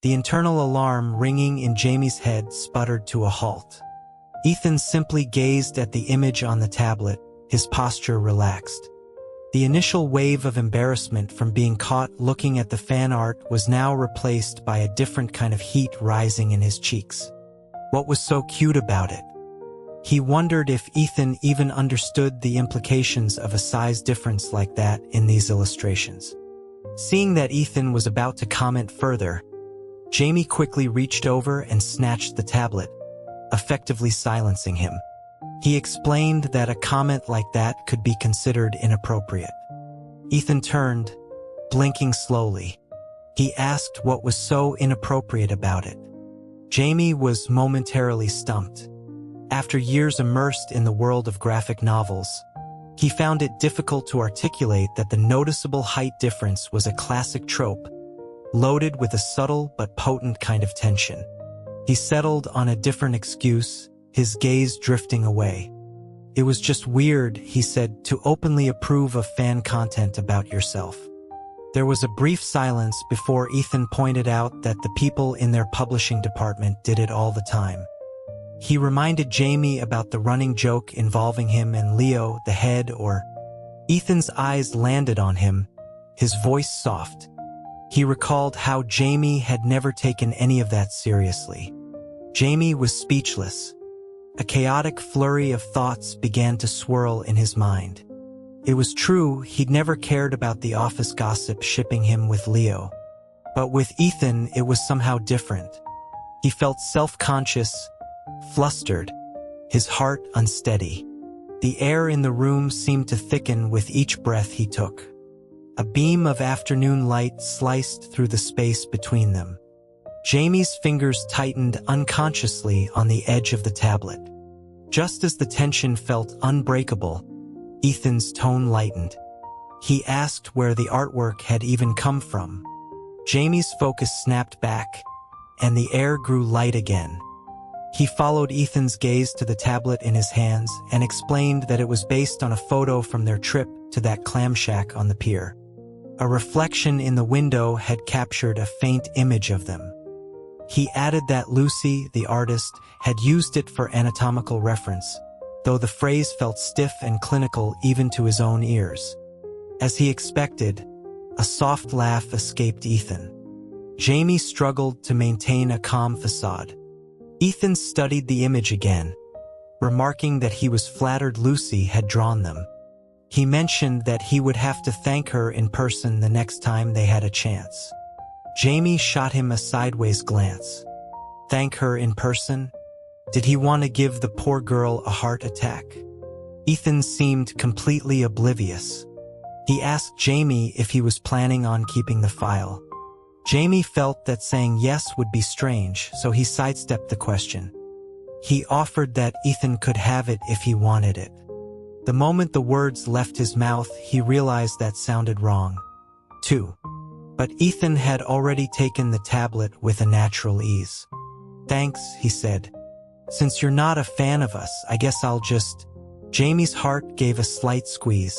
The internal alarm ringing in Jamie's head sputtered to a halt. Ethan simply gazed at the image on the tablet, his posture relaxed. The initial wave of embarrassment from being caught looking at the fan art was now replaced by a different kind of heat rising in his cheeks. What was so cute about it? He wondered if Ethan even understood the implications of a size difference like that in these illustrations. Seeing that Ethan was about to comment further, Jamie quickly reached over and snatched the tablet, effectively silencing him. He explained that a comment like that could be considered inappropriate. Ethan turned, blinking slowly. He asked what was so inappropriate about it. Jamie was momentarily stumped. After years immersed in the world of graphic novels, he found it difficult to articulate that the noticeable height difference was a classic trope, loaded with a subtle but potent kind of tension. He settled on a different excuse, his gaze drifting away. It was just weird, he said, to openly approve of fan content about yourself. There was a brief silence before Ethan pointed out that the people in their publishing department did it all the time. He reminded Jamie about the running joke involving him and Leo, the head, or... Ethan's eyes landed on him, his voice soft. He recalled how Jamie had never taken any of that seriously. Jamie was speechless. A chaotic flurry of thoughts began to swirl in his mind. It was true, he'd never cared about the office gossip shipping him with Leo. But with Ethan, it was somehow different. He felt self-conscious, flustered, his heart unsteady. The air in the room seemed to thicken with each breath he took. A beam of afternoon light sliced through the space between them. Jamie's fingers tightened unconsciously on the edge of the tablet. Just as the tension felt unbreakable, Ethan's tone lightened. He asked where the artwork had even come from. Jamie's focus snapped back, and the air grew light again. He followed Ethan's gaze to the tablet in his hands and explained that it was based on a photo from their trip to that clam shack on the pier. A reflection in the window had captured a faint image of them. He added that Lucy, the artist, had used it for anatomical reference, though the phrase felt stiff and clinical even to his own ears. As he expected, a soft laugh escaped Ethan. Jamie struggled to maintain a calm facade. Ethan studied the image again, remarking that he was flattered Lucy had drawn them. He mentioned that he would have to thank her in person the next time they had a chance. Jamie shot him a sideways glance. Thank her in person? Did he want to give the poor girl a heart attack? Ethan seemed completely oblivious. He asked Jamie if he was planning on keeping the file. Jamie felt that saying yes would be strange, so he sidestepped the question. He offered that Ethan could have it if he wanted it. The moment the words left his mouth, he realized that sounded wrong, too. But Ethan had already taken the tablet with a natural ease. Thanks, he said. Since you're not a fan of us, I guess I'll just... Jamie's heart gave a slight squeeze.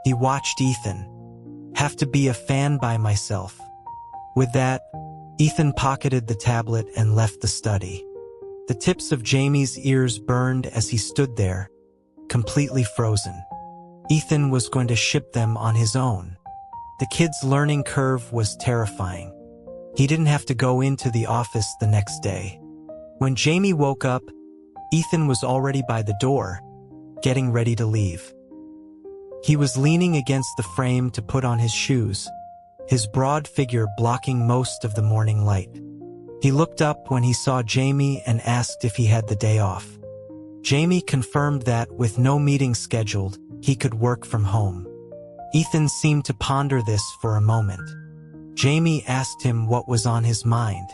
He watched Ethan. Have to be a fan by myself. With that, Ethan pocketed the tablet and left the study. The tips of Jamie's ears burned as he stood there, completely frozen. Ethan was going to ship them on his own. The kid's learning curve was terrifying. He didn't have to go into the office the next day. When Jamie woke up, Ethan was already by the door, getting ready to leave. He was leaning against the frame to put on his shoes, his broad figure blocking most of the morning light. He looked up when he saw Jamie and asked if he had the day off. Jamie confirmed that, with no meeting scheduled, he could work from home. Ethan seemed to ponder this for a moment. Jamie asked him what was on his mind.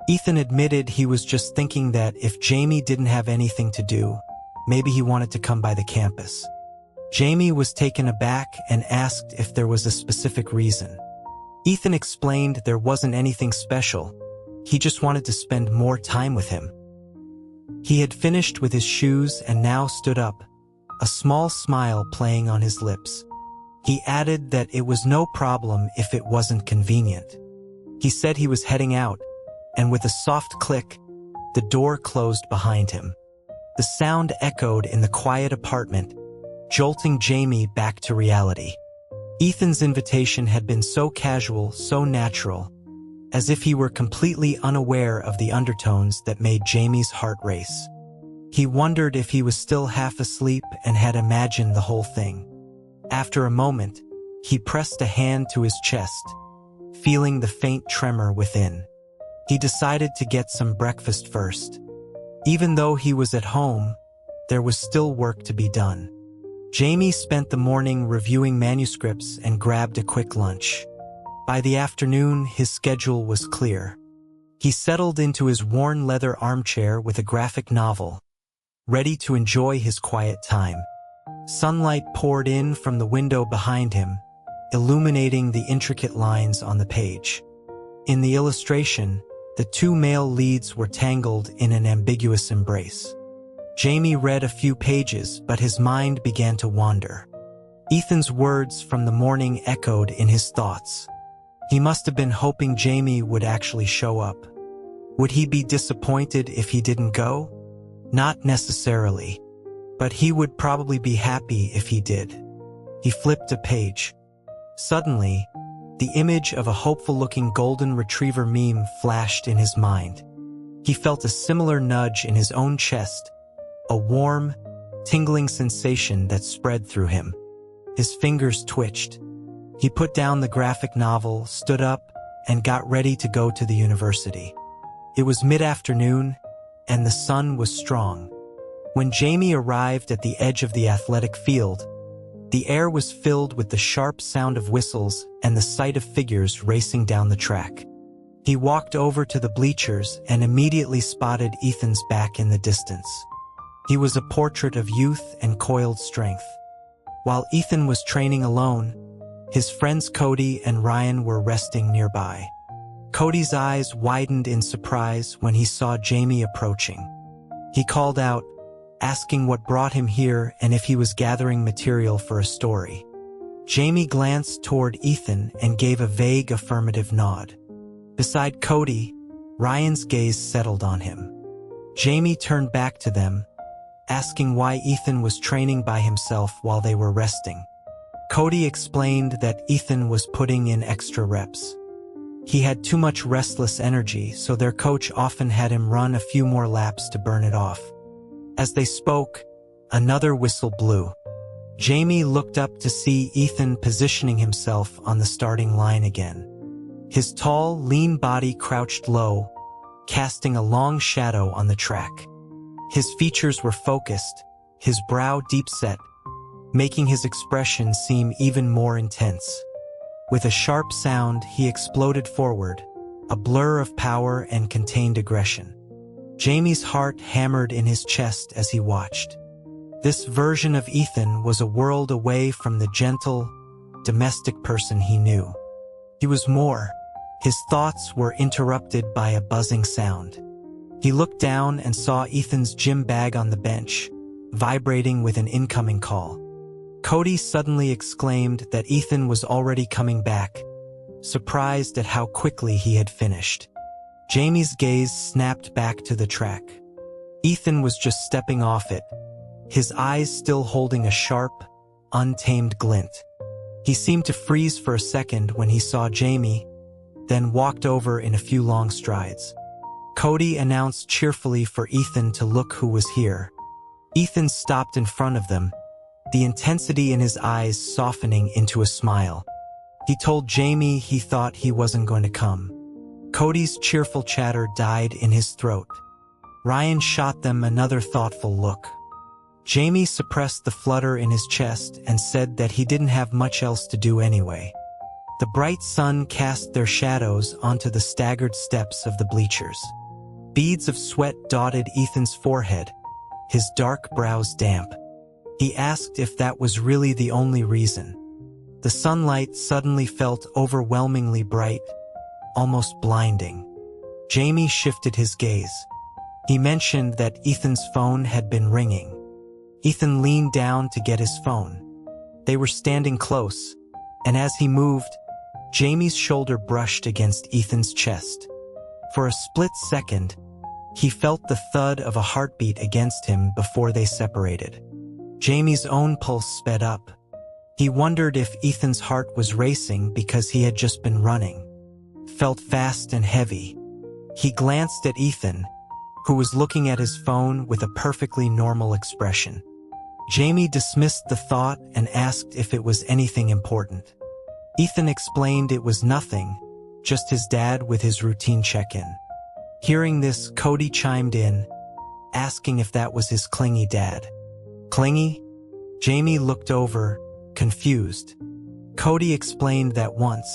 Ethan admitted he was just thinking that if Jamie didn't have anything to do, maybe he wanted to come by the campus. Jamie was taken aback and asked if there was a specific reason. Ethan explained there wasn't anything special. He just wanted to spend more time with him. He had finished with his shoes and now stood up, a small smile playing on his lips. He added that it was no problem if it wasn't convenient. He said he was heading out, and with a soft click, the door closed behind him. The sound echoed in the quiet apartment, jolting Jamie back to reality. Ethan's invitation had been so casual, so natural, as if he were completely unaware of the undertones that made Jamie's heart race. He wondered if he was still half asleep and had imagined the whole thing. After a moment, he pressed a hand to his chest, feeling the faint tremor within. He decided to get some breakfast first. Even though he was at home, there was still work to be done. Jamie spent the morning reviewing manuscripts and grabbed a quick lunch. By the afternoon, his schedule was clear. He settled into his worn leather armchair with a graphic novel, ready to enjoy his quiet time. Sunlight poured in from the window behind him, illuminating the intricate lines on the page. In the illustration, the two male leads were tangled in an ambiguous embrace. Jamie read a few pages, but his mind began to wander. Ethan's words from the morning echoed in his thoughts. He must have been hoping Jamie would actually show up. Would he be disappointed if he didn't go? Not necessarily, but he would probably be happy if he did. He flipped a page. Suddenly, the image of a hopeful-looking golden retriever meme flashed in his mind. He felt a similar nudge in his own chest, a warm, tingling sensation that spread through him. His fingers twitched. He put down the graphic novel, stood up, and got ready to go to the university. It was mid-afternoon, and the sun was strong. When Jamie arrived at the edge of the athletic field, the air was filled with the sharp sound of whistles and the sight of figures racing down the track. He walked over to the bleachers and immediately spotted Ethan's back in the distance. He was a portrait of youth and coiled strength. While Ethan was training alone, his friends Cody and Ryan were resting nearby. Cody's eyes widened in surprise when he saw Jamie approaching. He called out, asking what brought him here and if he was gathering material for a story. Jamie glanced toward Ethan and gave a vague affirmative nod. Beside Cody, Ryan's gaze settled on him. Jamie turned back to them, asking why Ethan was training by himself while they were resting. Cody explained that Ethan was putting in extra reps. He had too much restless energy, so their coach often had him run a few more laps to burn it off. As they spoke, another whistle blew. Jamie looked up to see Ethan positioning himself on the starting line again. His tall, lean body crouched low, casting a long shadow on the track. His features were focused, his brow deep-set, making his expression seem even more intense. With a sharp sound, he exploded forward, a blur of power and contained aggression. Jamie's heart hammered in his chest as he watched. This version of Ethan was a world away from the gentle, domestic person he knew. He was more. His thoughts were interrupted by a buzzing sound. He looked down and saw Ethan's gym bag on the bench, vibrating with an incoming call. Cody suddenly exclaimed that Ethan was already coming back, surprised at how quickly he had finished. Jamie's gaze snapped back to the track. Ethan was just stepping off it, his eyes still holding a sharp, untamed glint. He seemed to freeze for a second when he saw Jamie, then walked over in a few long strides. Cody announced cheerfully for Ethan to look who was here. Ethan stopped in front of them, the intensity in his eyes softening into a smile. He told Jamie he thought he wasn't going to come. Cody's cheerful chatter died in his throat. Ryan shot them another thoughtful look. Jamie suppressed the flutter in his chest and said that he didn't have much else to do anyway. The bright sun cast their shadows onto the staggered steps of the bleachers. Beads of sweat dotted Ethan's forehead, his dark brows damp. He asked if that was really the only reason. The sunlight suddenly felt overwhelmingly bright, almost blinding. Jamie shifted his gaze. He mentioned that Ethan's phone had been ringing. Ethan leaned down to get his phone. They were standing close, and as he moved, Jamie's shoulder brushed against Ethan's chest. For a split second, he felt the thud of a heartbeat against him before they separated. Jamie's own pulse sped up. He wondered if Ethan's heart was racing because he had just been running. Felt fast and heavy. He glanced at Ethan, who was looking at his phone with a perfectly normal expression. Jamie dismissed the thought and asked if it was anything important. Ethan explained it was nothing, just his dad with his routine check-in. Hearing this, Cody chimed in, asking if that was his clingy dad. Clingy? Jamie looked over, confused. Cody explained that once,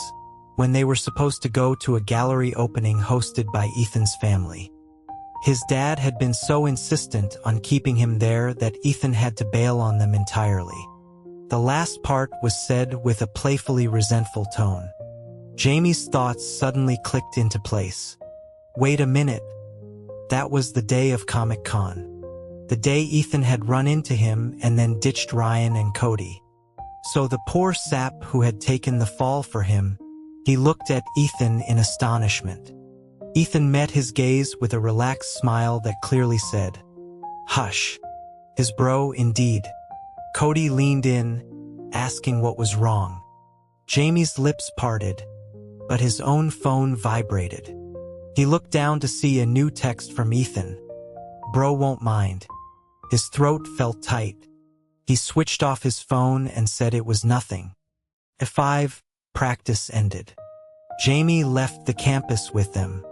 when they were supposed to go to a gallery opening hosted by Ethan's family, his dad had been so insistent on keeping him there that Ethan had to bail on them entirely. The last part was said with a playfully resentful tone. Jamie's thoughts suddenly clicked into place. Wait a minute. That was the day of Comic-Con. The day Ethan had run into him and then ditched Ryan and Cody. So the poor sap who had taken the fall for him, he looked at Ethan in astonishment. Ethan met his gaze with a relaxed smile that clearly said, "Hush." His bro, indeed. Cody leaned in, asking what was wrong. Jamie's lips parted, but his own phone vibrated. He looked down to see a new text from Ethan. "Bro won't mind." His throat felt tight. He switched off his phone and said it was nothing. At 5, practice ended. Jamie left the campus with them.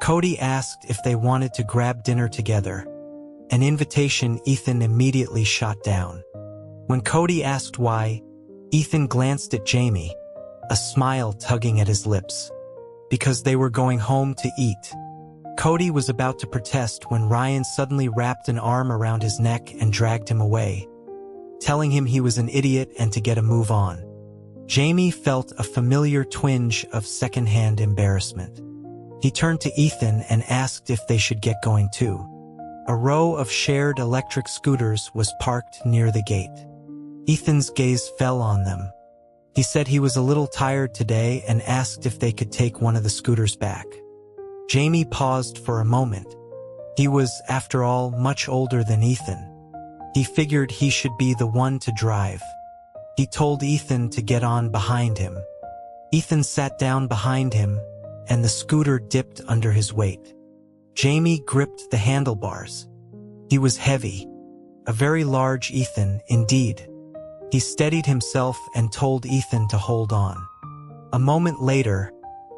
Cody asked if they wanted to grab dinner together, an invitation Ethan immediately shot down. When Cody asked why, Ethan glanced at Jamie, a smile tugging at his lips. Because they were going home to eat. Cody was about to protest when Ryan suddenly wrapped an arm around his neck and dragged him away, telling him he was an idiot and to get a move on. Jamie felt a familiar twinge of secondhand embarrassment. He turned to Ethan and asked if they should get going too. A row of shared electric scooters was parked near the gate. Ethan's gaze fell on them. He said he was a little tired today and asked if they could take one of the scooters back. Jamie paused for a moment. He was, after all, much older than Ethan. He figured he should be the one to drive. He told Ethan to get on behind him. Ethan sat down behind him, and the scooter dipped under his weight. Jamie gripped the handlebars. He was heavy. A very large Ethan, indeed. He steadied himself and told Ethan to hold on. A moment later,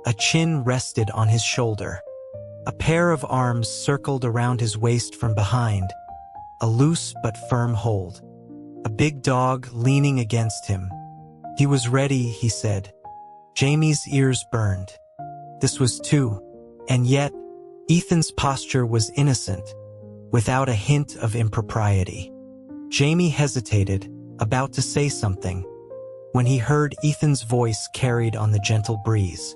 a chin rested on his shoulder. A pair of arms circled around his waist from behind, a loose but firm hold. A big dog leaning against him. He was ready, he said. Jamie's ears burned. This was two, and yet, Ethan's posture was innocent, without a hint of impropriety. Jamie hesitated, about to say something, when he heard Ethan's voice carried on the gentle breeze.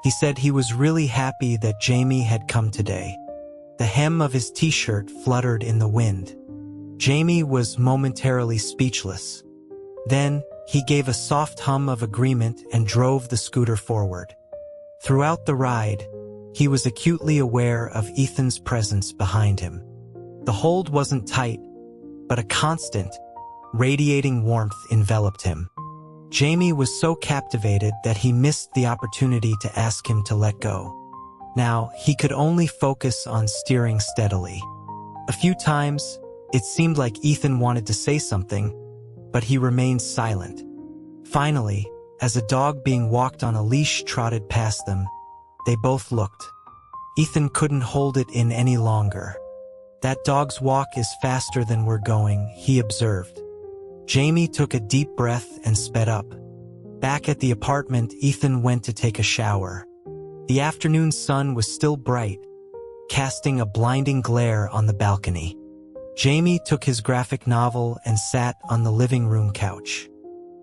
He said he was really happy that Jamie had come today. The hem of his t-shirt fluttered in the wind. Jamie was momentarily speechless. Then, he gave a soft hum of agreement and drove the scooter forward. Throughout the ride, he was acutely aware of Ethan's presence behind him. The hold wasn't tight, but a constant, radiating warmth enveloped him. Jamie was so captivated that he missed the opportunity to ask him to let go. Now, he could only focus on steering steadily. A few times, it seemed like Ethan wanted to say something, but he remained silent. Finally, as a dog being walked on a leash trotted past them, they both looked. Ethan couldn't hold it in any longer. "That dog's walk is faster than we're going," he observed. Jamie took a deep breath and sped up. Back at the apartment, Ethan went to take a shower. The afternoon sun was still bright, casting a blinding glare on the balcony. Jamie took his graphic novel and sat on the living room couch.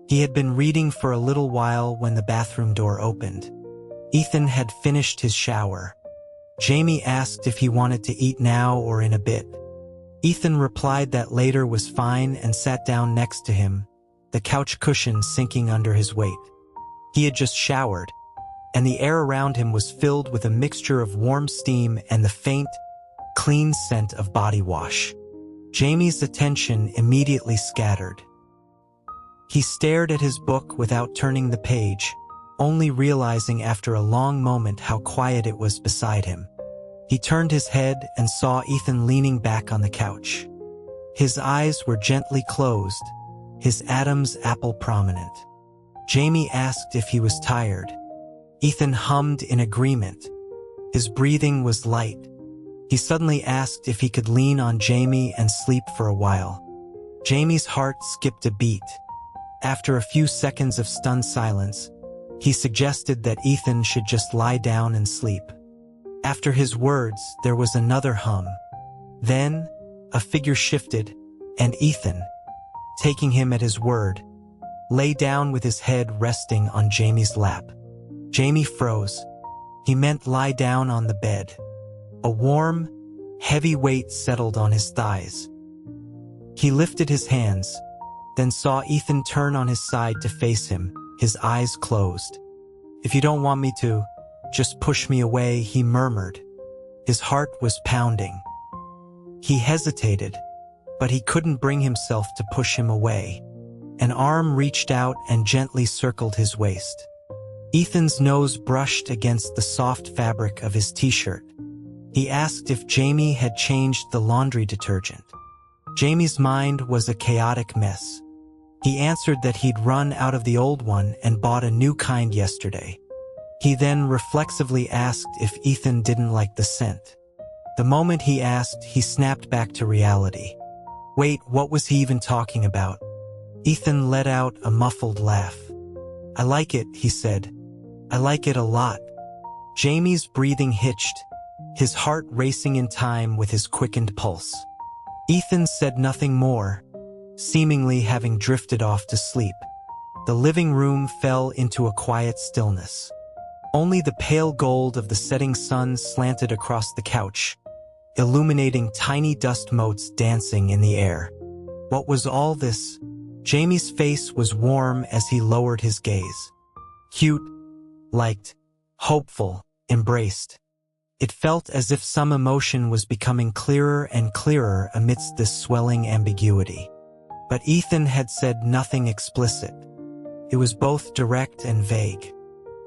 He had been reading for a little while when the bathroom door opened. Ethan had finished his shower. Jamie asked if he wanted to eat now or in a bit. Ethan replied that later was fine and sat down next to him, the couch cushion sinking under his weight. He had just showered, and the air around him was filled with a mixture of warm steam and the faint, clean scent of body wash. Jamie's attention immediately scattered. He stared at his book without turning the page, only realizing after a long moment how quiet it was beside him. He turned his head and saw Ethan leaning back on the couch. His eyes were gently closed, his Adam's apple prominent. Jamie asked if he was tired. Ethan hummed in agreement. His breathing was light. He suddenly asked if he could lean on Jamie and sleep for a while. Jamie's heart skipped a beat. After a few seconds of stunned silence, he suggested that Ethan should just lie down and sleep. After his words, there was another hum. Then, a figure shifted, and Ethan, taking him at his word, lay down with his head resting on Jamie's lap. Jamie froze. He meant lie down on the bed. A warm, heavy weight settled on his thighs. He lifted his hands, then saw Ethan turn on his side to face him, his eyes closed. "If you don't want me to, just push me away," he murmured. His heart was pounding. He hesitated, but he couldn't bring himself to push him away. An arm reached out and gently circled his waist. Ethan's nose brushed against the soft fabric of his t-shirt. He asked if Jamie had changed the laundry detergent. Jamie's mind was a chaotic mess. He answered that he'd run out of the old one and bought a new kind yesterday. He then reflexively asked if Ethan didn't like the scent. The moment he asked, he snapped back to reality. Wait, what was he even talking about? Ethan let out a muffled laugh. "I like it," he said. "I like it a lot." Jamie's breathing hitched, his heart racing in time with his quickened pulse. Ethan said nothing more, seemingly having drifted off to sleep. The living room fell into a quiet stillness. Only the pale gold of the setting sun slanted across the couch, illuminating tiny dust motes dancing in the air. What was all this? Jamie's face was warm as he lowered his gaze. Cute, liked, hopeful, embraced. It felt as if some emotion was becoming clearer and clearer amidst this swelling ambiguity. But Ethan had said nothing explicit. It was both direct and vague.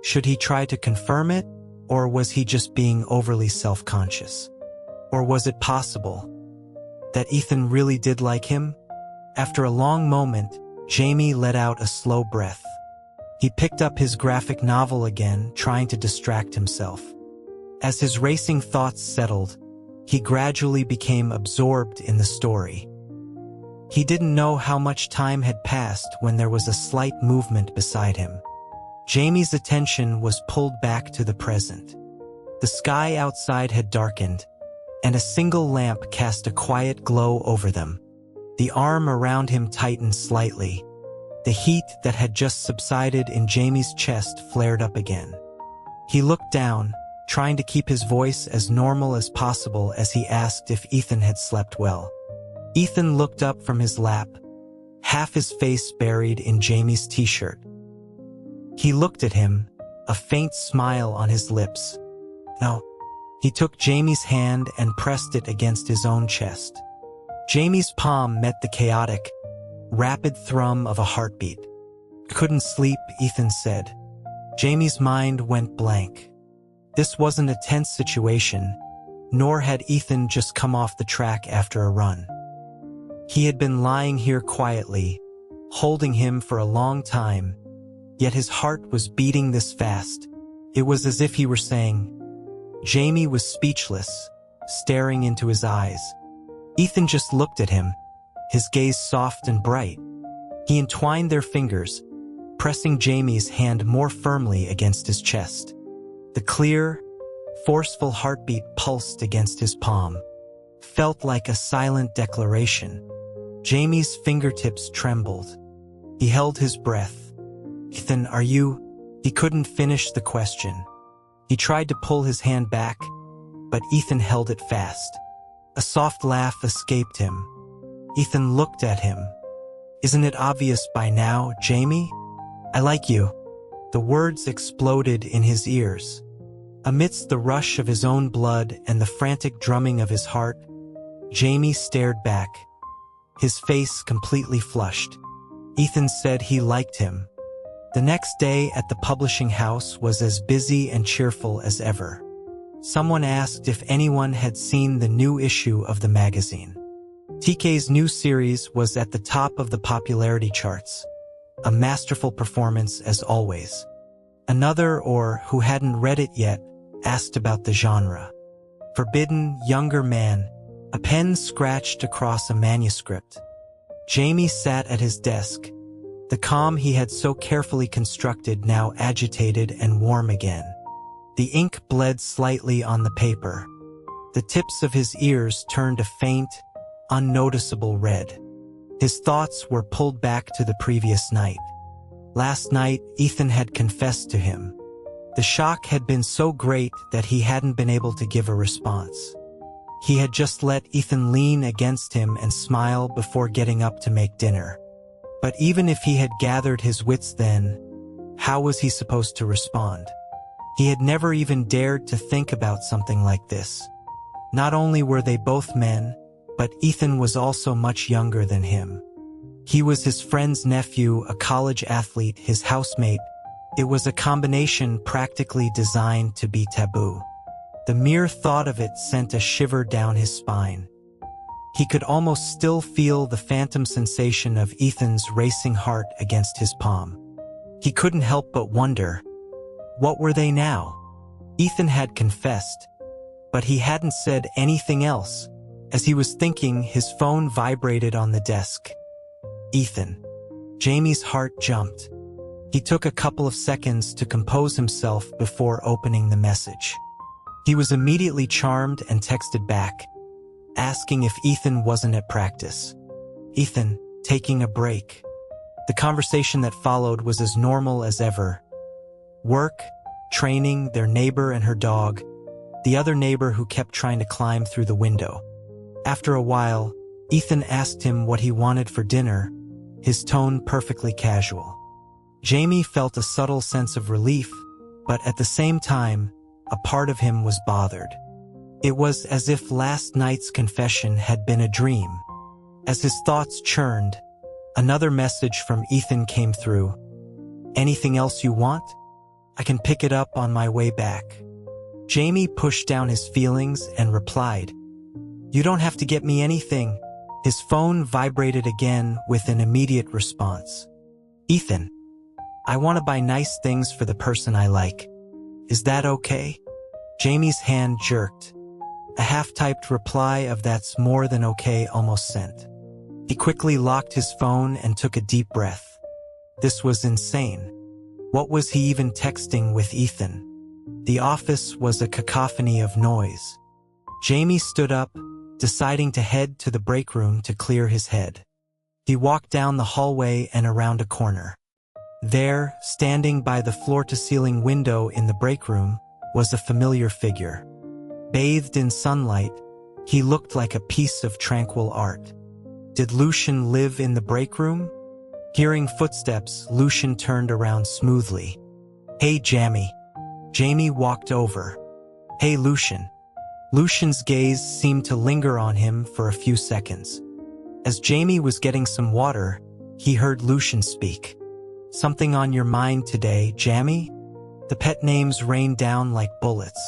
Should he try to confirm it, or was he just being overly self-conscious? Or was it possible that Ethan really did like him? After a long moment, Jamie let out a slow breath. He picked up his graphic novel again, trying to distract himself. As his racing thoughts settled, he gradually became absorbed in the story. He didn't know how much time had passed when there was a slight movement beside him. Jamie's attention was pulled back to the present. The sky outside had darkened, and a single lamp cast a quiet glow over them. The arm around him tightened slightly. The heat that had just subsided in Jamie's chest flared up again. He looked down, trying to keep his voice as normal as possible as he asked if Ethan had slept well. Ethan looked up from his lap, half his face buried in Jamie's t-shirt. He looked at him, a faint smile on his lips. No. He took Jamie's hand and pressed it against his own chest. Jamie's palm met the chaotic, rapid thrum of a heartbeat. "Couldn't sleep," Ethan said. Jamie's mind went blank. This wasn't a tense situation, nor had Ethan just come off the track after a run. He had been lying here quietly, holding him for a long time, yet his heart was beating this fast. It was as if he were saying. Jamie was speechless, staring into his eyes. Ethan just looked at him, his gaze soft and bright. He entwined their fingers, pressing Jamie's hand more firmly against his chest. The clear, forceful heartbeat pulsed against his palm, felt like a silent declaration. Jamie's fingertips trembled. He held his breath. "Ethan, are you?" He couldn't finish the question. He tried to pull his hand back, but Ethan held it fast. A soft laugh escaped him. Ethan looked at him. "Isn't it obvious by now, Jamie? I like you." The words exploded in his ears. Amidst the rush of his own blood and the frantic drumming of his heart, Jamie stared back, his face completely flushed. Ethan said he liked him. The next day at the publishing house was as busy and cheerful as ever. Someone asked if anyone had seen the new issue of the magazine. TK's new series was at the top of the popularity charts. A masterful performance as always. Another, or who hadn't read it yet, asked about the genre. Forbidden, younger man, a pen scratched across a manuscript. Jamie sat at his desk, the calm he had so carefully constructed now agitated and warm again. The ink bled slightly on the paper. The tips of his ears turned a faint, unnoticeable red. His thoughts were pulled back to the previous night. Last night, Ethan had confessed to him. The shock had been so great that he hadn't been able to give a response. He had just let Ethan lean against him and smile before getting up to make dinner. But even if he had gathered his wits then, how was he supposed to respond? He had never even dared to think about something like this. Not only were they both men, but Ethan was also much younger than him. He was his friend's nephew, a college athlete, his housemate. It was a combination practically designed to be taboo. The mere thought of it sent a shiver down his spine. He could almost still feel the phantom sensation of Ethan's racing heart against his palm. He couldn't help but wonder, what were they now? Ethan had confessed, but he hadn't said anything else. As he was thinking, his phone vibrated on the desk. Ethan. Jamie's heart jumped. He took a couple of seconds to compose himself before opening the message. He was immediately charmed and texted back, asking if Ethan wasn't at practice. Ethan, taking a break. The conversation that followed was as normal as ever. Work, training, their neighbor and her dog, the other neighbor who kept trying to climb through the window. After a while, Ethan asked him what he wanted for dinner, his tone perfectly casual. Jamie felt a subtle sense of relief, but at the same time, a part of him was bothered. It was as if last night's confession had been a dream. As his thoughts churned, another message from Ethan came through. Anything else you want? I can pick it up on my way back. Jamie pushed down his feelings and replied, You don't have to get me anything. His phone vibrated again with an immediate response. Ethan, I want to buy nice things for the person I like. Is that okay? Jamie's hand jerked. A half-typed reply of that's more than okay almost sent. He quickly locked his phone and took a deep breath. This was insane. What was he even texting with Ethan? The office was a cacophony of noise. Jamie stood up, deciding to head to the break room to clear his head. He walked down the hallway and around a corner. There, standing by the floor-to-ceiling window in the break room, was a familiar figure. Bathed in sunlight, he looked like a piece of tranquil art. Did Lucian live in the break room? Hearing footsteps, Lucian turned around smoothly. Hey, Jamie. Jamie walked over. Hey, Lucian. Lucian's gaze seemed to linger on him for a few seconds. As Jamie was getting some water, he heard Lucian speak. Something on your mind today, Jamie? The pet names rained down like bullets.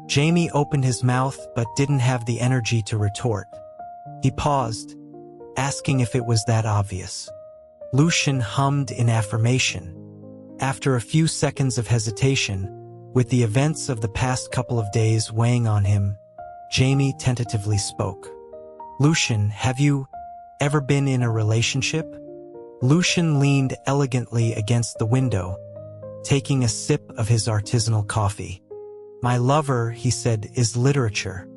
Jamie opened his mouth but didn't have the energy to retort. He paused, asking if it was that obvious. Lucian hummed in affirmation. After a few seconds of hesitation, with the events of the past couple of days weighing on him, Jamie tentatively spoke. Lucian, have you ever been in a relationship? Lucian leaned elegantly against the window, taking a sip of his artisanal coffee. My lover, he said, is literature.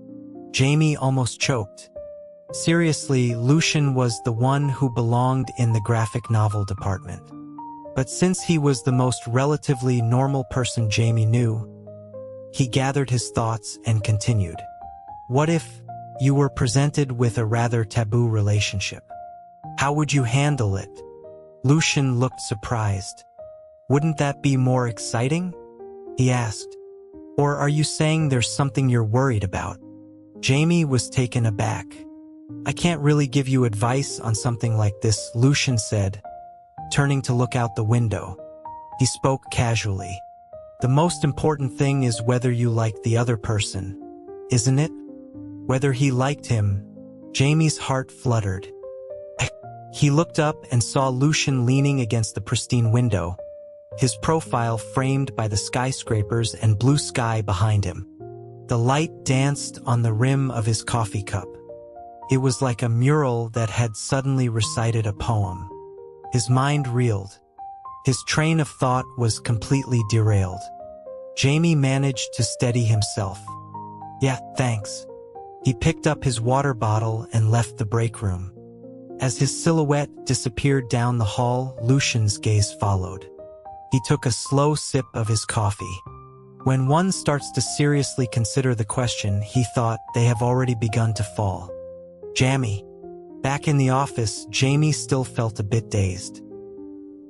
Jamie almost choked. Seriously, Lucian was the one who belonged in the graphic novel department. But since he was the most relatively normal person Jamie knew, he gathered his thoughts and continued. What if you were presented with a rather taboo relationship? How would you handle it? Lucian looked surprised. Wouldn't that be more exciting? He asked. Or are you saying there's something you're worried about? Jamie was taken aback. I can't really give you advice on something like this, Lucian said, turning to look out the window. He spoke casually. The most important thing is whether you like the other person, isn't it? Whether he liked him. Jamie's heart fluttered. He looked up and saw Lucian leaning against the pristine window, his profile framed by the skyscrapers and blue sky behind him. The light danced on the rim of his coffee cup. It was like a mural that had suddenly recited a poem. His mind reeled. His train of thought was completely derailed. Jamie managed to steady himself. Yeah, thanks. He picked up his water bottle and left the break room. As his silhouette disappeared down the hall, Lucian's gaze followed. He took a slow sip of his coffee. When one starts to seriously consider the question, he thought, they have already begun to fall. Jamie. Back in the office, Jamie still felt a bit dazed.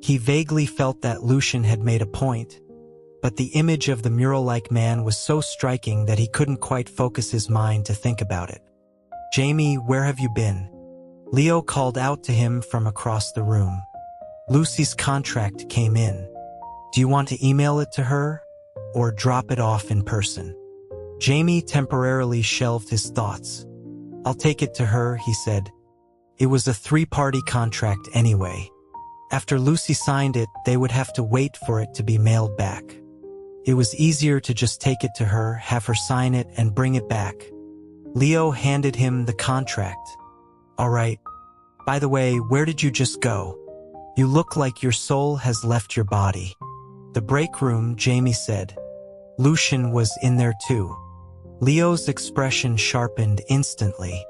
He vaguely felt that Lucian had made a point, but the image of the mural-like man was so striking that he couldn't quite focus his mind to think about it. Jamie, where have you been? Leo called out to him from across the room. Lucy's contract came in. Do you want to email it to her, or drop it off in person? Jamie temporarily shelved his thoughts. I'll take it to her, he said. It was a 3-party contract anyway. After Lucy signed it, they would have to wait for it to be mailed back. It was easier to just take it to her, have her sign it, and bring it back. Leo handed him the contract. All right. By the way, where did you just go? You look like your soul has left your body. The break room, Jamie said. Lucian was in there too. Leo's expression sharpened instantly.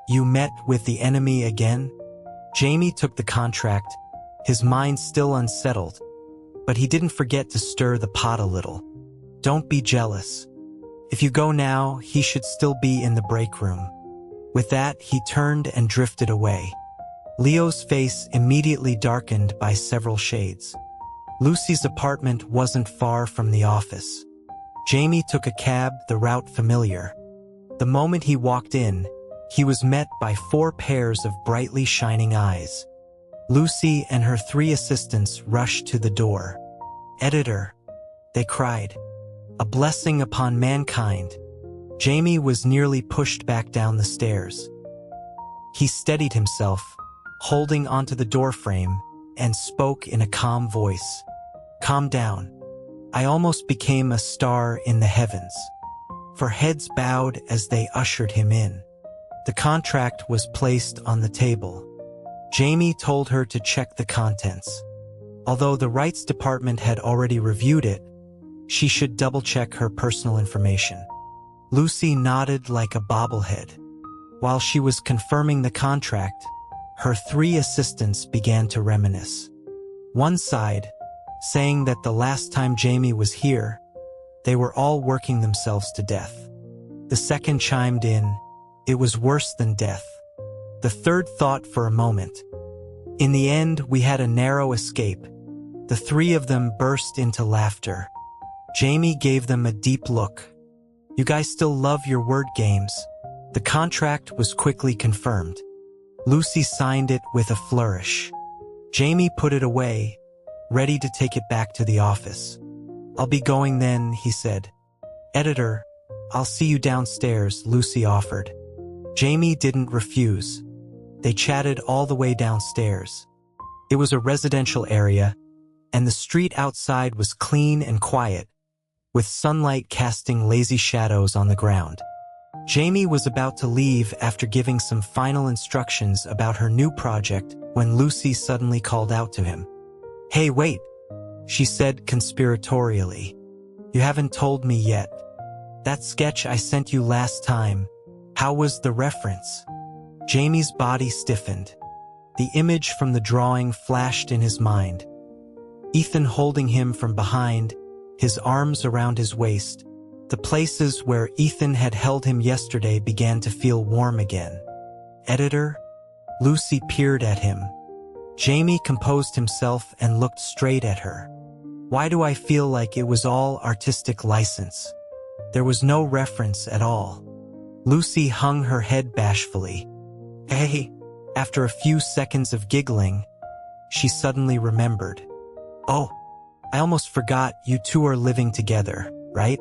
You met with the enemy again? Jamie took the contract, his mind still unsettled, but he didn't forget to stir the pot a little. Don't be jealous. If you go now, he should still be in the break room. With that, he turned and drifted away. Leo's face immediately darkened by several shades. Lucy's apartment wasn't far from the office. Jamie took a cab, the route familiar. The moment he walked in, he was met by 4 pairs of brightly shining eyes. Lucy and her 3 assistants rushed to the door. Editor, they cried. A blessing upon mankind. Jamie was nearly pushed back down the stairs. He steadied himself, holding onto the doorframe, and spoke in a calm voice. Calm down. I almost became a star in the heavens. For heads bowed as they ushered him in. The contract was placed on the table. Jamie told her to check the contents. Although the rights department had already reviewed it, she should double-check her personal information. Lucy nodded like a bobblehead. While she was confirming the contract, her 3 assistants began to reminisce. One sighed, saying that the last time Jamie was here, they were all working themselves to death. The second chimed in, it was worse than death. The third thought for a moment. In the end, we had a narrow escape. The 3 of them burst into laughter. Jamie gave them a deep look. You guys still love your word games. The contract was quickly confirmed. Lucy signed it with a flourish. Jamie put it away, ready to take it back to the office. I'll be going then, he said. Editor, I'll see you downstairs, Lucy offered. Jamie didn't refuse. They chatted all the way downstairs. It was a residential area, and the street outside was clean and quiet, with sunlight casting lazy shadows on the ground. Jamie was about to leave after giving some final instructions about her new project when Lucy suddenly called out to him. Hey, wait, she said conspiratorially. You haven't told me yet. That sketch I sent you last time, how was the reference? Jamie's body stiffened. The image from the drawing flashed in his mind. Ethan holding him from behind, his arms around his waist. The places where Ethan had held him yesterday began to feel warm again. Editor? Lucy peered at him. Jamie composed himself and looked straight at her. Why do I feel like it was all artistic license? There was no reference at all. Lucy hung her head bashfully. Hey, after a few seconds of giggling, she suddenly remembered. Oh, I almost forgot you two are living together, right?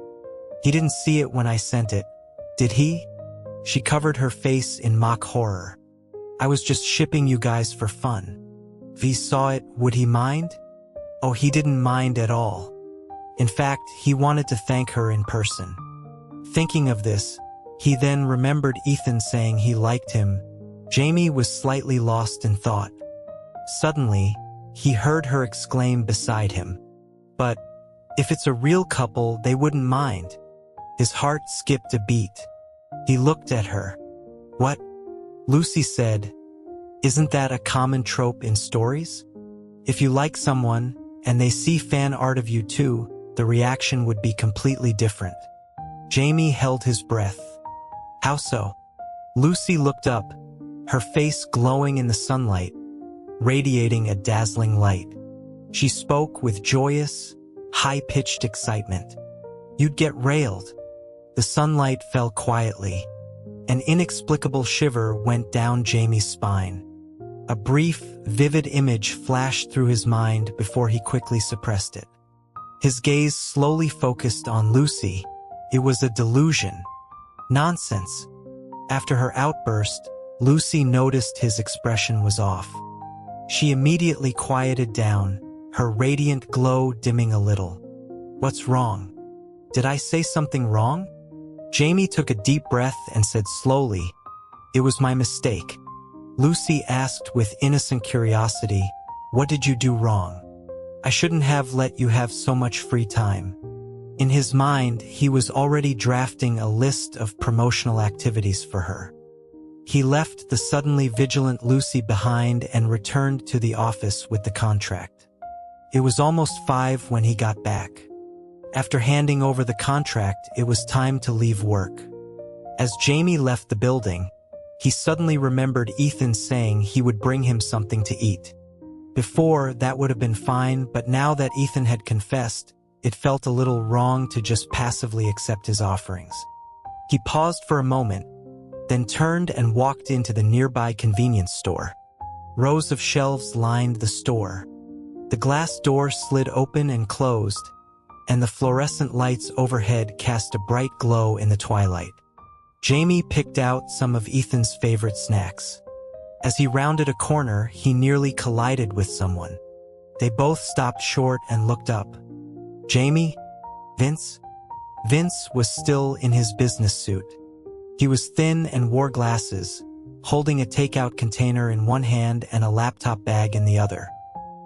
He didn't see it when I sent it, did he? She covered her face in mock horror. I was just shipping you guys for fun. If he saw it, would he mind? Oh, he didn't mind at all. In fact, he wanted to thank her in person. Thinking of this, he then remembered Ethan saying he liked him. Jamie was slightly lost in thought. Suddenly, he heard her exclaim beside him. But if it's a real couple, they wouldn't mind. His heart skipped a beat. He looked at her. What? Lucy said, isn't that a common trope in stories? If you like someone, and they see fan art of you too, the reaction would be completely different. Jamie held his breath. How so? Lucy looked up, her face glowing in the sunlight, radiating a dazzling light. She spoke with joyous, high-pitched excitement. You'd get railed. The sunlight fell quietly. An inexplicable shiver went down Jamie's spine. A brief, vivid image flashed through his mind before he quickly suppressed it. His gaze slowly focused on Lucy. It was a delusion. Nonsense. After her outburst, Lucy noticed his expression was off. She immediately quieted down, her radiant glow dimming a little. What's wrong? Did I say something wrong? Jamie took a deep breath and said slowly, It was my mistake. Lucy asked with innocent curiosity, What did you do wrong? I shouldn't have let you have so much free time. In his mind, he was already drafting a list of promotional activities for her. He left the suddenly vigilant Lucy behind and returned to the office with the contract. It was almost 5 when he got back. After handing over the contract, it was time to leave work. As Jamie left the building, he suddenly remembered Ethan saying he would bring him something to eat. Before, that would have been fine, but now that Ethan had confessed, it felt a little wrong to just passively accept his offerings. He paused for a moment, then turned and walked into the nearby convenience store. Rows of shelves lined the store. The glass door slid open and closed, and the fluorescent lights overhead cast a bright glow in the twilight. Jamie picked out some of Ethan's favorite snacks. As he rounded a corner, he nearly collided with someone. They both stopped short and looked up. Jamie? Vince? Vince was still in his business suit. He was thin and wore glasses, holding a takeout container in one hand and a laptop bag in the other.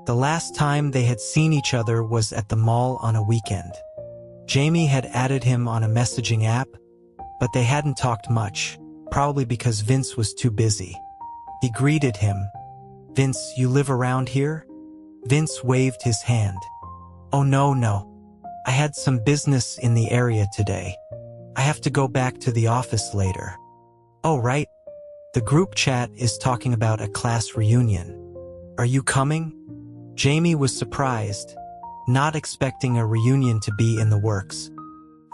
The last time they had seen each other was at the mall on a weekend. Jamie had added him on a messaging app, but they hadn't talked much, probably because Vince was too busy. He greeted him. Vince, you live around here? Vince waved his hand. Oh no. I had some business in the area today. I have to go back to the office later. Oh, right. The group chat is talking about a class reunion. Are you coming? Jamie was surprised, not expecting a reunion to be in the works.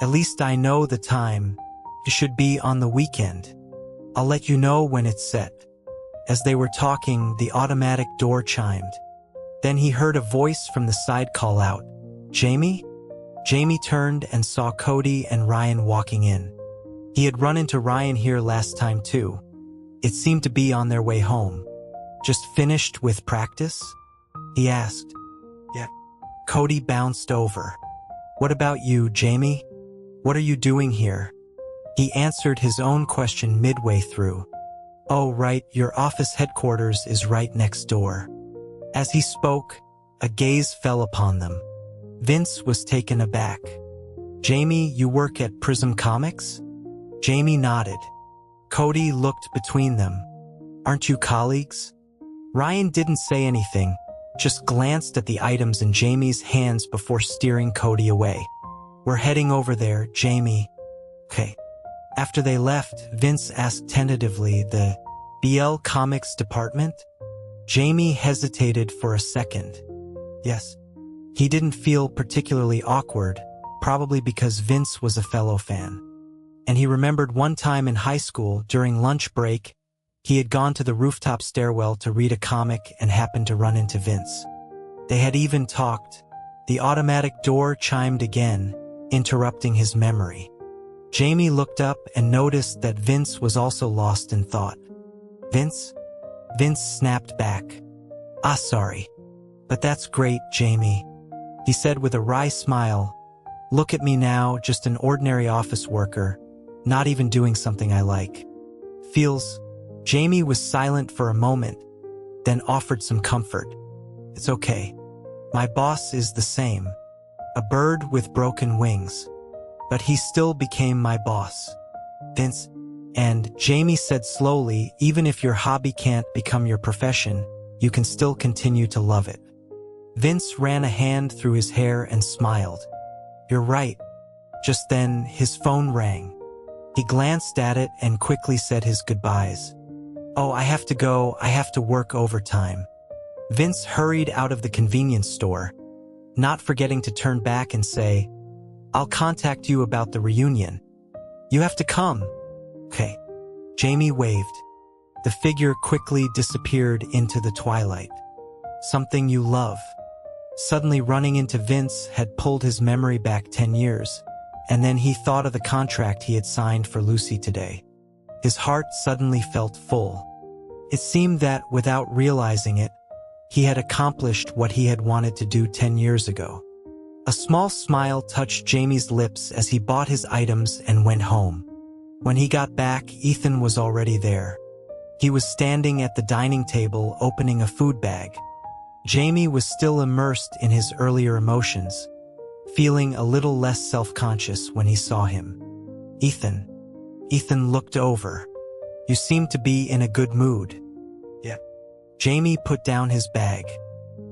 At least I know the time. It should be on the weekend. I'll let you know when it's set. As they were talking, the automatic door chimed. Then he heard a voice from the side call out, Jamie? Jamie turned and saw Cody and Ryan walking in. He had run into Ryan here last time too. It seemed to be on their way home. Just finished with practice? He asked. Yeah. Cody bounced over. What about you, Jamie? What are you doing here? He answered his own question midway through. Oh, right, your office headquarters is right next door. As he spoke, a gaze fell upon them. Vince was taken aback. Jamie, you work at Prism Comics? Jamie nodded. Cody looked between them. Aren't you colleagues? Ryan didn't say anything, just glanced at the items in Jamie's hands before steering Cody away. We're heading over there, Jamie. Okay. After they left, Vince asked tentatively, the BL Comics department? Jamie hesitated for a second. Yes. He didn't feel particularly awkward, probably because Vince was a fellow fan. And he remembered one time in high school, during lunch break, he had gone to the rooftop stairwell to read a comic and happened to run into Vince. They had even talked. The automatic door chimed again, interrupting his memory. Jamie looked up and noticed that Vince was also lost in thought. Vince? Vince snapped back. Sorry. But that's great, Jamie. He said with a wry smile. Look at me now, just an ordinary office worker, not even doing something I like. Feels... Jamie was silent for a moment, then offered some comfort. It's okay. My boss is the same. A bird with broken wings. But he still became my boss. Vince. And Jamie said slowly, even if your hobby can't become your profession, you can still continue to love it. Vince ran a hand through his hair and smiled. You're right. Just then, his phone rang. He glanced at it and quickly said his goodbyes. Oh, I have to go. I have to work overtime. Vince hurried out of the convenience store, not forgetting to turn back and say, I'll contact you about the reunion. You have to come. Okay. Jamie waved. The figure quickly disappeared into the twilight. Something you love. Suddenly running into Vince had pulled his memory back 10 years, and then he thought of the contract he had signed for Lucy today. His heart suddenly felt full. It seemed that, without realizing it, he had accomplished what he had wanted to do 10 years ago. A small smile touched Jamie's lips as he bought his items and went home. When he got back, Ethan was already there. He was standing at the dining table opening a food bag. Jamie was still immersed in his earlier emotions, feeling a little less self-conscious when he saw him. Ethan looked over. You seem to be in a good mood. Yeah. Jamie put down his bag.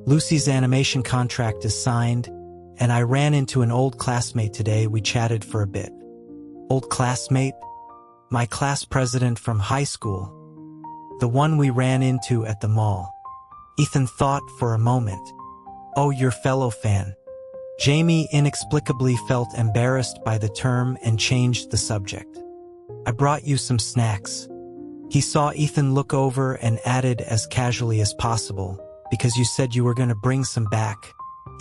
Lucy's animation contract is signed, and I ran into an old classmate today. We chatted for a bit. Old classmate? My class president from high school. The one we ran into at the mall. Ethan thought for a moment. Oh, your fellow fan. Jamie inexplicably felt embarrassed by the term and changed the subject. I brought you some snacks. He saw Ethan look over and added as casually as possible, because you said you were going to bring some back.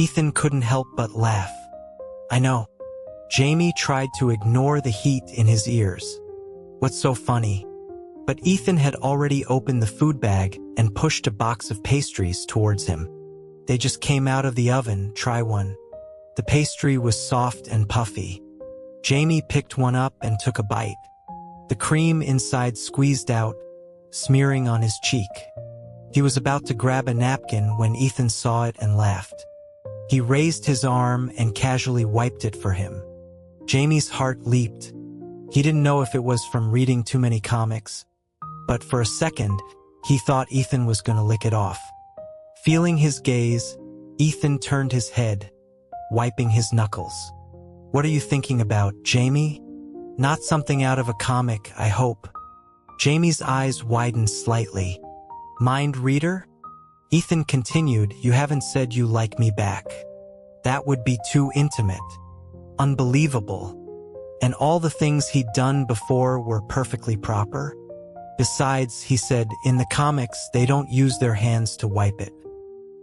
Ethan couldn't help but laugh. I know. Jamie tried to ignore the heat in his ears. What's so funny? But Ethan had already opened the food bag and pushed a box of pastries towards him. They just came out of the oven. Try one. The pastry was soft and puffy. Jamie picked one up and took a bite. The cream inside squeezed out, smearing on his cheek. He was about to grab a napkin when Ethan saw it and laughed. He raised his arm and casually wiped it for him. Jamie's heart leaped. He didn't know if it was from reading too many comics, but for a second, he thought Ethan was going to lick it off. Feeling his gaze, Ethan turned his head, wiping his knuckles. What are you thinking about, Jamie? Not something out of a comic, I hope. Jamie's eyes widened slightly. Mind reader? Ethan continued, you haven't said you like me back. That would be too intimate. Unbelievable. And all the things he'd done before were perfectly proper? Besides, he said, in the comics, they don't use their hands to wipe it.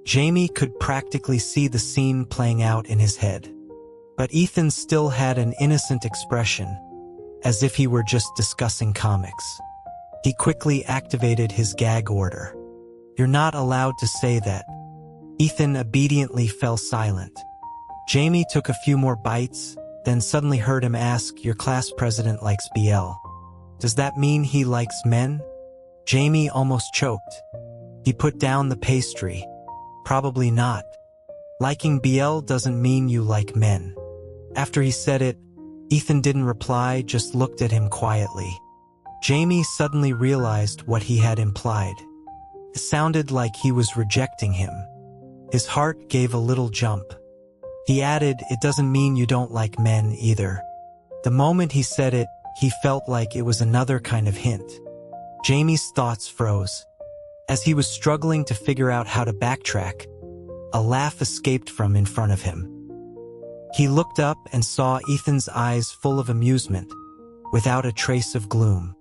Jamie could practically see the scene playing out in his head. But Ethan still had an innocent expression, as if he were just discussing comics. He quickly activated his gag order. You're not allowed to say that. Ethan obediently fell silent. Jamie took a few more bites, then suddenly heard him ask, your class president likes BL. Does that mean he likes men? Jamie almost choked. He put down the pastry. Probably not. Liking BL doesn't mean you like men. After he said it, Ethan didn't reply, just looked at him quietly. Jamie suddenly realized what he had implied. It sounded like he was rejecting him. His heart gave a little jump. He added, it doesn't mean you don't like men either. The moment he said it, he felt like it was another kind of hint. Jamie's thoughts froze. As he was struggling to figure out how to backtrack, a laugh escaped from in front of him. He looked up and saw Ethan's eyes full of amusement, without a trace of gloom.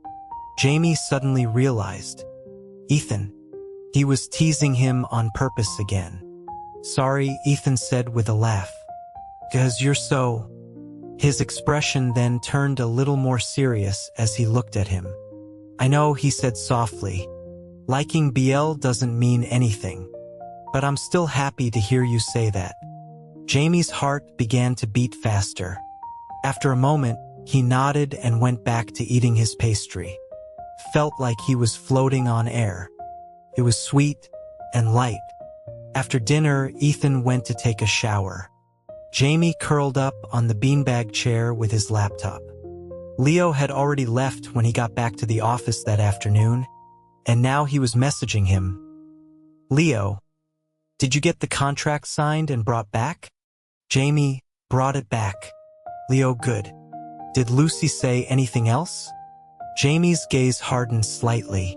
Jamie suddenly realized. Ethan. He was teasing him on purpose again. "Sorry," Ethan said with a laugh. "'Cause you're so—" His expression then turned a little more serious as he looked at him. "I know," he said softly. "Liking BL doesn't mean anything. But I'm still happy to hear you say that." Jamie's heart began to beat faster. After a moment, he nodded and went back to eating his pastry. Felt like he was floating on air. It was sweet and light. After dinner, Ethan went to take a shower. Jamie curled up on the beanbag chair with his laptop. Leo had already left when he got back to the office that afternoon, and now he was messaging him. "Leo, did you get the contract signed and brought back?" "Jamie, brought it back." "Leo, good. Did Lucy say anything else?" Jamie's gaze hardened slightly.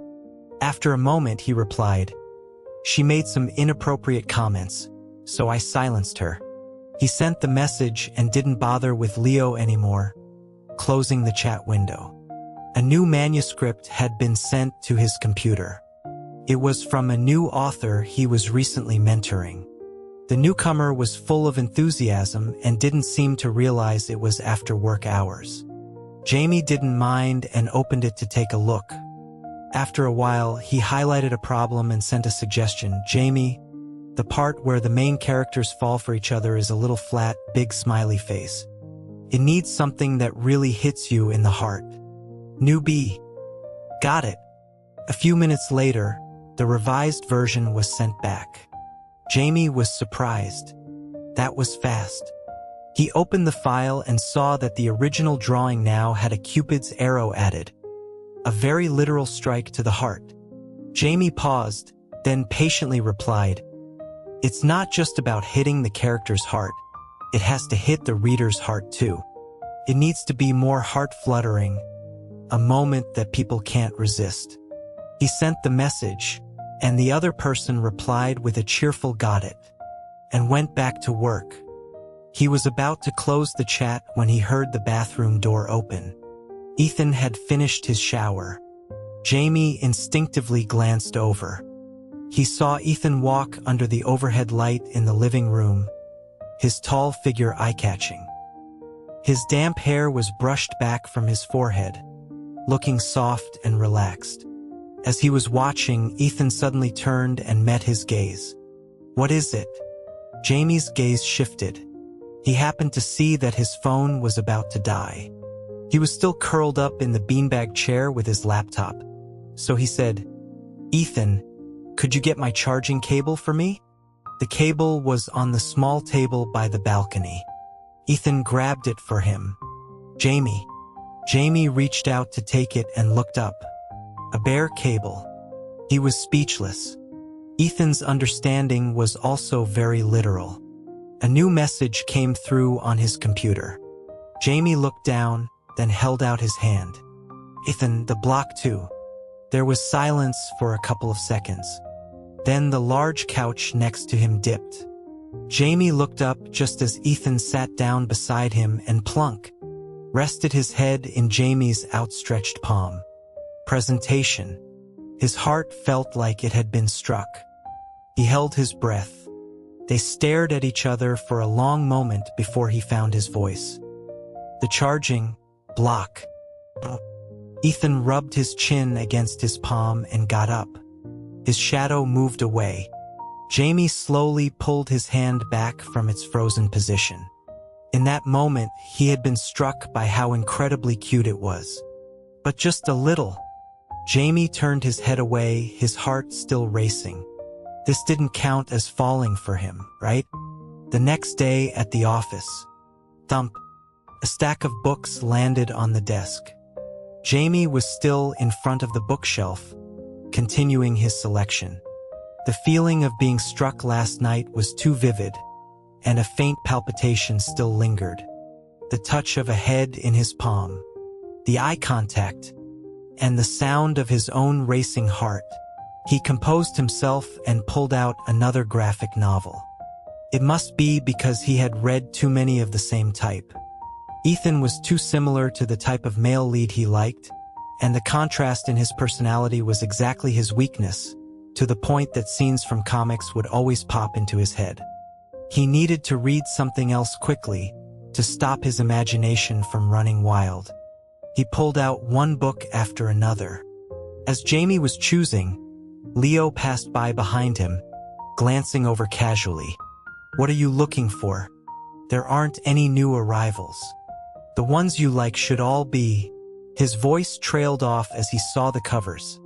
After a moment, he replied, "She made some inappropriate comments, so I silenced her." He sent the message and didn't bother with Leo anymore, closing the chat window. A new manuscript had been sent to his computer. It was from a new author he was recently mentoring. The newcomer was full of enthusiasm and didn't seem to realize it was after work hours. Jamie didn't mind and opened it to take a look. After a while, he highlighted a problem and sent a suggestion. "Jamie, the part where the main characters fall for each other is a little flat, big smiley face. It needs something that really hits you in the heart." "Newbie." "Got it." A few minutes later, the revised version was sent back. Jamie was surprised. That was fast. He opened the file and saw that the original drawing now had a Cupid's arrow added. A very literal strike to the heart. Jamie paused, then patiently replied, "It's not just about hitting the character's heart. It has to hit the reader's heart too. It needs to be more heart-fluttering, a moment that people can't resist." He sent the message, and the other person replied with a cheerful "got it," and went back to work. He was about to close the chat when he heard the bathroom door open. Ethan had finished his shower. Jamie instinctively glanced over. He saw Ethan walk under the overhead light in the living room, his tall figure eye-catching. His damp hair was brushed back from his forehead, looking soft and relaxed. As he was watching, Ethan suddenly turned and met his gaze. "What is it?" Jamie's gaze shifted. He happened to see that his phone was about to die. He was still curled up in the beanbag chair with his laptop. So he said, "Ethan, could you get my charging cable for me?" The cable was on the small table by the balcony. Ethan grabbed it for him. "Jamie." Jamie reached out to take it and looked up. A bare cable. He was speechless. Ethan's understanding was also very literal. A new message came through on his computer. Jamie looked down, then held out his hand. "Ethan, the block too." There was silence for a couple of seconds. Then the large couch next to him dipped. Jamie looked up just as Ethan sat down beside him and plunk, rested his head in Jamie's outstretched palm. Presentation. His heart felt like it had been struck. He held his breath. They stared at each other for a long moment before he found his voice. "The charging block." Ethan rubbed his chin against his palm and got up. His shadow moved away. Jamie slowly pulled his hand back from its frozen position. In that moment, he had been struck by how incredibly cute it was. But just a little. Jamie turned his head away, his heart still racing. This didn't count as falling for him, right? The next day at the office. Thump. A stack of books landed on the desk. Jamie was still in front of the bookshelf, continuing his selection. The feeling of being struck last night was too vivid, and a faint palpitation still lingered. The touch of a head in his palm, the eye contact, and the sound of his own racing heart. He composed himself and pulled out another graphic novel. It must be because he had read too many of the same type. Ethan was too similar to the type of male lead he liked, and the contrast in his personality was exactly his weakness, to the point that scenes from comics would always pop into his head. He needed to read something else quickly to stop his imagination from running wild. He pulled out one book after another. As Jamie was choosing, Leo passed by behind him, glancing over casually. "What are you looking for? There aren't any new arrivals. The ones you like should all be..." His voice trailed off as he saw the covers.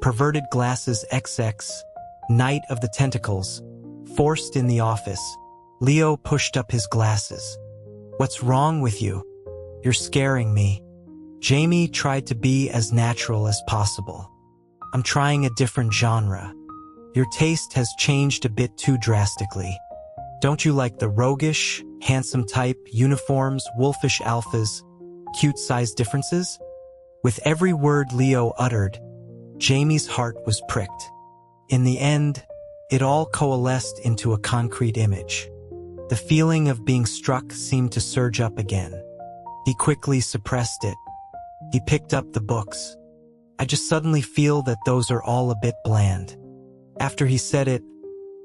Perverted Glasses XX, Night of the Tentacles, Forced in the Office. Leo pushed up his glasses. "What's wrong with you? You're scaring me." Jamie tried to be as natural as possible. "I'm trying a different genre. Your taste has changed a bit too drastically. Don't you like the roguish, handsome type, uniforms, wolfish alphas, cute size differences?" With every word Leo uttered, Jamie's heart was pricked. In the end, it all coalesced into a concrete image. The feeling of being struck seemed to surge up again. He quickly suppressed it. He picked up the books. "I just suddenly feel that those are all a bit bland." After he said it,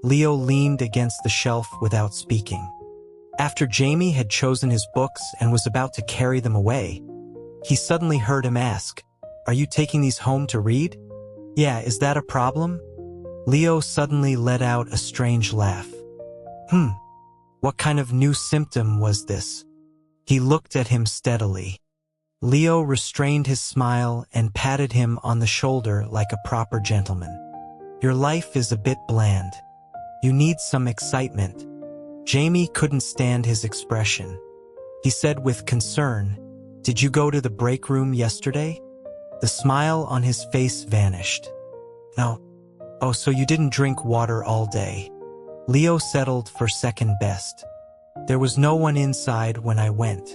Leo leaned against the shelf without speaking. After Jamie had chosen his books and was about to carry them away, he suddenly heard him ask, "Are you taking these home to read?" "Yeah, is that a problem?" Leo suddenly let out a strange laugh. What kind of new symptom was this? He looked at him steadily. Leo restrained his smile and patted him on the shoulder like a proper gentleman. "Your life is a bit bland. You need some excitement." Jamie couldn't stand his expression. He said with concern, "Did you go to the break room yesterday?" The smile on his face vanished. "No." "Oh, so you didn't drink water all day?" Leo settled for second best. "There was no one inside when I went."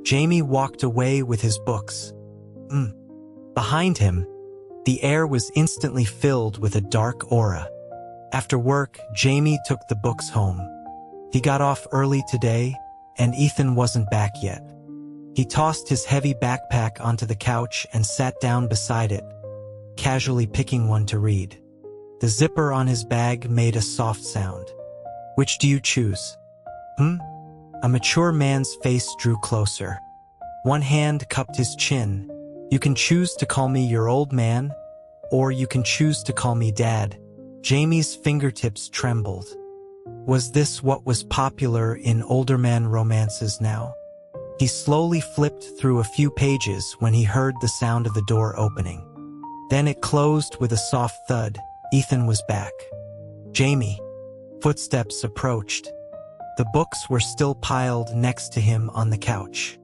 Jamie walked away with his books. Behind him, the air was instantly filled with a dark aura. After work, Jamie took the books home. He got off early today, and Ethan wasn't back yet. He tossed his heavy backpack onto the couch and sat down beside it, casually picking one to read. The zipper on his bag made a soft sound. "Which do you choose?" A mature man's face drew closer. One hand cupped his chin. "You can choose to call me your old man, or you can choose to call me Dad." Jamie's fingertips trembled. Was this what was popular in older man romances now? He slowly flipped through a few pages when he heard the sound of the door opening. Then it closed with a soft thud. Ethan was back. "Jamie." Footsteps approached. The books were still piled next to him on the couch.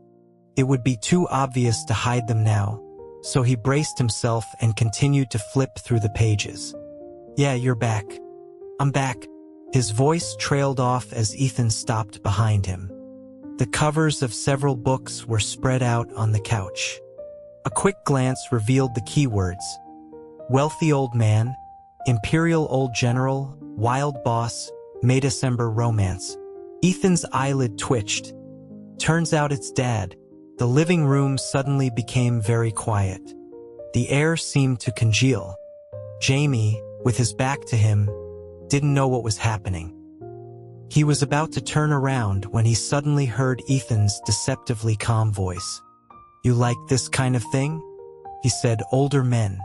It would be too obvious to hide them now, so he braced himself and continued to flip through the pages. "Yeah, you're back." "I'm back." His voice trailed off as Ethan stopped behind him. The covers of several books were spread out on the couch. A quick glance revealed the keywords: Wealthy Old Man, Imperial Old General, Wild Boss, May-December Romance. Ethan's eyelid twitched. Turns out it's Dad. The living room suddenly became very quiet. The air seemed to congeal. Jamie, with his back to him, didn't know what was happening. He was about to turn around when he suddenly heard Ethan's deceptively calm voice. "You like this kind of thing?" He said, "Older men."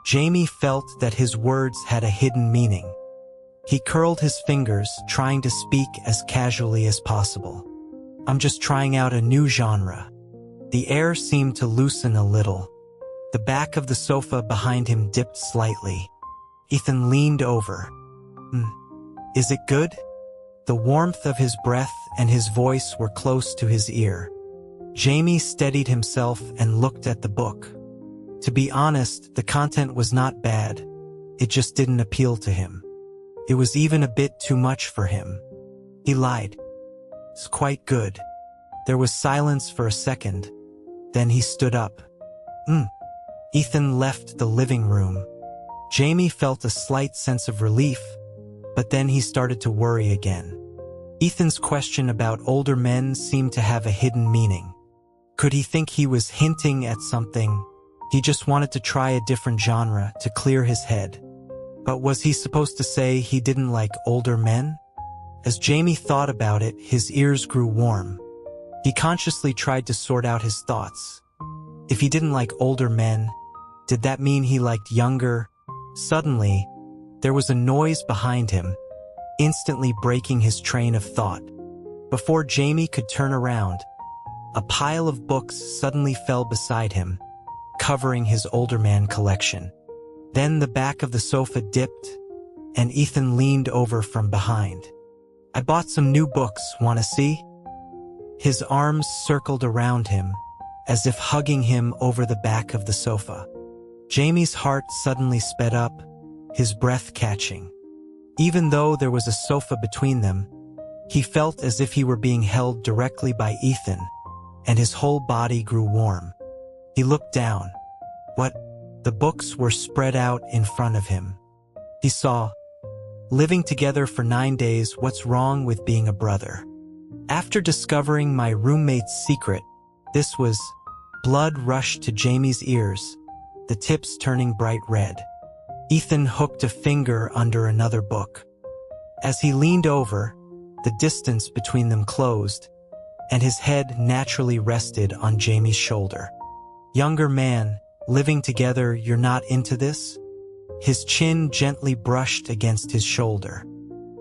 Jamie felt that his words had a hidden meaning. He curled his fingers, trying to speak as casually as possible. "I'm just trying out a new genre." The air seemed to loosen a little. The back of the sofa behind him dipped slightly. Ethan leaned over. Is it good?" The warmth of his breath and his voice were close to his ear. Jamie steadied himself and looked at the book. To be honest, the content was not bad. It just didn't appeal to him. It was even a bit too much for him. He lied. "It's quite good." There was silence for a second. Then he stood up. Ethan left the living room. Jamie felt a slight sense of relief, but then he started to worry again. Ethan's question about older men seemed to have a hidden meaning. Could he think he was hinting at something? He just wanted to try a different genre to clear his head. But was he supposed to say he didn't like older men? As Jamie thought about it, his ears grew warm. He consciously tried to sort out his thoughts. If he didn't like older men, did that mean he liked younger? Suddenly, there was a noise behind him, instantly breaking his train of thought. Before Jamie could turn around, a pile of books suddenly fell beside him, covering his older man collection. Then the back of the sofa dipped, and Ethan leaned over from behind. "I bought some new books, wanna see?" His arms circled around him, as if hugging him over the back of the sofa. Jamie's heart suddenly sped up, his breath catching. Even though there was a sofa between them, he felt as if he were being held directly by Ethan, and his whole body grew warm. He looked down. What? The books were spread out in front of him. He saw, "Living together for 9 days, what's wrong with being a brother?" After discovering my roommate's secret, this was... Blood rushed to Jamie's ears, the tips turning bright red. Ethan hooked a finger under another book. As he leaned over, the distance between them closed, and his head naturally rested on Jamie's shoulder. "Younger man, living together, you're not into this?" His chin gently brushed against his shoulder.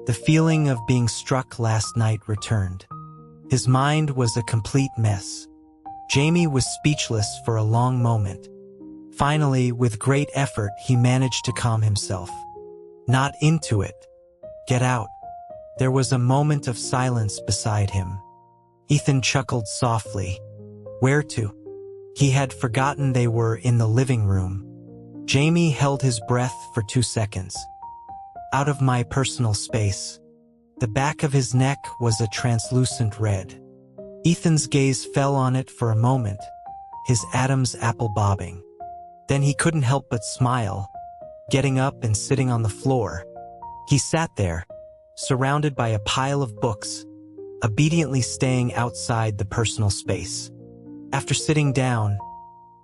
The feeling of being struck last night returned. His mind was a complete mess. Jamie was speechless for a long moment. Finally, with great effort, he managed to calm himself. "Not into it. Get out." There was a moment of silence beside him. Ethan chuckled softly. "Where to?" He had forgotten they were in the living room. Jamie held his breath for 2 seconds. "Out of my personal space." The back of his neck was a translucent red. Ethan's gaze fell on it for a moment, his Adam's apple bobbing. Then he couldn't help but smile, getting up and sitting on the floor. He sat there, surrounded by a pile of books, obediently staying outside the personal space. After sitting down,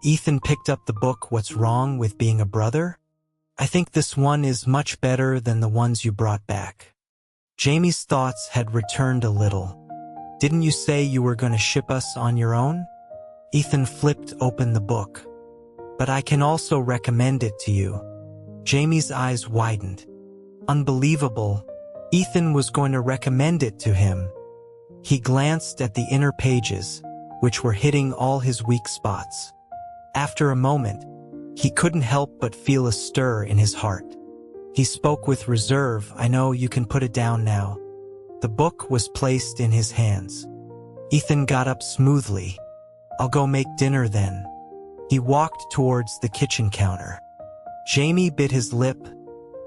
Ethan picked up the book What's Wrong with Being a Brother? "I think this one is much better than the ones you brought back." Jamie's thoughts had returned a little. "Didn't you say you were going to ship us on your own?" Ethan flipped open the book. "But I can also recommend it to you." Jamie's eyes widened. Unbelievable. Ethan was going to recommend it to him. He glanced at the inner pages, which were hitting all his weak spots. After a moment, he couldn't help but feel a stir in his heart. He spoke with reserve. "I know, you can put it down now." The book was placed in his hands. Ethan got up smoothly. "I'll go make dinner then." He walked towards the kitchen counter. Jamie bit his lip,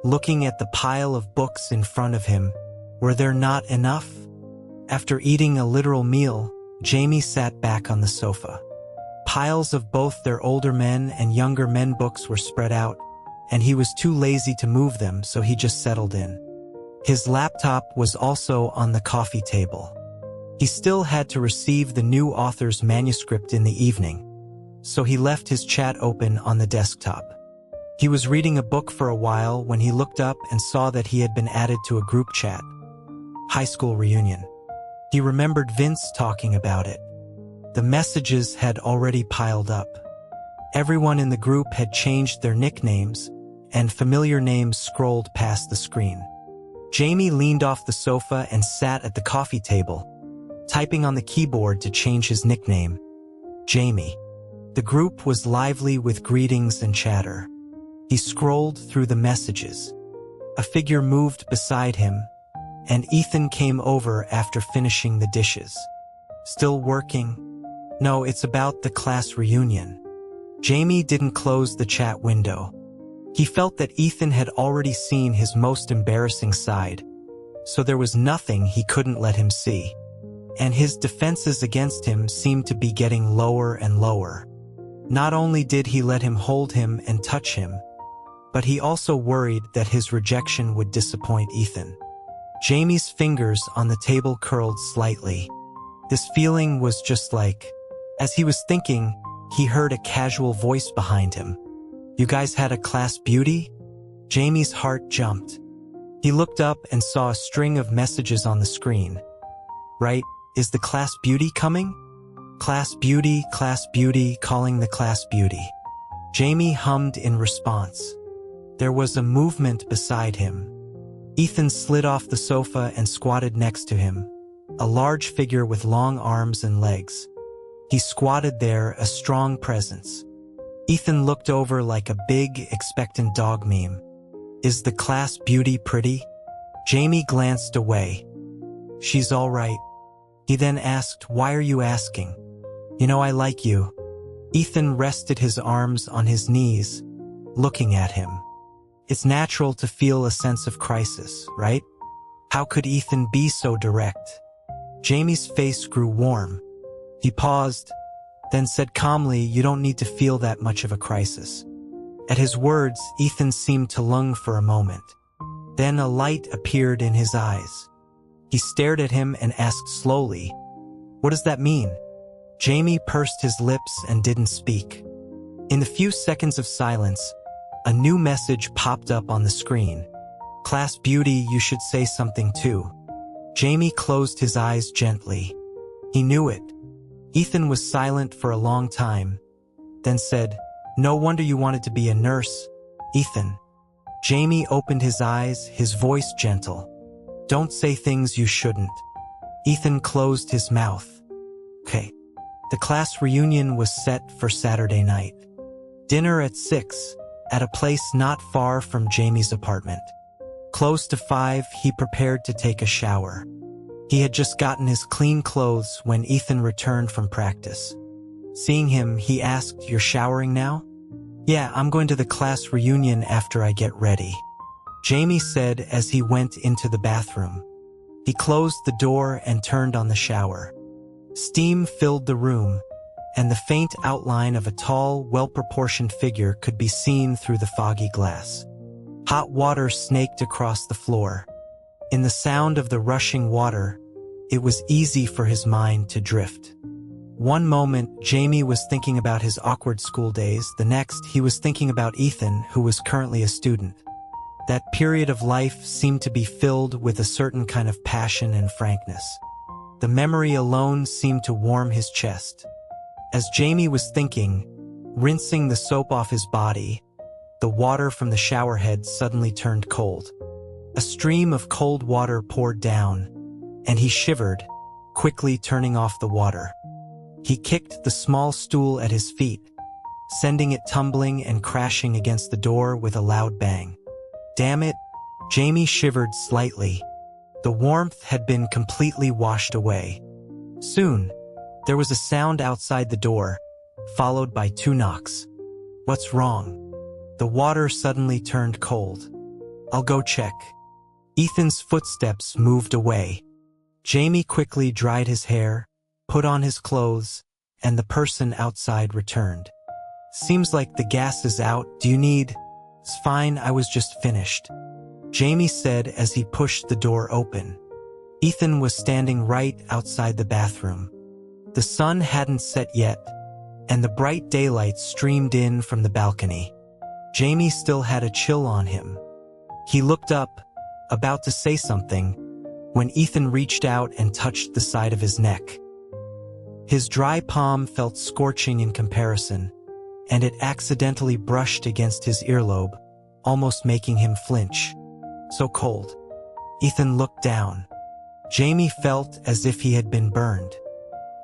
looking at the pile of books in front of him. Were there not enough? After eating a literal meal, Jamie sat back on the sofa. Piles of both their older men and younger men books were spread out, and he was too lazy to move them, so he just settled in. His laptop was also on the coffee table. He still had to receive the new author's manuscript in the evening, so he left his chat open on the desktop. He was reading a book for a while when he looked up and saw that he had been added to a group chat. High school reunion. He remembered Vince talking about it. The messages had already piled up. Everyone in the group had changed their nicknames, and familiar names scrolled past the screen. Jamie leaned off the sofa and sat at the coffee table, typing on the keyboard to change his nickname. Jamie. The group was lively with greetings and chatter. He scrolled through the messages. A figure moved beside him, and Ethan came over after finishing the dishes. "Still working?" "No, it's about the class reunion." Jamie didn't close the chat window. He felt that Ethan had already seen his most embarrassing side, so there was nothing he couldn't let him see. And his defenses against him seemed to be getting lower and lower. Not only did he let him hold him and touch him, but he also worried that his rejection would disappoint Ethan. Jamie's fingers on the table curled slightly. This feeling was just like... As he was thinking, he heard a casual voice behind him. "You guys had a class beauty?" Jamie's heart jumped. He looked up and saw a string of messages on the screen. "Right, is the class beauty coming? Class beauty, calling the class beauty." Jamie hummed in response. There was a movement beside him. Ethan slid off the sofa and squatted next to him, a large figure with long arms and legs. He squatted there, a strong presence. Ethan looked over like a big, expectant dog meme. "Is the class beauty pretty?" Jamie glanced away. "She's all right." He then asked, "Why are you asking?" "You know I like you." Ethan rested his arms on his knees, looking at him. It's natural to feel a sense of crisis, right? How could Ethan be so direct? Jamie's face grew warm. He paused, then said calmly, "You don't need to feel that much of a crisis." At his words, Ethan seemed to long for a moment. Then a light appeared in his eyes. He stared at him and asked slowly, "What does that mean?" Jamie pursed his lips and didn't speak. In the few seconds of silence, a new message popped up on the screen. "Class beauty, you should say something too." Jamie closed his eyes gently. He knew it. Ethan was silent for a long time, then said, "No wonder you wanted to be a nurse, Ethan." Jamie opened his eyes, his voice gentle. "Don't say things you shouldn't." Ethan closed his mouth. Okay. The class reunion was set for Saturday night. Dinner at 6, at a place not far from Jamie's apartment. Close to 5, he prepared to take a shower. He had just gotten his clean clothes when Ethan returned from practice. Seeing him, he asked, "You're showering now?" "Yeah, I'm going to the class reunion after I get ready," Jamie said as he went into the bathroom. He closed the door and turned on the shower. Steam filled the room, and the faint outline of a tall, well-proportioned figure could be seen through the foggy glass. Hot water snaked across the floor. In the sound of the rushing water, it was easy for his mind to drift. One moment, Jamie was thinking about his awkward school days. The next, he was thinking about Ethan, who was currently a student. That period of life seemed to be filled with a certain kind of passion and frankness. The memory alone seemed to warm his chest. As Jamie was thinking, rinsing the soap off his body, the water from the shower head suddenly turned cold. A stream of cold water poured down, and he shivered, quickly turning off the water. He kicked the small stool at his feet, sending it tumbling and crashing against the door with a loud bang. Damn it, Jamie shivered slightly. The warmth had been completely washed away. Soon, there was a sound outside the door, followed by 2 knocks. "What's wrong?" The water suddenly turned cold. "I'll go check." Ethan's footsteps moved away. Jamie quickly dried his hair, put on his clothes, and the person outside returned. "Seems like the gas is out. Do you need..." "It's fine, I was just finished," Jamie said as he pushed the door open. Ethan was standing right outside the bathroom. The sun hadn't set yet, and the bright daylight streamed in from the balcony. Jamie still had a chill on him. He looked up, about to say something, when Ethan reached out and touched the side of his neck. His dry palm felt scorching in comparison, and it accidentally brushed against his earlobe, almost making him flinch. So cold. Ethan looked down. Jamie felt as if he had been burned.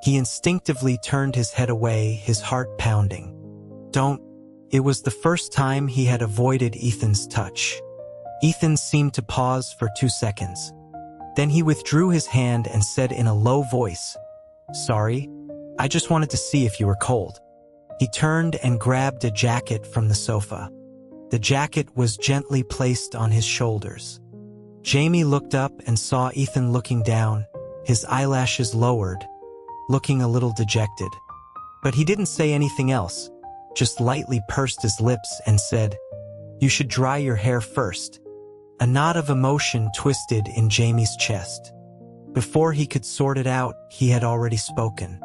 He instinctively turned his head away, his heart pounding. "Don't." It was the first time he had avoided Ethan's touch. Ethan seemed to pause for 2 seconds. Then he withdrew his hand and said in a low voice, "Sorry, I just wanted to see if you were cold." He turned and grabbed a jacket from the sofa. The jacket was gently placed on his shoulders. Jamie looked up and saw Ethan looking down, his eyelashes lowered, looking a little dejected. But he didn't say anything else, just lightly pursed his lips and said, You should dry your hair first. A knot of emotion twisted in Jamie's chest. Before he could sort it out, he had already spoken.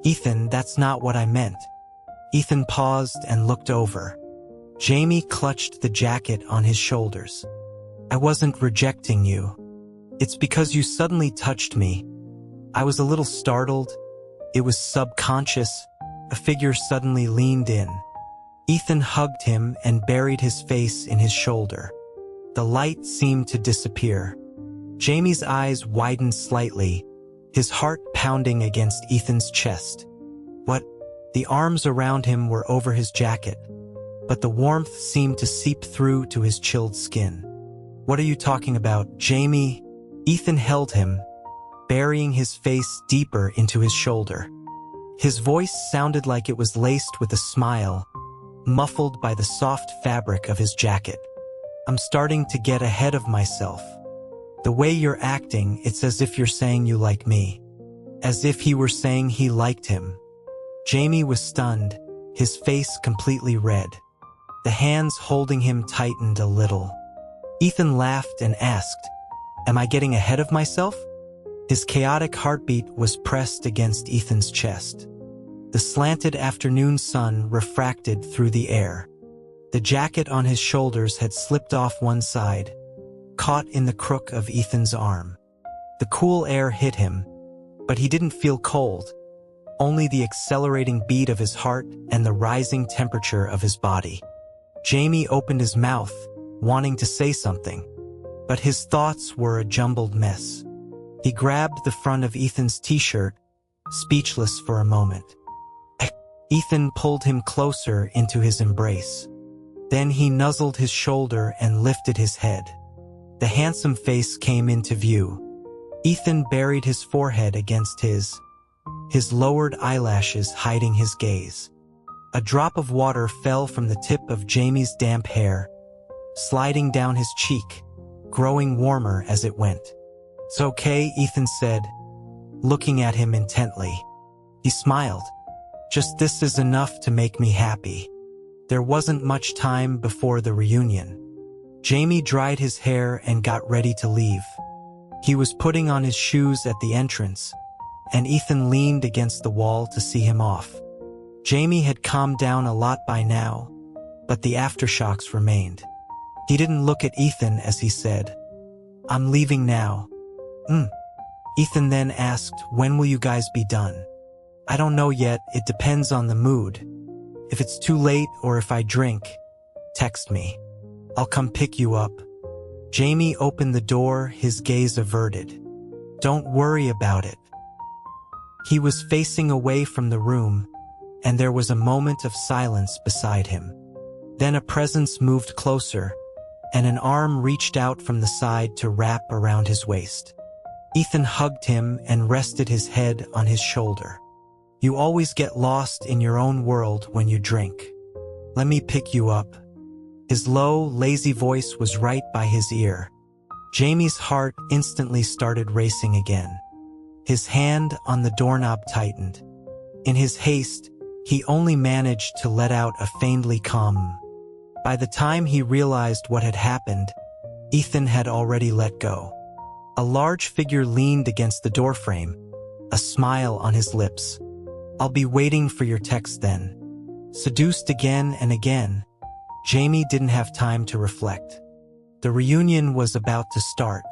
Ethan, that's not what I meant. Ethan paused and looked over. Jamie clutched the jacket on his shoulders. I wasn't rejecting you. It's because you suddenly touched me. I was a little startled. It was subconscious. A figure suddenly leaned in. Ethan hugged him and buried his face in his shoulder. The light seemed to disappear. Jamie's eyes widened slightly, his heart pounding against Ethan's chest. What? The arms around him were over his jacket, but the warmth seemed to seep through to his chilled skin. What are you talking about, Jamie? Ethan held him, burying his face deeper into his shoulder. His voice sounded like it was laced with a smile, muffled by the soft fabric of his jacket. I'm starting to get ahead of myself. The way you're acting, it's as if you're saying you like me. As if he were saying he liked him. Jamie was stunned, his face completely red. The hands holding him tightened a little. Ethan laughed and asked, Am I getting ahead of myself? His chaotic heartbeat was pressed against Ethan's chest. The slanted afternoon sun refracted through the air. The jacket on his shoulders had slipped off one side, caught in the crook of Ethan's arm. The cool air hit him, but he didn't feel cold, only the accelerating beat of his heart and the rising temperature of his body. Jamie opened his mouth, wanting to say something, but his thoughts were a jumbled mess. He grabbed the front of Ethan's t-shirt, speechless for a moment. Ethan pulled him closer into his embrace. Then he nuzzled his shoulder and lifted his head. The handsome face came into view. Ethan buried his forehead against his lowered eyelashes hiding his gaze. A drop of water fell from the tip of Jamie's damp hair, sliding down his cheek, growing warmer as it went. It's okay, Ethan said, looking at him intently. He smiled. Just this is enough to make me happy. There wasn't much time before the reunion. Jamie dried his hair and got ready to leave. He was putting on his shoes at the entrance, and Ethan leaned against the wall to see him off. Jamie had calmed down a lot by now, but the aftershocks remained. He didn't look at Ethan as he said, I'm leaving now. Ethan then asked, when will you guys be done? I don't know yet, it depends on the mood. If it's too late or if I drink, text me. I'll come pick you up. Jamie opened the door, his gaze averted. Don't worry about it. He was facing away from the room, and there was a moment of silence beside him. Then a presence moved closer, and an arm reached out from the side to wrap around his waist. Ethan hugged him and rested his head on his shoulder. You always get lost in your own world when you drink. Let me pick you up. His low, lazy voice was right by his ear. Jamie's heart instantly started racing again. His hand on the doorknob tightened. In his haste, he only managed to let out a faintly calm. By the time he realized what had happened, Ethan had already let go. A large figure leaned against the doorframe, a smile on his lips. I'll be waiting for your text then. Seduced again and again, Jamie didn't have time to reflect. The reunion was about to start.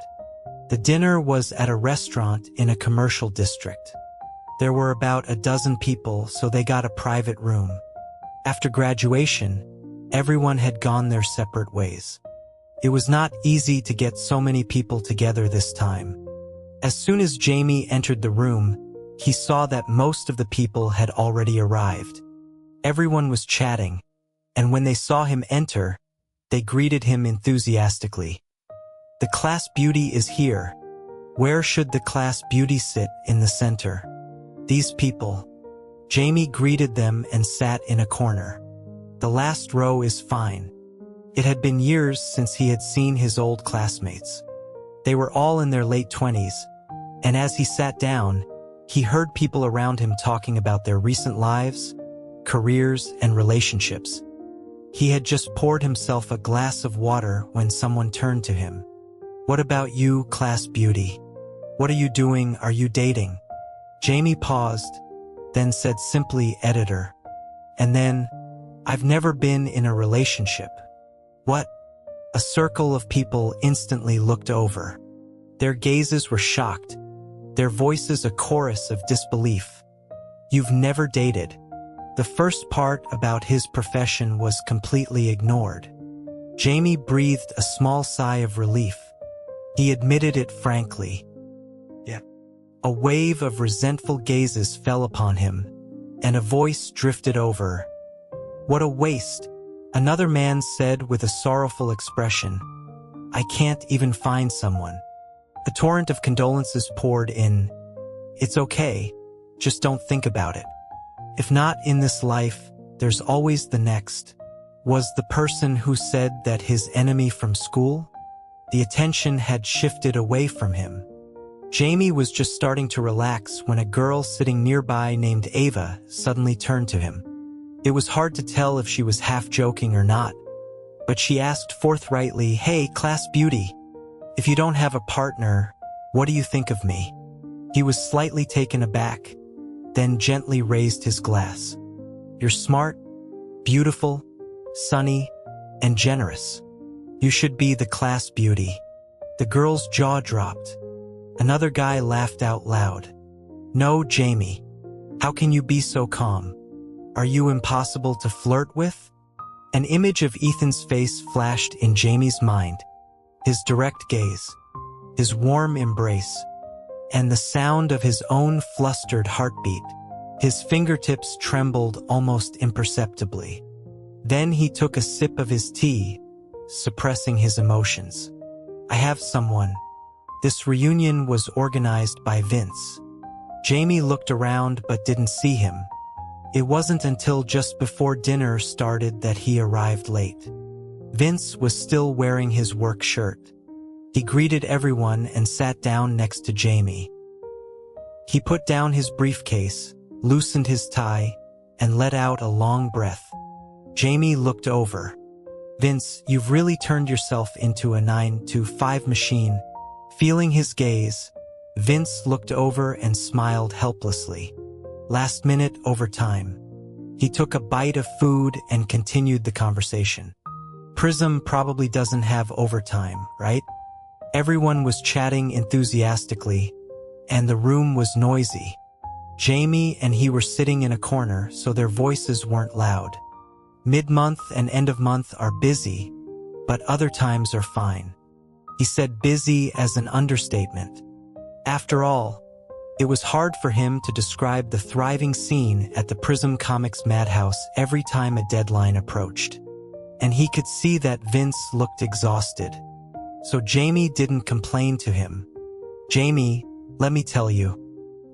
The dinner was at a restaurant in a commercial district. There were about a dozen people, so they got a private room. After graduation, everyone had gone their separate ways. It was not easy to get so many people together this time. As soon as Jamie entered the room, he saw that most of the people had already arrived. Everyone was chatting, and when they saw him enter, they greeted him enthusiastically. The class beauty is here. Where should the class beauty sit? In the center. These people. Jamie greeted them and sat in a corner. The last row is fine. It had been years since he had seen his old classmates. They were all in their late 20s, and as he sat down, he heard people around him talking about their recent lives, careers, and relationships. He had just poured himself a glass of water when someone turned to him. "What about you, class beauty? What are you doing? Are you dating?" Jamie paused, then said simply, "Editor." And then, "I've never been in a relationship." "What?" A circle of people instantly looked over. Their gazes were shocked, their voices a chorus of disbelief. "You've never dated?" The first part about his profession was completely ignored. Jamie breathed a small sigh of relief. He admitted it frankly. Yeah. A wave of resentful gazes fell upon him, and a voice drifted over. "What a waste," another man said with a sorrowful expression. "I can't even find someone." A torrent of condolences poured in. "It's okay, just don't think about it. If not in this life, there's always the next." Was the person who said that his enemy from school? The attention had shifted away from him. Jamie was just starting to relax when a girl sitting nearby named Ava suddenly turned to him. It was hard to tell if she was half joking or not, but she asked forthrightly, "Hey, class beauty, if you don't have a partner, what do you think of me?" He was slightly taken aback, then gently raised his glass. "You're smart, beautiful, sunny, and generous. You should be the class beauty." The girl's jaw dropped. Another guy laughed out loud. "No, Jamie. How can you be so calm? Are you impossible to flirt with?" An image of Ethan's face flashed in Jamie's mind. His direct gaze, his warm embrace, and the sound of his own flustered heartbeat. His fingertips trembled almost imperceptibly. Then he took a sip of his tea, suppressing his emotions. "I have someone." This reunion was organized by Vince. Jamie looked around but didn't see him. It wasn't until just before dinner started that he arrived late. Vince was still wearing his work shirt. He greeted everyone and sat down next to Jamie. He put down his briefcase, loosened his tie, and let out a long breath. Jamie looked over. "Vince, you've really turned yourself into a 9-to-5 machine." Feeling his gaze, Vince looked over and smiled helplessly. "Last minute overtime." He took a bite of food and continued the conversation. "Prism probably doesn't have overtime, right?" Everyone was chatting enthusiastically, and the room was noisy. Jamie and he were sitting in a corner, so their voices weren't loud. "Mid-month and end of month are busy, but other times are fine." He said busy as an understatement. After all, it was hard for him to describe the thriving scene at the Prism Comics madhouse every time a deadline approached. And he could see that Vince looked exhausted. So Jamie didn't complain to him. "Jamie, let me tell you.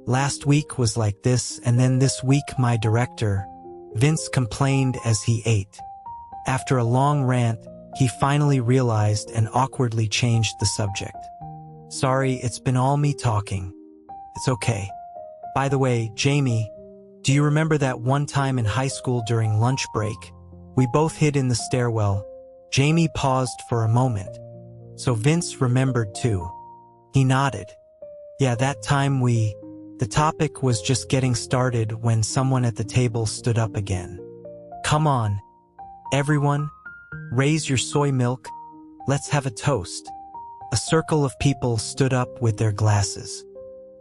Last week was like this, and then this week my director," Vince complained as he ate. After a long rant, he finally realized and awkwardly changed the subject. "Sorry, it's been all me talking. It's okay. By the way, Jamie, do you remember that one time in high school during lunch break? We both hid in the stairwell." Jamie paused for a moment. So Vince remembered too. He nodded. "Yeah, that time The topic was just getting started when someone at the table stood up again. "Come on, everyone. Raise your soy milk. Let's have a toast." A circle of people stood up with their glasses.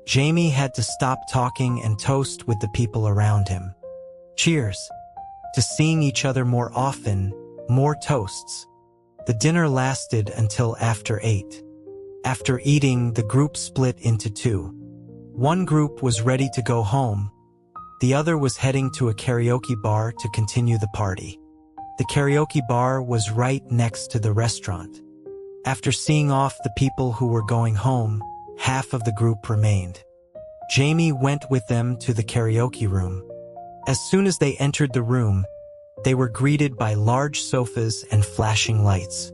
Jamie had to stop talking and toast with the people around him. "Cheers. To seeing each other more often, more toasts." The dinner lasted until after 8. After eating, the group split into two. One group was ready to go home. The other was heading to a karaoke bar to continue the party. The karaoke bar was right next to the restaurant. After seeing off the people who were going home, half of the group remained. Jamie went with them to the karaoke room. As soon as they entered the room, they were greeted by large sofas and flashing lights.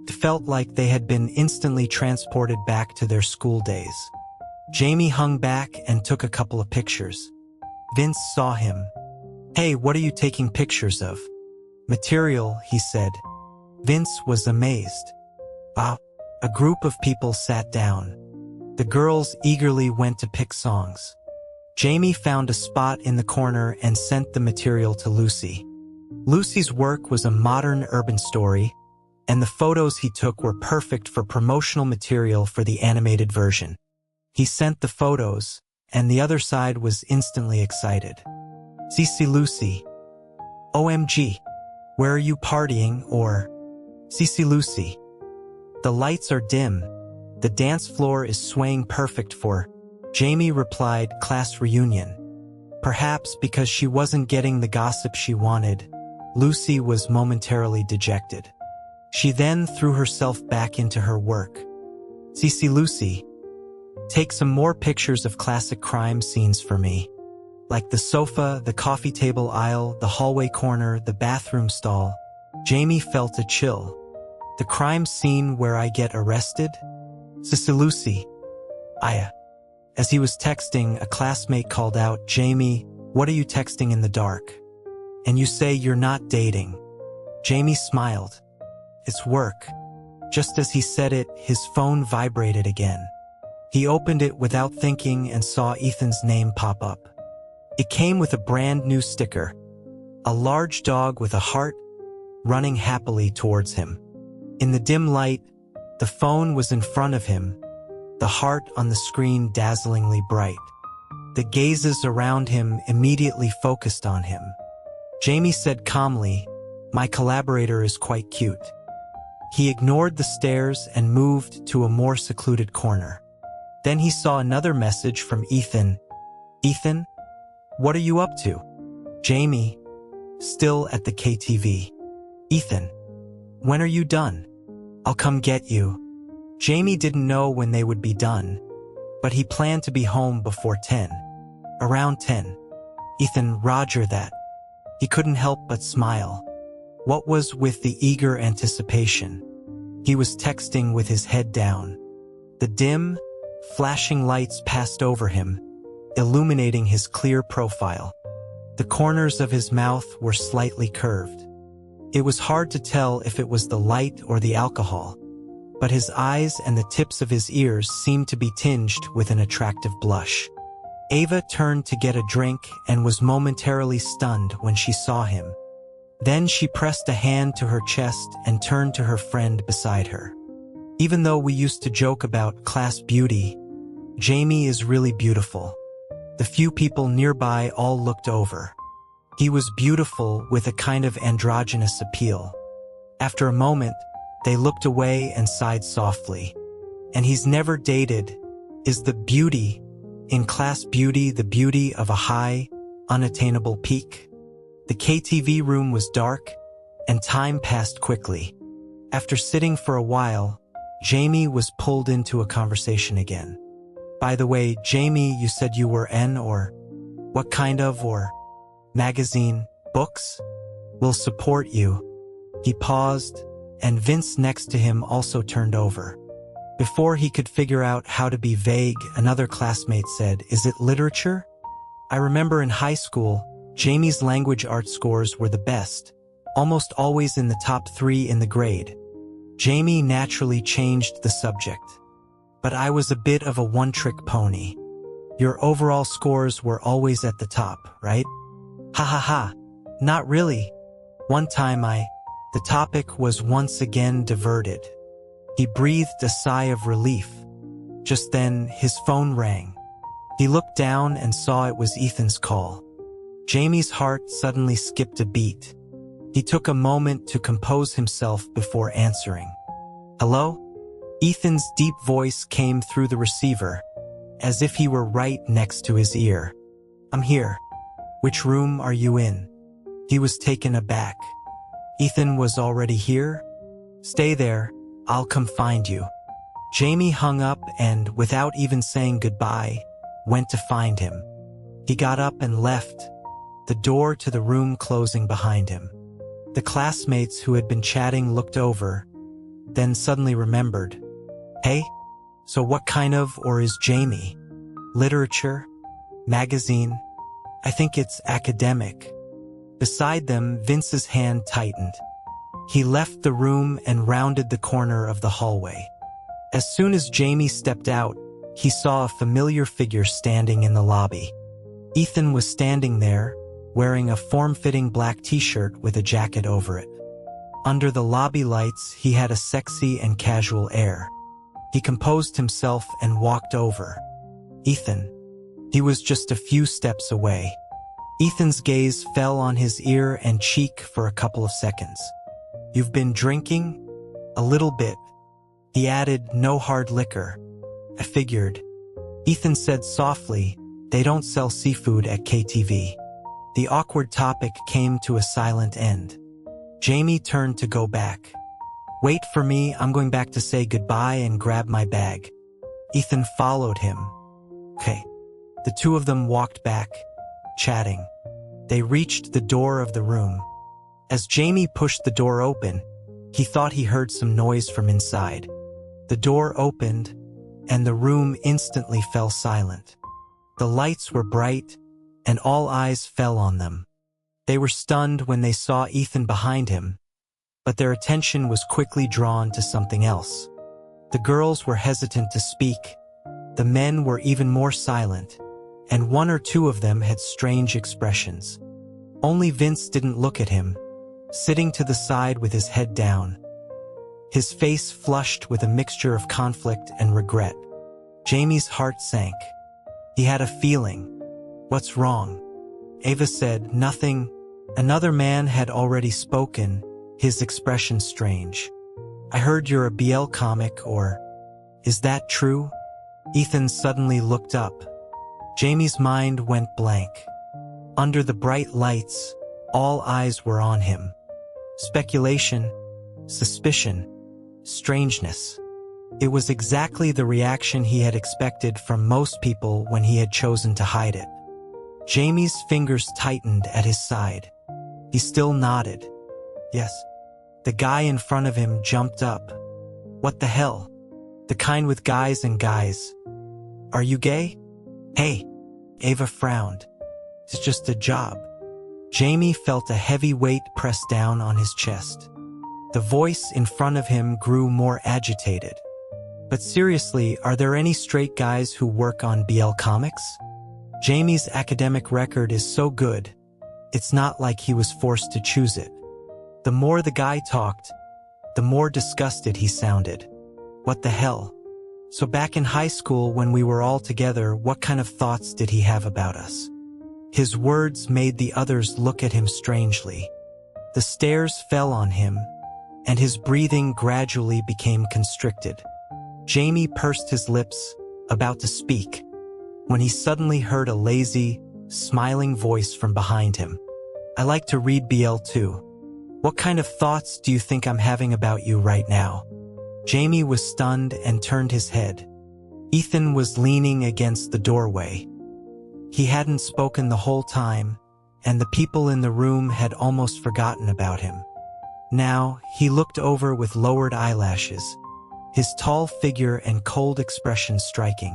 It felt like they had been instantly transported back to their school days. Jamie hung back and took a couple of pictures. Vince saw him. "Hey, what are you taking pictures of?" Material, he said. Vince was amazed. Wow. A group of people sat down. The girls eagerly went to pick songs. Jamie found a spot in the corner and sent the material to Lucy. Lucy's work was a modern urban story, and the photos he took were perfect for promotional material for the animated version. He sent the photos, and the other side was instantly excited. "Cici Lucy. OMG. Where are you partying?" or "Cici Lucy. The lights are dim. The dance floor is swaying perfect for." Jamie replied, "Class reunion." Perhaps because she wasn't getting the gossip she wanted, Lucy was momentarily dejected. She then threw herself back into her work. "Cici Lucy. Take some more pictures of classic crime scenes for me. Like the sofa, the coffee table aisle, the hallway corner, the bathroom stall." Jamie felt a chill. "The crime scene where I get arrested? Cici Lucy. Aya." As he was texting, a classmate called out, "Jamie, what are you texting in the dark? And you say you're not dating." Jamie smiled. "It's work." Just as he said it, his phone vibrated again. He opened it without thinking and saw Ethan's name pop up. It came with a brand new sticker. A large dog with a heart, running happily towards him. In the dim light, the phone was in front of him, the heart on the screen dazzlingly bright. The gazes around him immediately focused on him. Jamie said calmly, "My collaborator is quite cute." He ignored the stares and moved to a more secluded corner. Then he saw another message from Ethan. "Ethan, what are you up to?" Jamie, still at the KTV. "Ethan, when are you done? I'll come get you." Jamie didn't know when they would be done, but he planned to be home before 10. Around 10. "Ethan, roger that." He couldn't help but smile. What was with the eager anticipation? He was texting with his head down. The dim, flashing lights passed over him, illuminating his clear profile. The corners of his mouth were slightly curved. It was hard to tell if it was the light or the alcohol, but his eyes and the tips of his ears seemed to be tinged with an attractive blush. Ava turned to get a drink and was momentarily stunned when she saw him. Then she pressed a hand to her chest and turned to her friend beside her. "Even though we used to joke about class beauty, Jamie is really beautiful." The few people nearby all looked over. He was beautiful with a kind of androgynous appeal. After a moment, they looked away and sighed softly. "And he's never dated. Is the beauty in class beauty the beauty of a high, unattainable peak?" The KTV room was dark, and time passed quickly. After sitting for a while, Jamie was pulled into a conversation again. "By the way, Jamie, you said you were N or what kind of or magazine, books? We'll support you." He paused, and Vince next to him also turned over. Before he could figure out how to be vague, another classmate said, "Is it literature?" I remember in high school, Jamie's language arts scores were the best, almost always in the top 3 in the grade. Jamie naturally changed the subject. "But I was a bit of a one-trick pony. Your overall scores were always at the top, right?" "Ha ha ha. Not really. One time the topic was once again diverted." He breathed a sigh of relief. Just then, his phone rang. He looked down and saw it was Ethan's call. Jamie's heart suddenly skipped a beat. He took a moment to compose himself before answering. "Hello?" Ethan's deep voice came through the receiver, as if he were right next to his ear. "I'm here. Which room are you in?" He was taken aback. Ethan was already here? "Stay there. I'll come find you." Jamie hung up and, without even saying goodbye, went to find him. He got up and left, the door to the room closing behind him. The classmates who had been chatting looked over, then suddenly remembered. "Hey, so what kind of or is Jamie? Literature? Magazine? I think it's academic." Beside them, Vince's hand tightened. He left the room and rounded the corner of the hallway. As soon as Jamie stepped out, he saw a familiar figure standing in the lobby. Ethan was standing there, wearing a form-fitting black t-shirt with a jacket over it. Under the lobby lights, he had a sexy and casual air. He composed himself and walked over. Ethan. He was just a few steps away. Ethan's gaze fell on his ear and cheek for a couple of seconds. "You've been drinking?" "A little bit." He added, "No hard liquor." "I figured." Ethan said softly, "They don't sell seafood at KTV." The awkward topic came to a silent end. Jamie turned to go back. "Wait for me, I'm going back to say goodbye and grab my bag." Ethan followed him. "Okay." The two of them walked back, chatting. They reached the door of the room. As Jamie pushed the door open, he thought he heard some noise from inside. The door opened, and the room instantly fell silent. The lights were bright, and all eyes fell on them. They were stunned when they saw Ethan behind him, but their attention was quickly drawn to something else. The girls were hesitant to speak. The men were even more silent, and one or two of them had strange expressions. Only Vince didn't look at him, sitting to the side with his head down. His face flushed with a mixture of conflict and regret. Jamie's heart sank. He had a feeling. "What's wrong?" Ava said, "Nothing." Another man had already spoken, his expression strange. "I heard you're a BL comic, or is that true?" Ethan suddenly looked up. Jamie's mind went blank. Under the bright lights, all eyes were on him. Speculation, suspicion, strangeness. It was exactly the reaction he had expected from most people when he had chosen to hide it. Jamie's fingers tightened at his side. He still nodded. "Yes." The guy in front of him jumped up. "What the hell? The kind with guys and guys. Are you gay?" "Hey." Ava frowned. "It's just a job." Jamie felt a heavy weight press down on his chest. The voice in front of him grew more agitated. "But seriously, are there any straight guys who work on BL comics?" Jamie's academic record is so good, it's not like he was forced to choose it. The more the guy talked, the more disgusted he sounded. "What the hell? So back in high school when we were all together, what kind of thoughts did he have about us?" His words made the others look at him strangely. The stares fell on him, and his breathing gradually became constricted. Jamie pursed his lips, about to speak, when he suddenly heard a lazy, smiling voice from behind him. "I like to read BL too. What kind of thoughts do you think I'm having about you right now?" Jamie was stunned and turned his head. Ethan was leaning against the doorway. He hadn't spoken the whole time, and the people in the room had almost forgotten about him. Now, he looked over with lowered eyelashes, his tall figure and cold expression striking.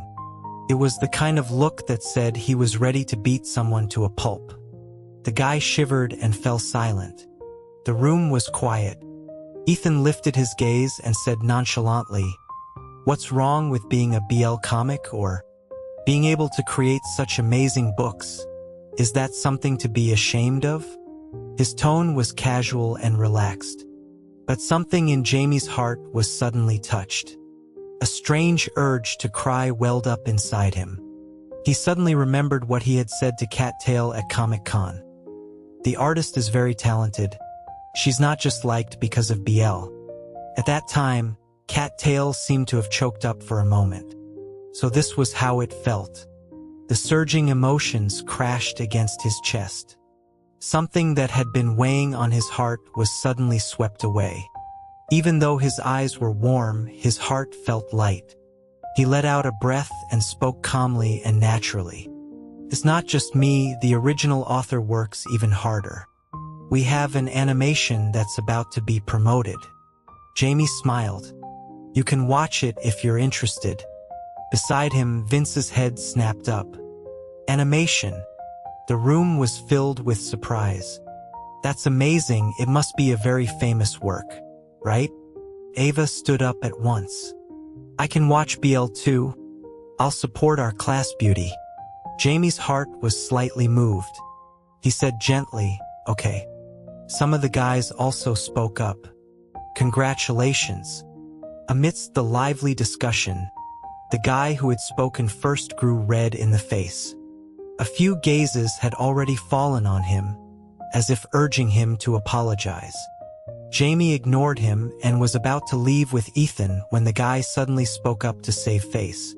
It was the kind of look that said he was ready to beat someone to a pulp. The guy shivered and fell silent. The room was quiet. Ethan lifted his gaze and said nonchalantly, "What's wrong with being a BL comic or being able to create such amazing books? Is that something to be ashamed of?" His tone was casual and relaxed, but something in Jamie's heart was suddenly touched. A strange urge to cry welled up inside him. He suddenly remembered what he had said to Cat Tail at Comic-Con. "The artist is very talented. She's not just liked because of BL." At that time, Cat Tail seemed to have choked up for a moment. So this was how it felt. The surging emotions crashed against his chest. Something that had been weighing on his heart was suddenly swept away. Even though his eyes were warm, his heart felt light. He let out a breath and spoke calmly and naturally. "It's not just me, the original author works even harder. We have an animation that's about to be promoted." Jamie smiled. "You can watch it if you're interested." Beside him, Vince's head snapped up. "Animation?" The room was filled with surprise. That's amazing, it must be a very famous work, right? Ava stood up at once. I can watch BL too. I'll support our class beauty. Jamie's heart was slightly moved. He said gently, okay. Some of the guys also spoke up. Congratulations. Amidst the lively discussion, the guy who had spoken first grew red in the face. A few gazes had already fallen on him, as if urging him to apologize. Jamie ignored him and was about to leave with Ethan when the guy suddenly spoke up to save face.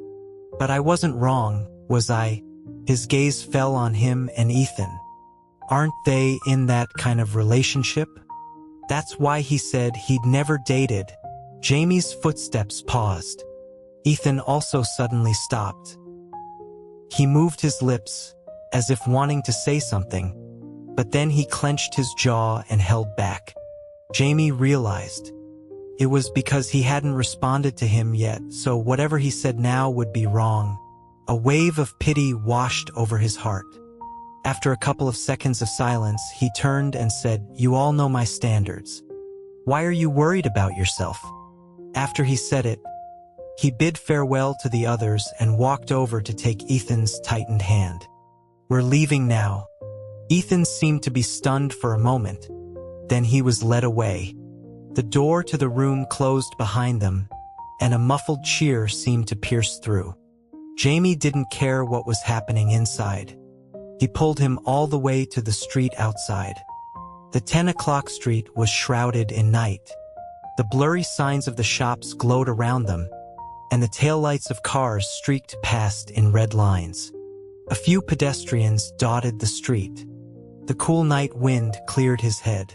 But I wasn't wrong, was I? His gaze fell on him and Ethan. Aren't they in that kind of relationship? That's why he said he'd never dated. Jamie's footsteps paused. Ethan also suddenly stopped. He moved his lips, as if wanting to say something, but then he clenched his jaw and held back. Jamie realized it was because he hadn't responded to him yet, so whatever he said now would be wrong. A wave of pity washed over his heart. After a couple of seconds of silence, he turned and said, "You all know my standards. Why are you worried about yourself?" After he said it, he bid farewell to the others and walked over to take Ethan's tightened hand. "We're leaving now." Ethan seemed to be stunned for a moment. Then he was led away. The door to the room closed behind them, and a muffled cheer seemed to pierce through. Jamie didn't care what was happening inside. He pulled him all the way to the street outside. The 10 o'clock street was shrouded in night. The blurry signs of the shops glowed around them, and the taillights of cars streaked past in red lines. A few pedestrians dotted the street. The cool night wind cleared his head,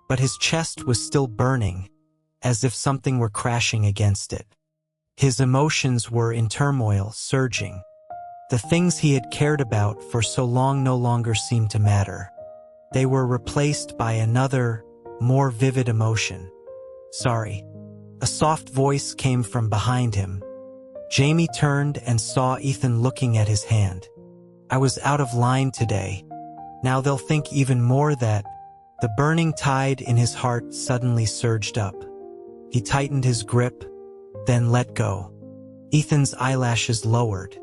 but his chest was still burning, as if something were crashing against it. His emotions were in turmoil, surging. The things he had cared about for so long no longer seemed to matter. They were replaced by another, more vivid emotion. "Sorry." A soft voice came from behind him. Jamie turned and saw Ethan looking at his hand. "I was out of line today. Now they'll think even more that..." The burning tide in his heart suddenly surged up. He tightened his grip, then let go. Ethan's eyelashes lowered.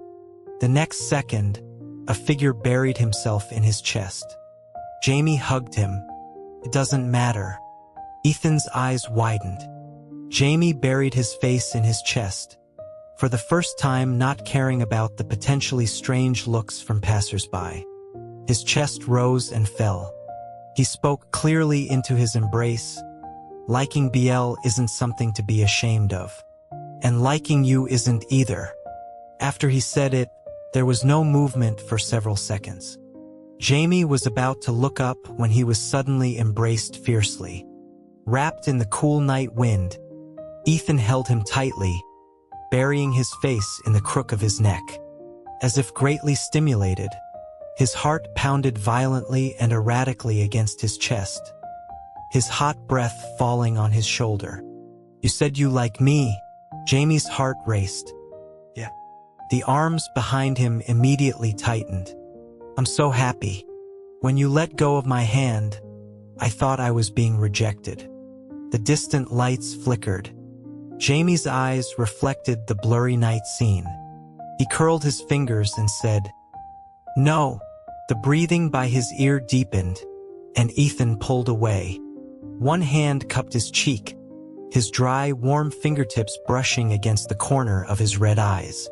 The next second, a figure buried himself in his chest. Jamie hugged him. "It doesn't matter." Ethan's eyes widened. Jamie buried his face in his chest, for the first time not caring about the potentially strange looks from passersby. His chest rose and fell. He spoke clearly into his embrace. "Liking BL isn't something to be ashamed of. And liking you isn't either." After he said it, there was no movement for several seconds. Jamie was about to look up when he was suddenly embraced fiercely. Wrapped in the cool night wind, Ethan held him tightly, burying his face in the crook of his neck. As if greatly stimulated, his heart pounded violently and erratically against his chest, his hot breath falling on his shoulder. "You said you like me." Jamie's heart raced. "Yeah." The arms behind him immediately tightened. "I'm so happy. When you let go of my hand, I thought I was being rejected." The distant lights flickered. Jamie's eyes reflected the blurry night scene. He curled his fingers and said, "No." The breathing by his ear deepened, and Ethan pulled away. One hand cupped his cheek, his dry, warm fingertips brushing against the corner of his red eyes.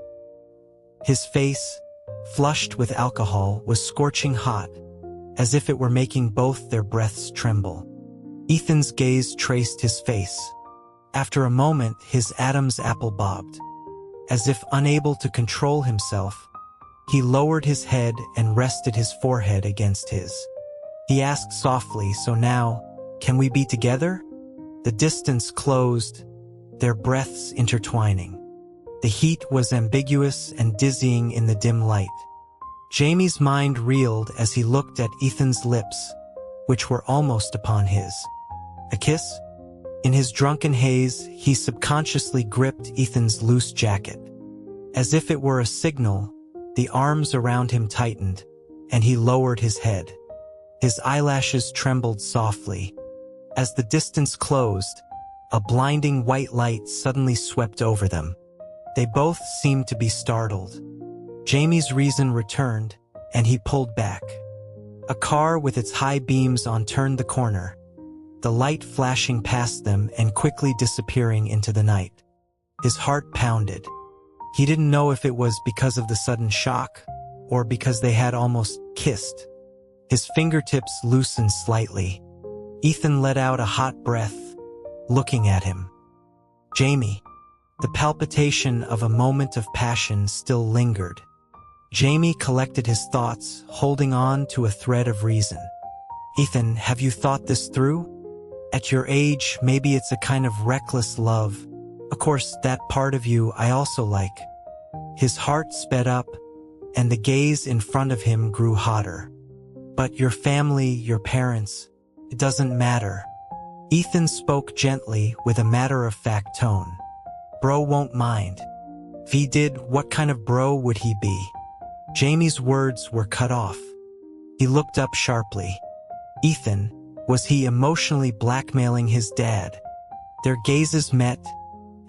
His face, flushed with alcohol, was scorching hot, as if it were making both their breaths tremble. Ethan's gaze traced his face. After a moment, his Adam's apple bobbed. As if unable to control himself, he lowered his head and rested his forehead against his. He asked softly, "So now, can we be together?" The distance closed, their breaths intertwining. The heat was ambiguous and dizzying in the dim light. Jamie's mind reeled as he looked at Ethan's lips, which were almost upon his. A kiss? In his drunken haze, he subconsciously gripped Ethan's loose jacket. As if it were a signal, the arms around him tightened, and he lowered his head. His eyelashes trembled softly. As the distance closed, a blinding white light suddenly swept over them. They both seemed to be startled. Jamie's reason returned, and he pulled back. A car with its high beams on turned the corner, the light flashing past them and quickly disappearing into the night. His heart pounded. He didn't know if it was because of the sudden shock, or because they had almost kissed. His fingertips loosened slightly. Ethan let out a hot breath, looking at him. Jamie. The palpitation of a moment of passion still lingered. Jamie collected his thoughts, holding on to a thread of reason. Ethan, have you thought this through? At your age, maybe it's a kind of reckless love. Of course, that part of you I also like. His heart sped up, and the gaze in front of him grew hotter. But your family, your parents, it doesn't matter. Ethan spoke gently with a matter-of-fact tone. Bro won't mind. If he did, what kind of bro would he be? Jamie's words were cut off. He looked up sharply. Ethan, was he emotionally blackmailing his dad? Their gazes met,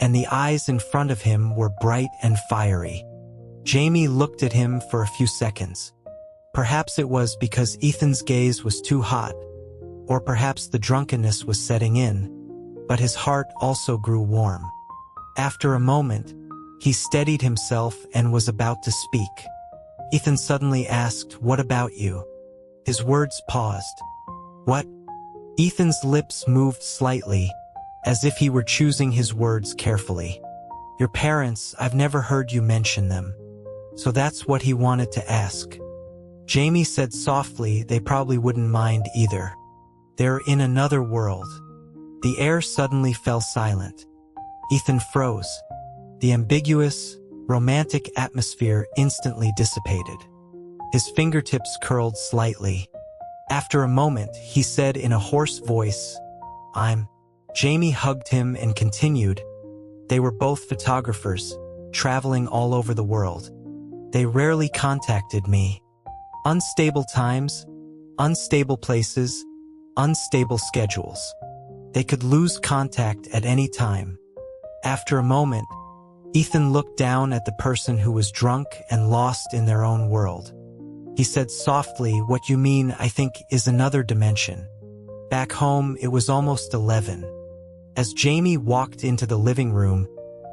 and the eyes in front of him were bright and fiery. Jamie looked at him for a few seconds. Perhaps it was because Ethan's gaze was too hot, or perhaps the drunkenness was setting in, but his heart also grew warm. After a moment, he steadied himself and was about to speak. Ethan suddenly asked, "What about you?" His words paused. "What?" Ethan's lips moved slightly, as if he were choosing his words carefully. "Your parents, I've never heard you mention them." So that's what he wanted to ask. Jamie said softly they probably wouldn't mind either. They're in another world. The air suddenly fell silent. Ethan froze. The ambiguous, romantic atmosphere instantly dissipated. His fingertips curled slightly. After a moment, he said in a hoarse voice, Jamie hugged him and continued. They were both photographers, traveling all over the world. They rarely contacted me. Unstable times, unstable places, unstable schedules. They could lose contact at any time. After a moment, Ethan looked down at the person who was drunk and lost in their own world. He said softly, "What you mean, I think, is another dimension." Back home, it was almost 11. As Jamie walked into the living room,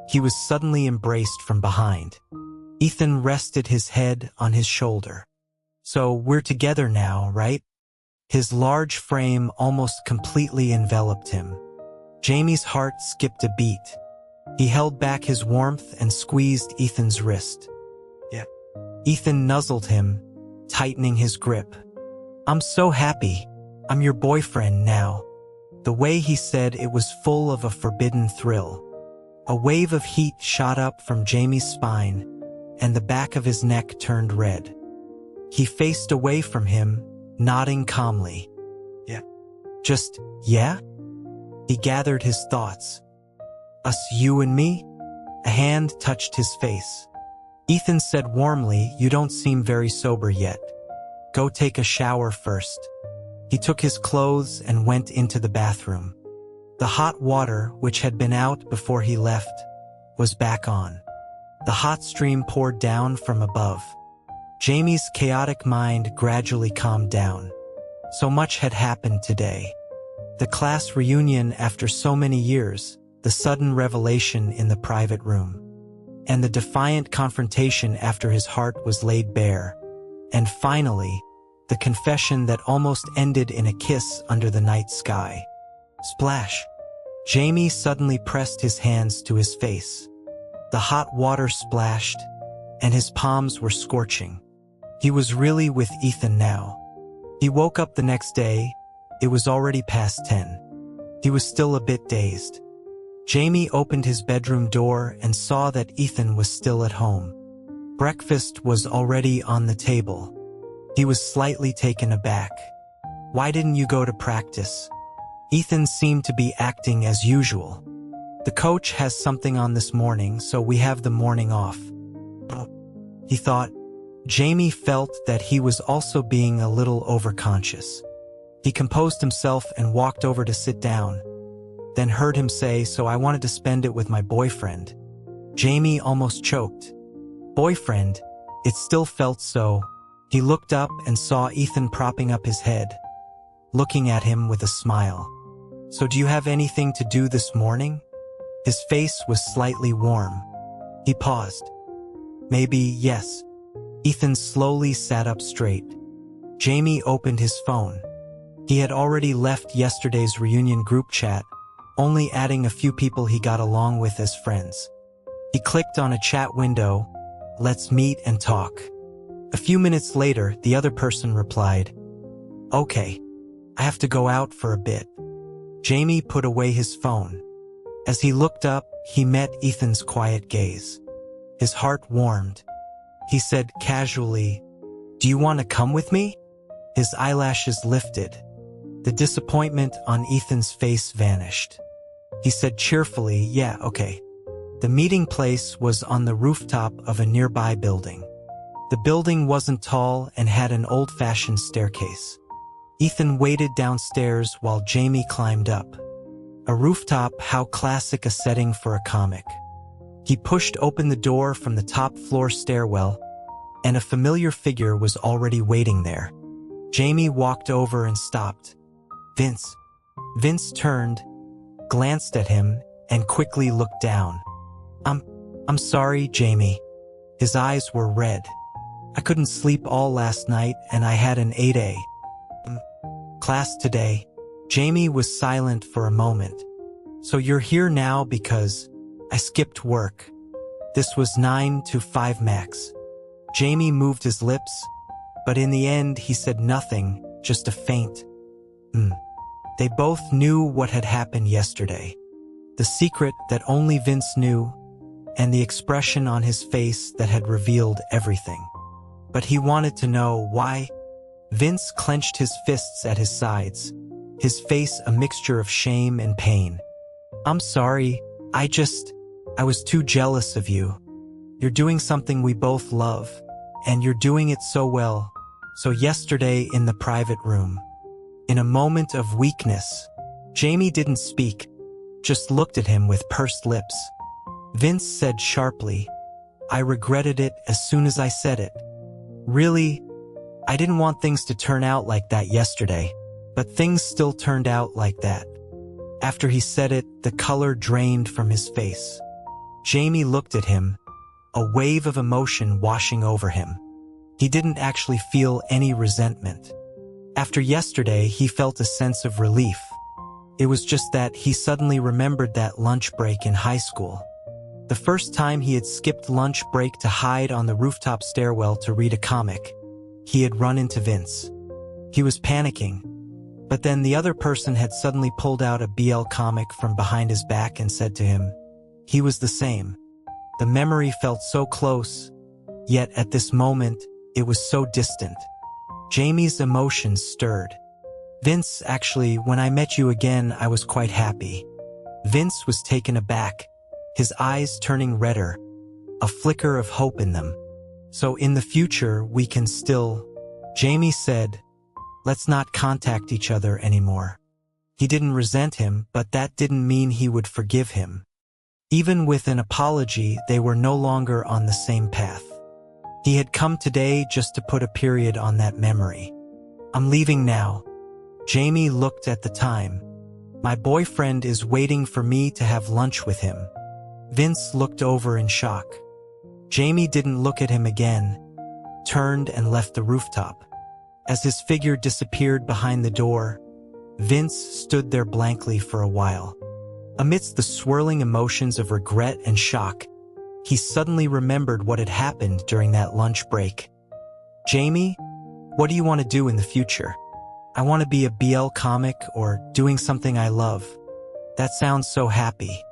he was suddenly embraced from behind. Ethan rested his head on his shoulder. "So we're together now, right?" His large frame almost completely enveloped him. Jamie's heart skipped a beat. He held back his warmth and squeezed Ethan's wrist. "Yeah." Ethan nuzzled him, tightening his grip. "I'm so happy. I'm your boyfriend now." The way he said it was full of a forbidden thrill. A wave of heat shot up from Jamie's spine, and the back of his neck turned red. He faced away from him, nodding calmly. "Yeah." "Just, yeah?" He gathered his thoughts. "Us, you and me?" A hand touched his face. Ethan said warmly, "You don't seem very sober yet. Go take a shower first." He took his clothes and went into the bathroom. The hot water, which had been out before he left, was back on. The hot stream poured down from above. Jamie's chaotic mind gradually calmed down. So much had happened today. The class reunion after so many years, the sudden revelation in the private room, and the defiant confrontation after his heart was laid bare, and finally, the confession that almost ended in a kiss under the night sky. Splash! Jamie suddenly pressed his hands to his face. The hot water splashed, and his palms were scorching. He was really with Ethan now. He woke up the next day. It was already past 10. He was still a bit dazed. Jamie opened his bedroom door and saw that Ethan was still at home. Breakfast was already on the table. He was slightly taken aback. "Why didn't you go to practice?" Ethan seemed to be acting as usual. "The coach has something on this morning, so we have the morning off." He thought. Jamie felt that he was also being a little overconscious. He composed himself and walked over to sit down, then heard him say, "So I wanted to spend it with my boyfriend." Jamie almost choked. Boyfriend? It still felt so. He looked up and saw Ethan propping up his head, looking at him with a smile. "So do you have anything to do this morning?" His face was slightly warm. He paused. "Maybe, yes." Ethan slowly sat up straight. Jamie opened his phone. He had already left yesterday's reunion group chat, only adding a few people he got along with as friends. He clicked on a chat window, "Let's meet and talk." A few minutes later, the other person replied, "Okay, I have to go out for a bit." Jamie put away his phone. As he looked up, he met Ethan's quiet gaze. His heart warmed. He said casually, "Do you want to come with me?" His eyelashes lifted. The disappointment on Ethan's face vanished. He said cheerfully, "Yeah, okay." The meeting place was on the rooftop of a nearby building. The building wasn't tall and had an old-fashioned staircase. Ethan waited downstairs while Jamie climbed up. A rooftop, how classic a setting for a comic. He pushed open the door from the top floor stairwell, and a familiar figure was already waiting there. Jamie walked over and stopped. "Vince." Vince turned, glanced at him, and quickly looked down. I'm sorry, Jamie." His eyes were red. "I couldn't sleep all last night and I had an 8A class today." Jamie was silent for a moment. "So you're here now because I skipped work." This was 9 to 5 max. Jamie moved his lips, but in the end he said nothing, just a faint They both knew what had happened yesterday. The secret that only Vince knew, and the expression on his face that had revealed everything. But he wanted to know why. Vince clenched his fists at his sides, his face a mixture of shame and pain. "I'm sorry, I was too jealous of you. You're doing something we both love, and you're doing it so well." So yesterday in the private room, in a moment of weakness, Jamie didn't speak, just looked at him with pursed lips. Vince said sharply, "I regretted it as soon as I said it. Really, I didn't want things to turn out like that yesterday, but things still turned out like that." After he said it, the color drained from his face. Jamie looked at him, a wave of emotion washing over him. He didn't actually feel any resentment. After yesterday, he felt a sense of relief. It was just that he suddenly remembered that lunch break in high school. The first time he had skipped lunch break to hide on the rooftop stairwell to read a comic, he had run into Vince. He was panicking, but then the other person had suddenly pulled out a BL comic from behind his back and said to him. He was the same. The memory felt so close, yet at this moment, it was so distant. Jamie's emotions stirred. "Vince, actually, when I met you again, I was quite happy." Vince was taken aback, his eyes turning redder, a flicker of hope in them. "So in the future, we can still..." Jamie said, "Let's not contact each other anymore." He didn't resent him, but that didn't mean he would forgive him. Even with an apology, they were no longer on the same path. He had come today just to put a period on that memory. "I'm leaving now." Jamie looked at the time. "My boyfriend is waiting for me to have lunch with him." Vince looked over in shock. Jamie didn't look at him again, turned and left the rooftop. As his figure disappeared behind the door, Vince stood there blankly for a while. Amidst the swirling emotions of regret and shock, he suddenly remembered what had happened during that lunch break. "Jamie, what do you want to do in the future?" "I want to be a BL comic or doing something I love." "That sounds so happy."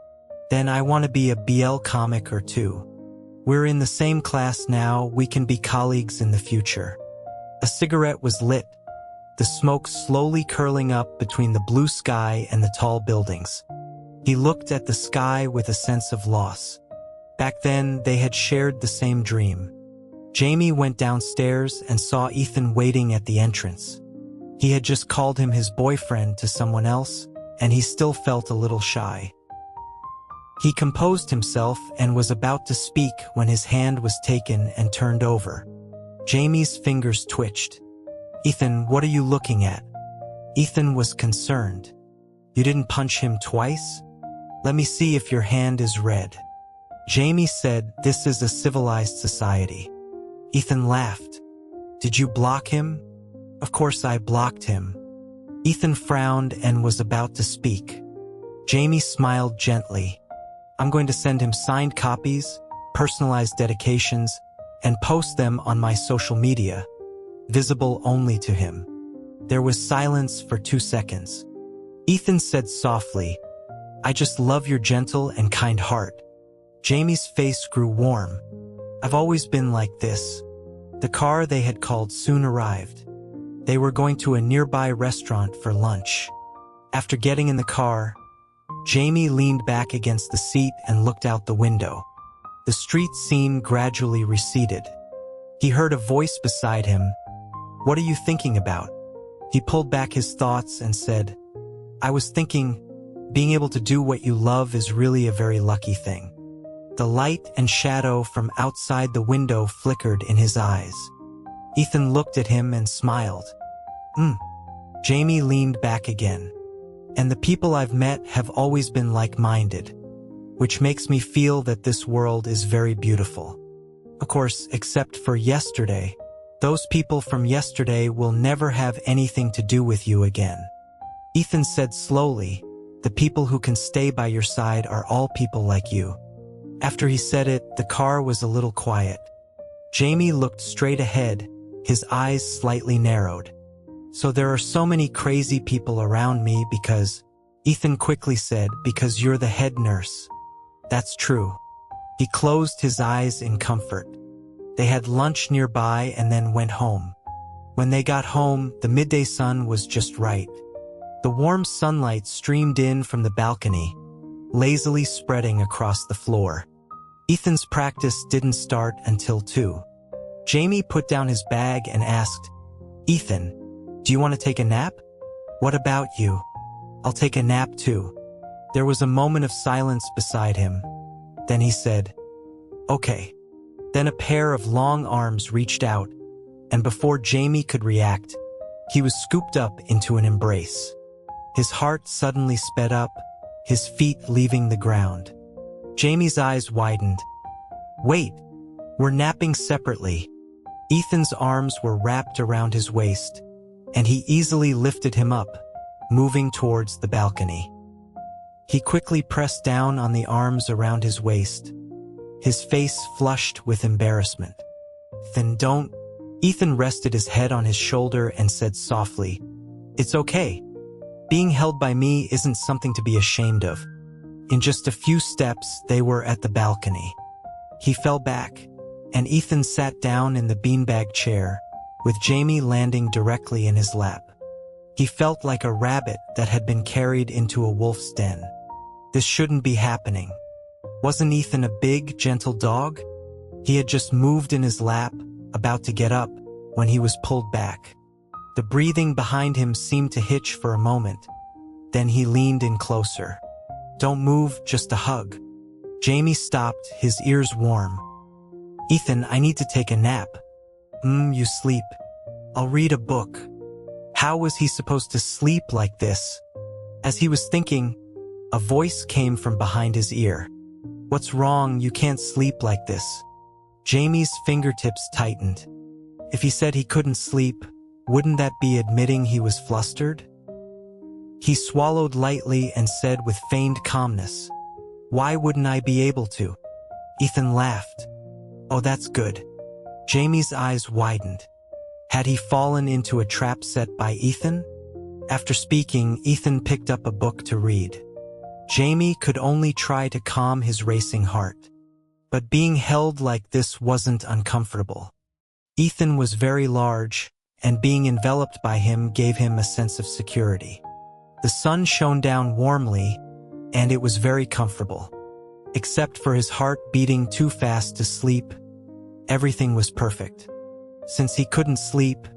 "Then I want to be a BL comic or two. We're in the same class now, we can be colleagues in the future." A cigarette was lit, the smoke slowly curling up between the blue sky and the tall buildings. He looked at the sky with a sense of loss. Back then, they had shared the same dream. Jamie went downstairs and saw Ethan waiting at the entrance. He had just called him his boyfriend to someone else, and he still felt a little shy. He composed himself and was about to speak when his hand was taken and turned over. Jamie's fingers twitched. "Ethan, what are you looking at?" Ethan was concerned. "You didn't punch him twice? Let me see if your hand is red." Jamie said, "This is a civilized society." Ethan laughed. "Did you block him?" "Of course I blocked him." Ethan frowned and was about to speak. Jamie smiled gently. "I'm going to send him signed copies, personalized dedications, and post them on my social media, visible only to him." There was silence for 2 seconds. Ethan said softly, "I just love your gentle and kind heart." Jamie's face grew warm. "I've always been like this." The car they had called soon arrived. They were going to a nearby restaurant for lunch. After getting in the car, Jamie leaned back against the seat and looked out the window. The street scene gradually receded. He heard a voice beside him. "What are you thinking about?" He pulled back his thoughts and said, "I was thinking, being able to do what you love is really a very lucky thing." The light and shadow from outside the window flickered in his eyes. Ethan looked at him and smiled. Jamie leaned back again. "And the people I've met have always been like-minded, which makes me feel that this world is very beautiful. Of course, except for yesterday. Those people from yesterday will never have anything to do with you again." Ethan said slowly, "The people who can stay by your side are all people like you." After he said it, the car was a little quiet. Jamie looked straight ahead, his eyes slightly narrowed. "So there are so many crazy people around me because," Ethan quickly said, "because you're the head nurse." "That's true." He closed his eyes in comfort. They had lunch nearby and then went home. When they got home, the midday sun was just right. The warm sunlight streamed in from the balcony, lazily spreading across the floor. Ethan's practice didn't start until 2. Jamie put down his bag and asked, "Ethan, do you want to take a nap?" "What about you?" "I'll take a nap too." There was a moment of silence beside him. Then he said, "Okay." Then a pair of long arms reached out, and before Jamie could react, he was scooped up into an embrace. His heart suddenly sped up, his feet leaving the ground. Jamie's eyes widened. "Wait, we're napping separately." Ethan's arms were wrapped around his waist, and he easily lifted him up, moving towards the balcony. He quickly pressed down on the arms around his waist, his face flushed with embarrassment. "Then don't." Ethan rested his head on his shoulder and said softly, "It's okay. Being held by me isn't something to be ashamed of." In just a few steps, they were at the balcony. He fell back, and Ethan sat down in the beanbag chair, with Jamie landing directly in his lap. He felt like a rabbit that had been carried into a wolf's den. This shouldn't be happening. Wasn't Ethan a big, gentle dog? He had just moved in his lap, about to get up, when he was pulled back. The breathing behind him seemed to hitch for a moment. Then he leaned in closer. "Don't move, just a hug." Jamie stopped, his ears warm. "Ethan, I need to take a nap." You sleep. I'll read a book." How was he supposed to sleep like this? As he was thinking, a voice came from behind his ear. "What's wrong? You can't sleep like this." Jamie's fingertips tightened. If he said he couldn't sleep, wouldn't that be admitting he was flustered? He swallowed lightly and said with feigned calmness, "Why wouldn't I be able to?" Ethan laughed. "Oh, that's good." Jamie's eyes widened. Had he fallen into a trap set by Ethan? After speaking, Ethan picked up a book to read. Jamie could only try to calm his racing heart. But being held like this wasn't uncomfortable. Ethan was very large, and being enveloped by him gave him a sense of security. The sun shone down warmly, and it was very comfortable. Except for his heart beating too fast to sleep, everything was perfect. Since he couldn't sleep,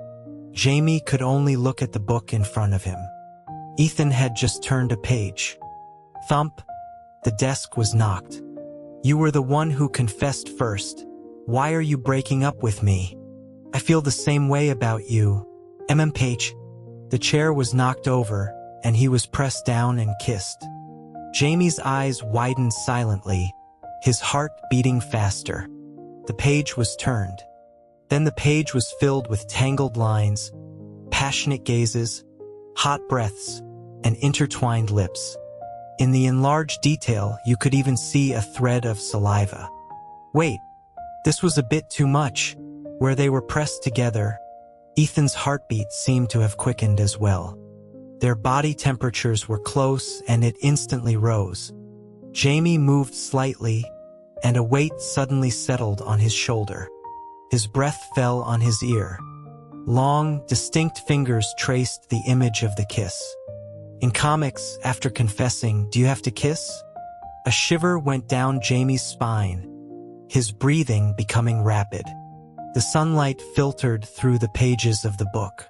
Jamie could only look at the book in front of him. Ethan had just turned a page. Thump. The desk was knocked. "You were the one who confessed first. Why are you breaking up with me? I feel the same way about you. Page." The chair was knocked over, and he was pressed down and kissed. Jamie's eyes widened silently, his heart beating faster. The page was turned. Then the page was filled with tangled lines, passionate gazes, hot breaths, and intertwined lips. In the enlarged detail, you could even see a thread of saliva. Wait, this was a bit too much. Where they were pressed together, Ethan's heartbeat seemed to have quickened as well. Their body temperatures were close, and it instantly rose. Jamie moved slightly, and a weight suddenly settled on his shoulder. His breath fell on his ear. Long, distinct fingers traced the image of the kiss. In comics, after confessing, "Do you have to kiss?" A shiver went down Jamie's spine, his breathing becoming rapid. The sunlight filtered through the pages of the book.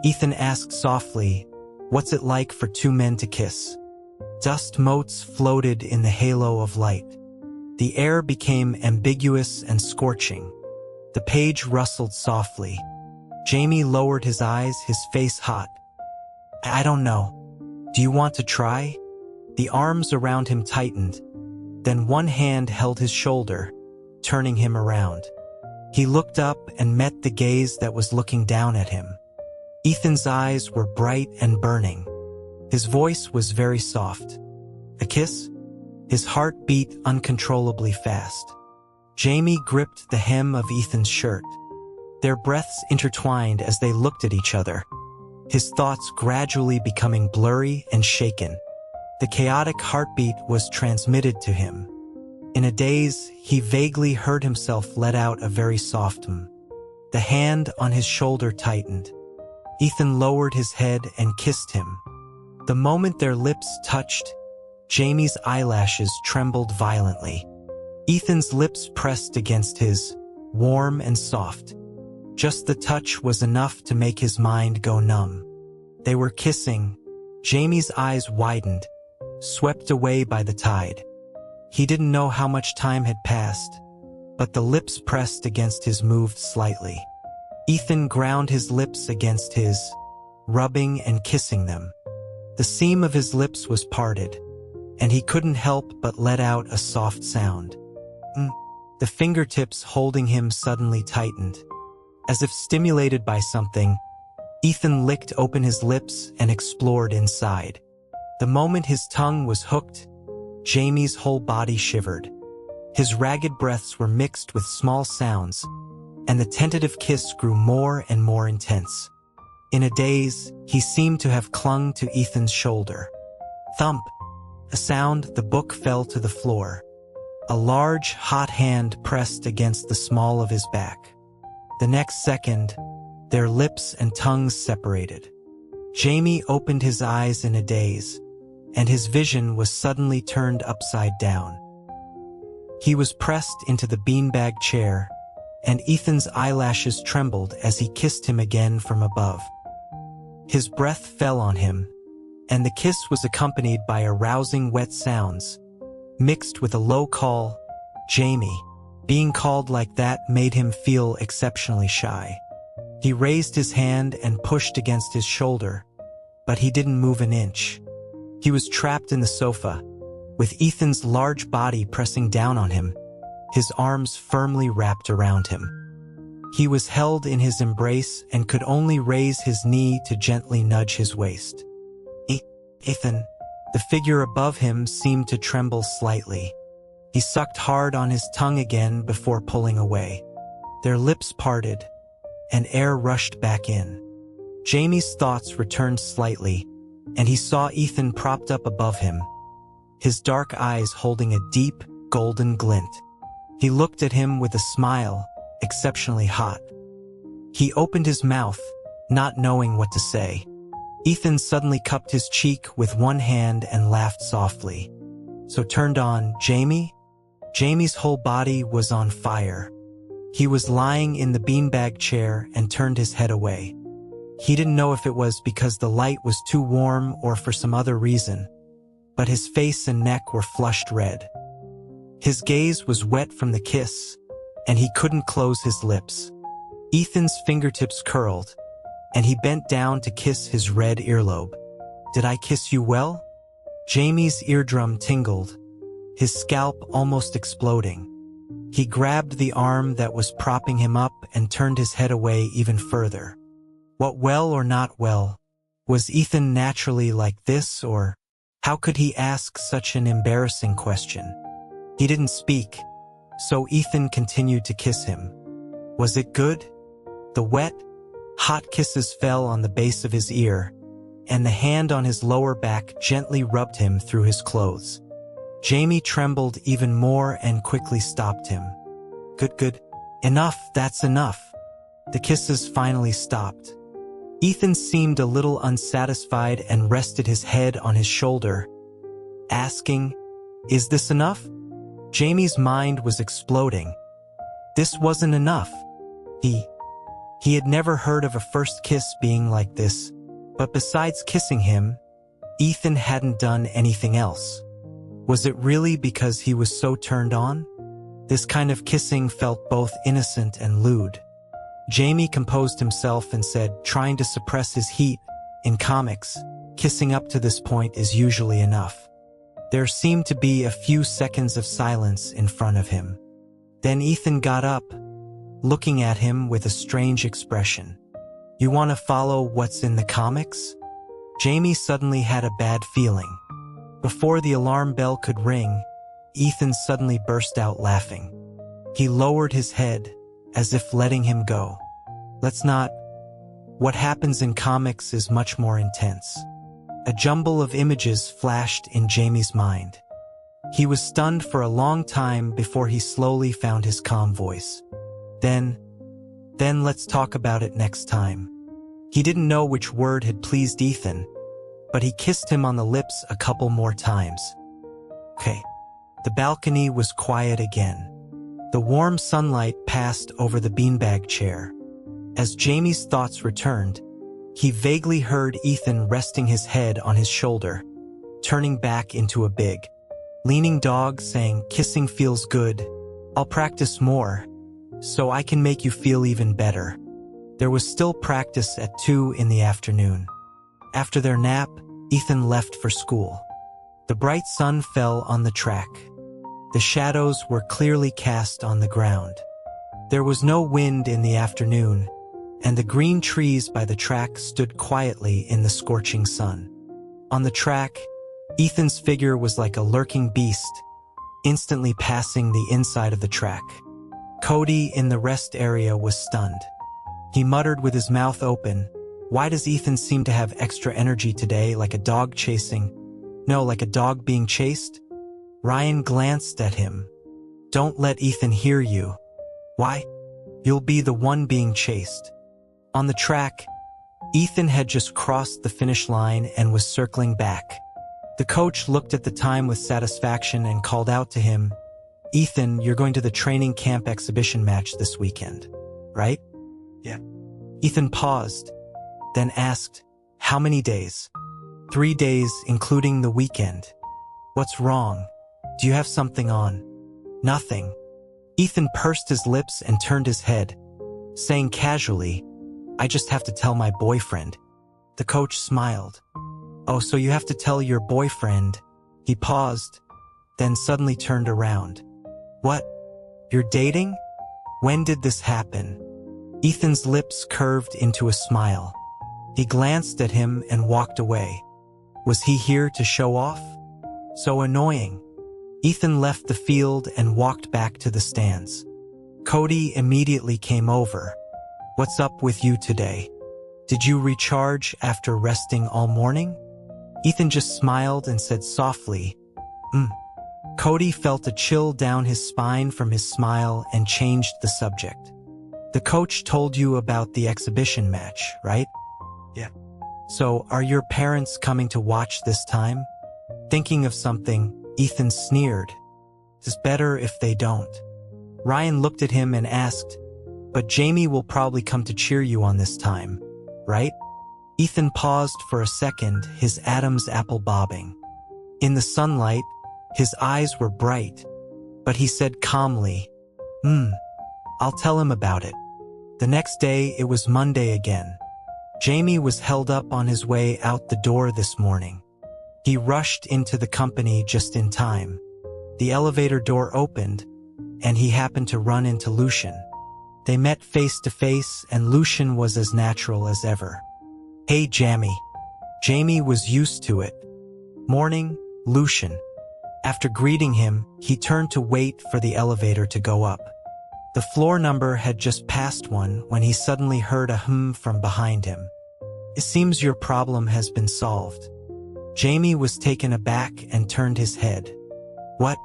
Ethan asked softly, "What's it like for two men to kiss?" Dust motes floated in the halo of light. The air became ambiguous and scorching. The page rustled softly. Jamie lowered his eyes, his face hot. "I don't know. Do you want to try?" The arms around him tightened. Then one hand held his shoulder, turning him around. He looked up and met the gaze that was looking down at him. Ethan's eyes were bright and burning. His voice was very soft. "A kiss?" His heart beat uncontrollably fast. Jamie gripped the hem of Ethan's shirt. Their breaths intertwined as they looked at each other, his thoughts gradually becoming blurry and shaken. The chaotic heartbeat was transmitted to him. In a daze, he vaguely heard himself let out a very soft The hand on his shoulder tightened. Ethan lowered his head and kissed him. The moment their lips touched, Jamie's eyelashes trembled violently. Ethan's lips pressed against his, warm and soft. Just the touch was enough to make his mind go numb. They were kissing. Jamie's eyes widened, swept away by the tide. He didn't know how much time had passed, but the lips pressed against his moved slightly. Ethan ground his lips against his, rubbing and kissing them. The seam of his lips was parted, and he couldn't help but let out a soft sound. The fingertips holding him suddenly tightened. As if stimulated by something, Ethan licked open his lips and explored inside. The moment his tongue was hooked, Jamie's whole body shivered. His ragged breaths were mixed with small sounds, and the tentative kiss grew more and more intense. In a daze, he seemed to have clung to Ethan's shoulder. Thump! A sound, the book fell to the floor. A large, hot hand pressed against the small of his back. The next second, their lips and tongues separated. Jamie opened his eyes in a daze, and his vision was suddenly turned upside down. He was pressed into the beanbag chair, and Ethan's eyelashes trembled as he kissed him again from above. His breath fell on him, and the kiss was accompanied by arousing wet sounds, mixed with a low call, "Jamie." Being called like that made him feel exceptionally shy. He raised his hand and pushed against his shoulder, but he didn't move an inch. He was trapped in the sofa, with Ethan's large body pressing down on him, his arms firmly wrapped around him. He was held in his embrace and could only raise his knee to gently nudge his waist. Ethan, the figure above him seemed to tremble slightly. He sucked hard on his tongue again before pulling away. Their lips parted, and air rushed back in. Jamie's thoughts returned slightly, and he saw Ethan propped up above him, his dark eyes holding a deep, golden glint. He looked at him with a smile, exceptionally hot. He opened his mouth, not knowing what to say. Ethan suddenly cupped his cheek with one hand and laughed softly. So turned on, Jamie? Jamie's whole body was on fire. He was lying in the beanbag chair and turned his head away. He didn't know if it was because the light was too warm or for some other reason, but his face and neck were flushed red. His gaze was wet from the kiss, and he couldn't close his lips. Ethan's fingertips curled, and he bent down to kiss his red earlobe. "Did I kiss you well?" Jamie's eardrum tingled, his scalp almost exploding. He grabbed the arm that was propping him up and turned his head away even further. What, well or not well? Was Ethan naturally like this, or how could he ask such an embarrassing question? He didn't speak, so Ethan continued to kiss him. Was it good? The wet, hot kisses fell on the base of his ear, and the hand on his lower back gently rubbed him through his clothes. Jamie trembled even more and quickly stopped him. Good. Enough, that's enough. The kisses finally stopped. Ethan seemed a little unsatisfied and rested his head on his shoulder, asking, "Is this enough?" Jamie's mind was exploding. This wasn't enough. He had never heard of a first kiss being like this, but besides kissing him, Ethan hadn't done anything else. Was it really because he was so turned on? This kind of kissing felt both innocent and lewd. Jamie composed himself and said, trying to suppress his heat, "In comics, kissing up to this point is usually enough." There seemed to be a few seconds of silence in front of him. Then Ethan got up, looking at him with a strange expression. "You want to follow what's in the comics?" Jamie suddenly had a bad feeling. Before the alarm bell could ring, Ethan suddenly burst out laughing. He lowered his head, as if letting him go. "Let's not. What happens in comics is much more intense." A jumble of images flashed in Jamie's mind. He was stunned for a long time before he slowly found his calm voice. Then let's talk about it next time." He didn't know which word had pleased Ethan, but he kissed him on the lips a couple more times. Okay. The balcony was quiet again. The warm sunlight passed over the beanbag chair. As Jamie's thoughts returned, he vaguely heard Ethan resting his head on his shoulder, turning back into a big, leaning dog saying, "Kissing feels good. I'll practice more, so I can make you feel even better." There was still practice at 2 in the afternoon. After their nap, Ethan left for school. The bright sun fell on the track. The shadows were clearly cast on the ground. There was no wind in the afternoon, and the green trees by the track stood quietly in the scorching sun. On the track, Ethan's figure was like a lurking beast, instantly passing the inside of the track. Cody in the rest area was stunned. He muttered with his mouth open, "Why does Ethan seem to have extra energy today, like a dog like a dog being chased?" Ryan glanced at him. "Don't let Ethan hear you." "Why? You'll be the one being chased." On the track, Ethan had just crossed the finish line and was circling back. The coach looked at the time with satisfaction and called out to him, "Ethan, you're going to the training camp exhibition match this weekend, right?" "Yeah." Ethan paused, then asked, "How many days?" 3 days, including the weekend." "What's wrong? Do you have something on?" "Nothing." Ethan pursed his lips and turned his head, saying casually, "I just have to tell my boyfriend." The coach smiled. "Oh, so you have to tell your boyfriend." He paused, then suddenly turned around. "What? You're dating? When did this happen?" Ethan's lips curved into a smile. He glanced at him and walked away. Was he here to show off? So annoying. Ethan left the field and walked back to the stands. Cody immediately came over. "What's up with you today? Did you recharge after resting all morning?" Ethan just smiled and said softly, Cody felt a chill down his spine from his smile and changed the subject. "The coach told you about the exhibition match, right?" "Yeah." "So, are your parents coming to watch this time?" Thinking of something, Ethan sneered. "It's better if they don't." Ryan looked at him and asked, "But Jamie will probably come to cheer you on this time, right?" Ethan paused for a second, his Adam's apple bobbing. In the sunlight, his eyes were bright, but he said calmly, I'll tell him about it. The next day, it was Monday again. Jamie was held up on his way out the door this morning. He rushed into the company just in time. The elevator door opened, and he happened to run into Lucian. They met face to face, and Lucian was as natural as ever. "Hey, Jamie." Jamie was used to it. "Morning, Lucian." After greeting him, he turned to wait for the elevator to go up. The floor number had just passed one when he suddenly heard a from behind him. "It seems your problem has been solved." Jamie was taken aback and turned his head. "What?"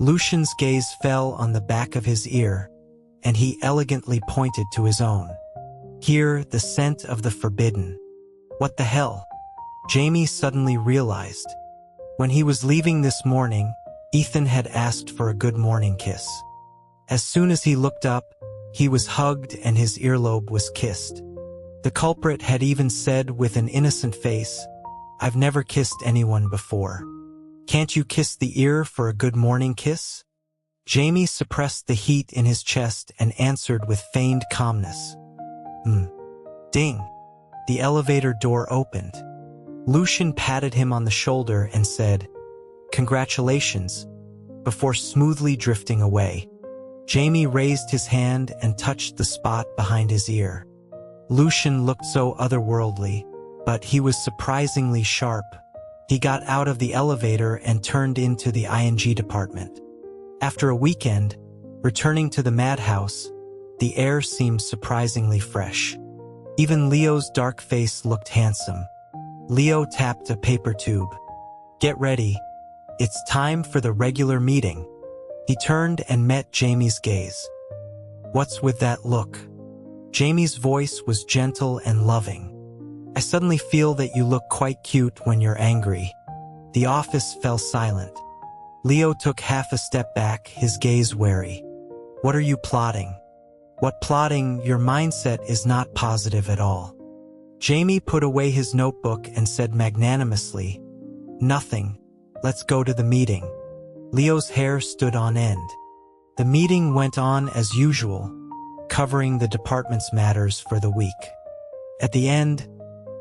Lucian's gaze fell on the back of his ear, and he elegantly pointed to his own. "Here, the scent of the forbidden." "What the hell?" Jamie suddenly realized. When he was leaving this morning, Ethan had asked for a good morning kiss. As soon as he looked up, he was hugged and his earlobe was kissed. The culprit had even said with an innocent face, "I've never kissed anyone before. Can't you kiss the ear for a good morning kiss?" Jamie suppressed the heat in his chest and answered with feigned calmness. Ding. The elevator door opened. Lucian patted him on the shoulder and said, "Congratulations," before smoothly drifting away. Jamie raised his hand and touched the spot behind his ear. Lucian looked so otherworldly, but he was surprisingly sharp. He got out of the elevator and turned into the ING department. After a weekend, returning to the madhouse, the air seemed surprisingly fresh. Even Leo's dark face looked handsome. Leo tapped a paper tube. "Get ready. It's time for the regular meeting." He turned and met Jamie's gaze. "What's with that look?" Jamie's voice was gentle and loving. "I suddenly feel that you look quite cute when you're angry." The office fell silent. Leo took half a step back, his gaze wary. "What are you plotting?" "What plotting? Your mindset is not positive at all." Jamie put away his notebook and said magnanimously, "Nothing. Let's go to the meeting." Leo's hair stood on end. The meeting went on as usual, covering the department's matters for the week. At the end,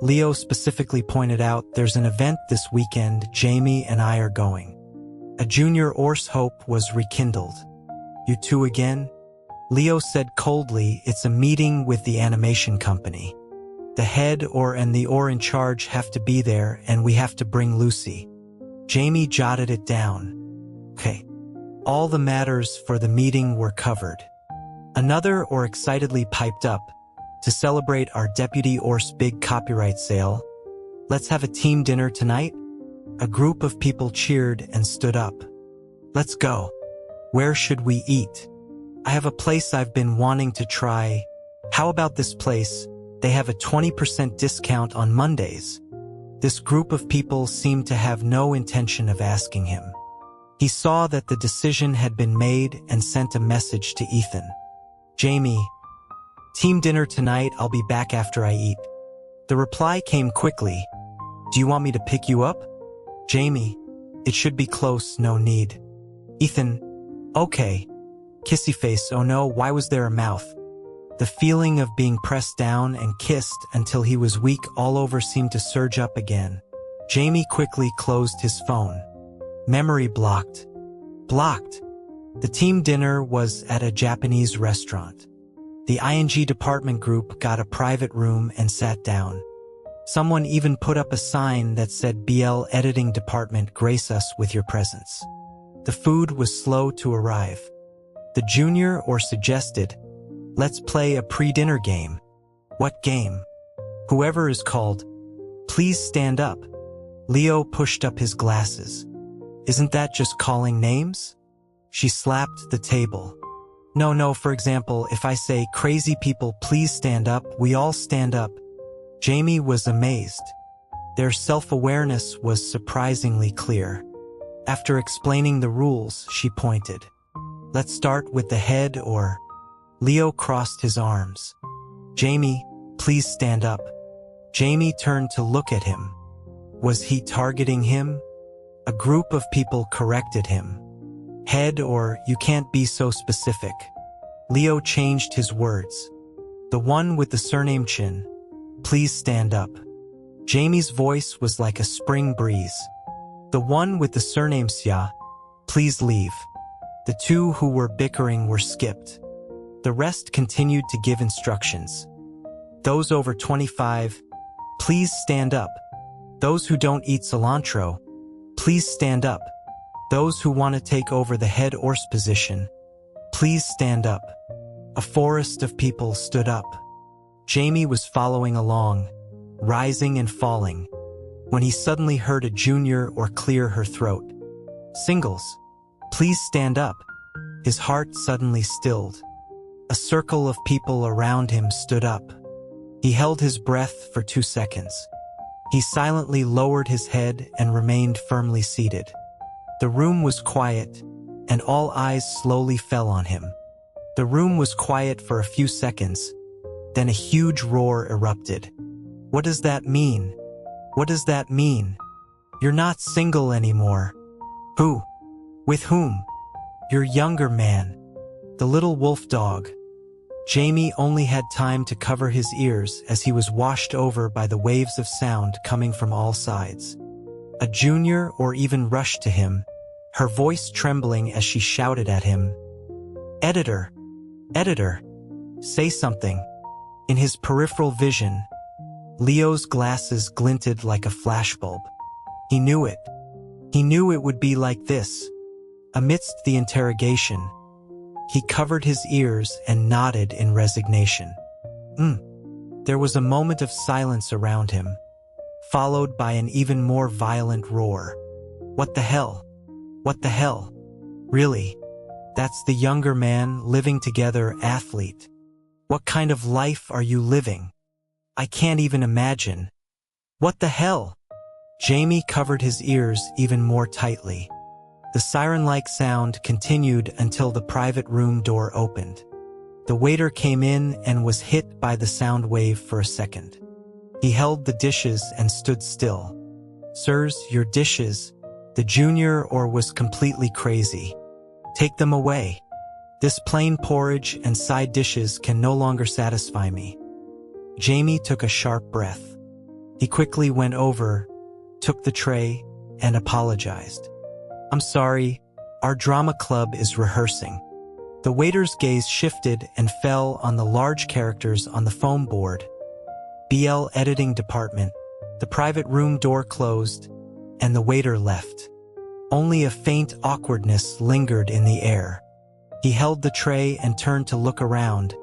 Leo specifically pointed out, "There's an event this weekend, Jamie and I are going." A junior Orse hope was rekindled. "You two again?" Leo said coldly, "It's a meeting with the animation company. The head and the in charge have to be there, and we have to bring Lucy." Jamie jotted it down. "Okay." All the matters for the meeting were covered. Another excitedly piped up, "To celebrate our Deputy Orse big copyright sale, let's have a team dinner tonight?" A group of people cheered and stood up. "Let's go. Where should we eat?" "I have a place I've been wanting to try." "How about this place? They have a 20% discount on Mondays." This group of people seemed to have no intention of asking him. He saw that the decision had been made and sent a message to Ethan. "Jamie, team dinner tonight, I'll be back after I eat." The reply came quickly. "Do you want me to pick you up?" "Jamie, it should be close, no need." Ethan, "Okay." Kissy face, "Oh no, why was there a mouth?" The feeling of being pressed down and kissed until he was weak all over seemed to surge up again. Jamie quickly closed his phone. Memory blocked. Blocked. The team dinner was at a Japanese restaurant. The ING department group got a private room and sat down. Someone even put up a sign that said, "BL Editing Department, grace us with your presence." The food was slow to arrive. The junior suggested, "Let's play a pre-dinner game." "What game?" "Whoever is called, please stand up." Leo pushed up his glasses. "Isn't that just calling names?" She slapped the table. No, for example, if I say, "Crazy people, please stand up," we all stand up." Jamie was amazed. Their self-awareness was surprisingly clear. After explaining the rules, she pointed. "Let's start with the head Leo crossed his arms. "Jamie, please stand up." Jamie turned to look at him. Was he targeting him? A group of people corrected him. Head or you can't be so specific. Leo changed his words. The one with the surname Chin. Please stand up. Jamie's voice was like a spring breeze. The one with the surname Xia. Please leave. The two who were bickering were skipped. The rest continued to give instructions. Those over 25, please stand up. Those who don't eat cilantro, please stand up. Those who want to take over the head horse position, please stand up. A forest of people stood up. Jamie was following along, rising and falling, when he suddenly heard a junior or clear her throat. Singles, please stand up. His heart suddenly stilled. A circle of people around him stood up. He held his breath for 2 seconds. He silently lowered his head and remained firmly seated. The room was quiet, and all eyes slowly fell on him. The room was quiet for a few seconds, then a huge roar erupted. What does that mean? What does that mean? You're not single anymore. Who? With whom? Your younger man. The little wolf dog. Jamie only had time to cover his ears as he was washed over by the waves of sound coming from all sides. A junior or even rushed to him, her voice trembling as she shouted at him. Editor! Editor! Say something. In his peripheral vision, Leo's glasses glinted like a flashbulb. He knew it. He knew it would be like this. Amidst the interrogation, he covered his ears and nodded in resignation. There was a moment of silence around him, followed by an even more violent roar. What the hell? What the hell? Really? That's the younger man living together athlete. What kind of life are you living? I can't even imagine. What the hell? Jamie covered his ears even more tightly. The siren-like sound continued until the private room door opened. The waiter came in and was hit by the sound wave for a second. He held the dishes and stood still. Sirs, your dishes. The junior or was completely crazy. Take them away. This plain porridge and side dishes can no longer satisfy me. Jamie took a sharp breath. He quickly went over, took the tray, and apologized. I'm sorry, our drama club is rehearsing. The waiter's gaze shifted and fell on the large characters on the foam board. BL Editing Department. The private room door closed, and the waiter left. Only a faint awkwardness lingered in the air. He held the tray and turned to look around,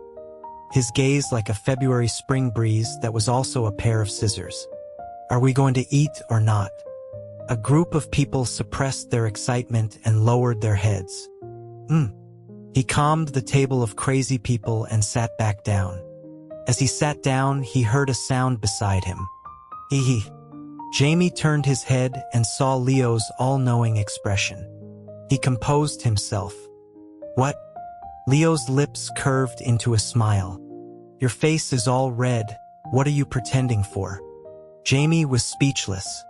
his gaze like a February spring breeze that was also a pair of scissors. Are we going to eat or not? A group of people suppressed their excitement and lowered their heads. He calmed the table of crazy people and sat back down. As he sat down, he heard a sound beside him. Hee. Jamie turned his head and saw Leo's all-knowing expression. He composed himself. What? Leo's lips curved into a smile. Your face is all red. What are you pretending for? Jamie was speechless.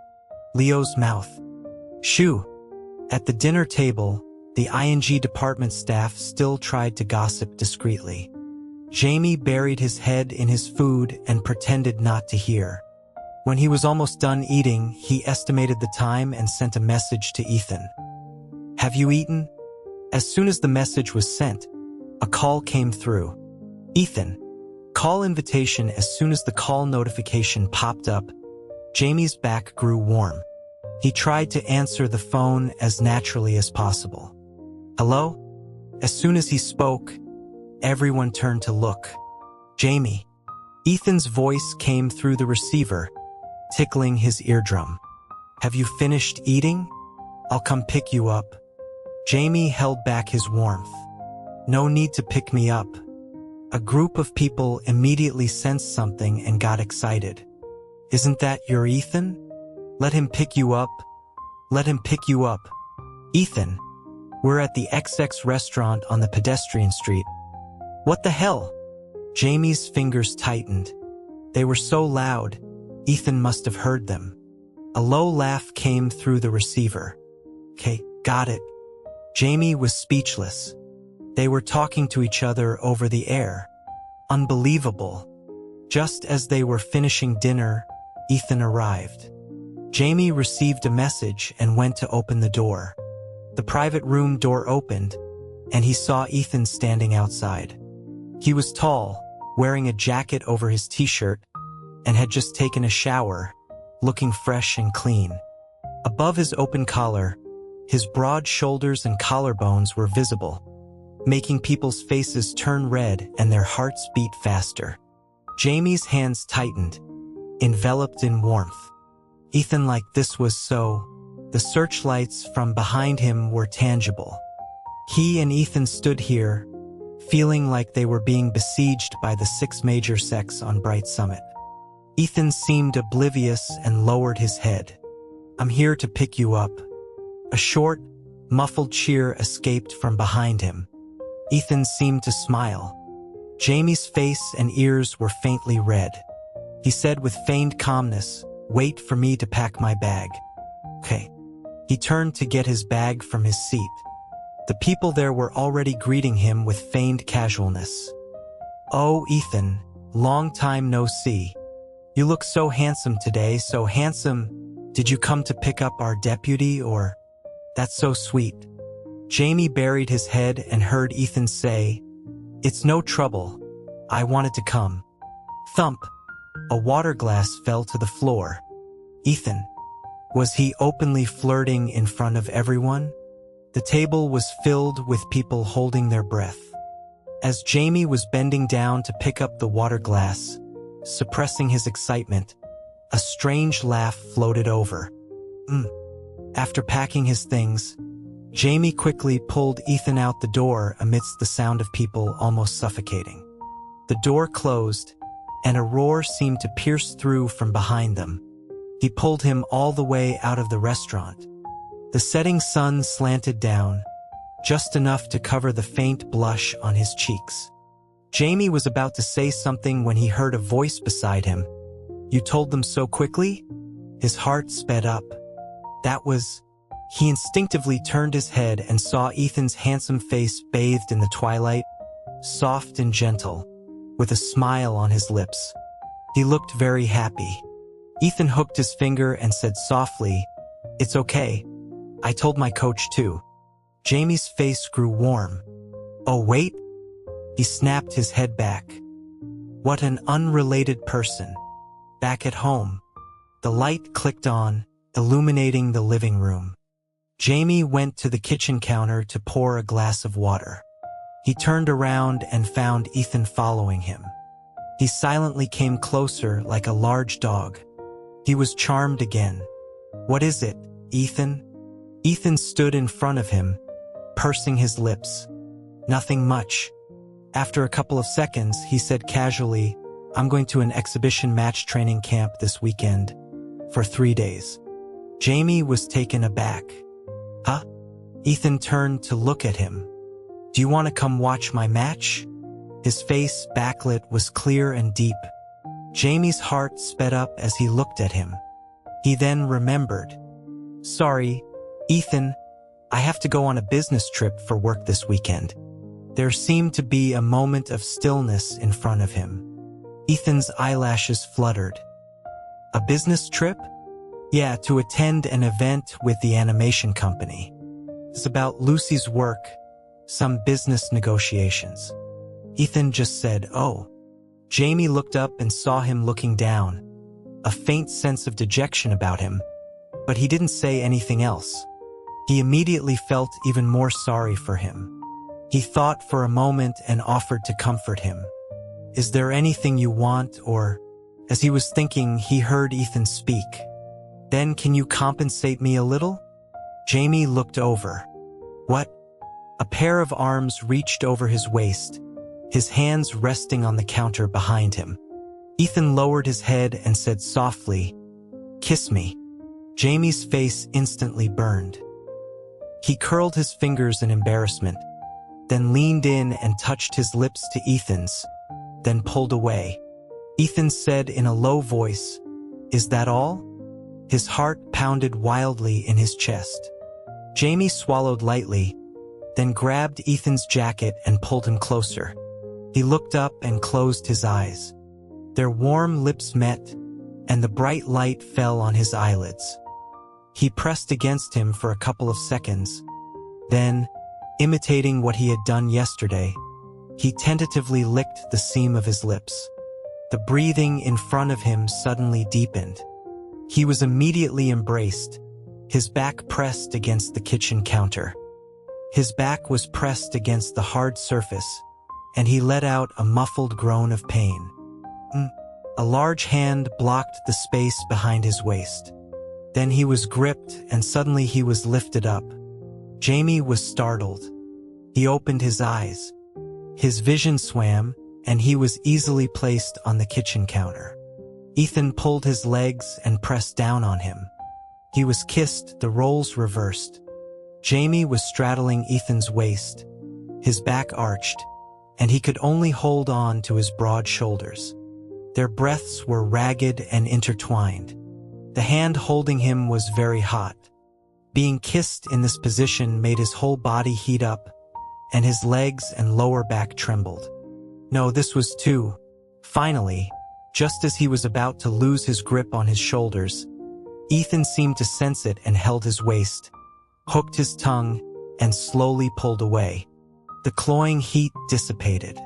Leo's mouth. Shoo. At the dinner table, the ING department staff still tried to gossip discreetly. Jamie buried his head in his food and pretended not to hear. When he was almost done eating, he estimated the time and sent a message to Ethan. Have you eaten? As soon as the message was sent, a call came through. Ethan. Call invitation. As soon as the call notification popped up, Jamie's back grew warm. He tried to answer the phone as naturally as possible. Hello? As soon as he spoke, everyone turned to look. Jamie. Ethan's voice came through the receiver, tickling his eardrum. Have you finished eating? I'll come pick you up. Jamie held back his warmth. No need to pick me up. A group of people immediately sensed something and got excited. Isn't that your Ethan? Let him pick you up. Let him pick you up. Ethan. We're at the XX restaurant on the pedestrian street. What the hell? Jamie's fingers tightened. They were so loud, Ethan must have heard them. A low laugh came through the receiver. "Okay, got it." Jamie was speechless. They were talking to each other over the air. Unbelievable. Just as they were finishing dinner, Ethan arrived. Jamie received a message and went to open the door. The private room door opened, and he saw Ethan standing outside. He was tall, wearing a jacket over his t-shirt, and had just taken a shower, looking fresh and clean. Above his open collar, his broad shoulders and collarbones were visible, making people's faces turn red and their hearts beat faster. Jamie's hands tightened, enveloped in warmth. Ethan, like this was so. The searchlights from behind him were tangible. He and Ethan stood here, feeling like they were being besieged by the 6 major sects on Bright Summit. Ethan seemed oblivious and lowered his head. "I'm here to pick you up." A short, muffled cheer escaped from behind him. Ethan seemed to smile. Jamie's face and ears were faintly red. He said with feigned calmness, "Wait for me to pack my bag." "Okay." He turned to get his bag from his seat. The people there were already greeting him with feigned casualness. "Oh, Ethan, long time no see. You look so handsome today, so handsome. Did you come to pick up our deputy or?" "That's so sweet." Jamie buried his head and heard Ethan say, "It's no trouble. I wanted to come." Thump. A water glass fell to the floor. Ethan. Was he openly flirting in front of everyone? The table was filled with people holding their breath. As Jamie was bending down to pick up the water glass, suppressing his excitement, a strange laugh floated over. After packing his things, Jamie quickly pulled Ethan out the door amidst the sound of people almost suffocating. The door closed, and a roar seemed to pierce through from behind them. He pulled him all the way out of the restaurant. The setting sun slanted down, just enough to cover the faint blush on his cheeks. Jamie was about to say something when he heard a voice beside him. "You told them so quickly?" His heart sped up. He instinctively turned his head and saw Ethan's handsome face bathed in the twilight, soft and gentle, with a smile on his lips. He looked very happy. Ethan hooked his finger and said softly, "It's okay. I told my coach too." Jamie's face grew warm. "Oh, wait." He snapped his head back. What an unrelated person. Back at home, the light clicked on, illuminating the living room. Jamie went to the kitchen counter to pour a glass of water. He turned around and found Ethan following him. He silently came closer like a large dog. He was charmed again. "What is it, Ethan?" Ethan stood in front of him, pursing his lips. "Nothing much." After a couple of seconds, he said casually, "I'm going to an exhibition match training camp this weekend, for 3 days." Jamie was taken aback. "Huh?" Ethan turned to look at him. "Do you want to come watch my match?" His face, backlit, was clear and deep. Jamie's heart sped up as he looked at him. He then remembered. "Sorry, Ethan, I have to go on a business trip for work this weekend." There seemed to be a moment of stillness in front of him. Ethan's eyelashes fluttered. "A business trip?" "Yeah, to attend an event with the animation company. It's about Lucy's work, some business negotiations." Ethan just said, "Oh." Jamie looked up and saw him looking down, a faint sense of dejection about him, but he didn't say anything else. He immediately felt even more sorry for him. He thought for a moment and offered to comfort him. "Is there anything you want, or?" As he was thinking, he heard Ethan speak. "Then can you compensate me a little?" Jamie looked over. "What?" A pair of arms reached over his waist, his hands resting on the counter behind him. Ethan lowered his head and said softly, "Kiss me." Jamie's face instantly burned. He curled his fingers in embarrassment, then leaned in and touched his lips to Ethan's, then pulled away. Ethan said in a low voice, Is that all? His heart pounded wildly in his chest. Jamie swallowed lightly, then grabbed Ethan's jacket and pulled him closer. He looked up and closed his eyes. Their warm lips met, and the bright light fell on his eyelids. He pressed against him for a couple of seconds. Then, imitating what he had done yesterday, he tentatively licked the seam of his lips. The breathing in front of him suddenly deepened. He was immediately embraced, his back pressed against the kitchen counter. His back was pressed against the hard surface, and he let out a muffled groan of pain. A large hand blocked the space behind his waist. Then he was gripped, and suddenly he was lifted up. Jamie was startled. He opened his eyes. His vision swam, and he was easily placed on the kitchen counter. Ethan pulled his legs and pressed down on him. He was kissed, the roles reversed. Jamie was straddling Ethan's waist. His back arched, and he could only hold on to his broad shoulders. Their breaths were ragged and intertwined. The hand holding him was very hot. Being kissed in this position made his whole body heat up, and his legs and lower back trembled. No, this was too. Finally, just as he was about to lose his grip on his shoulders, Ethan seemed to sense it and held his waist, hooked his tongue, and slowly pulled away. The cloying heat dissipated.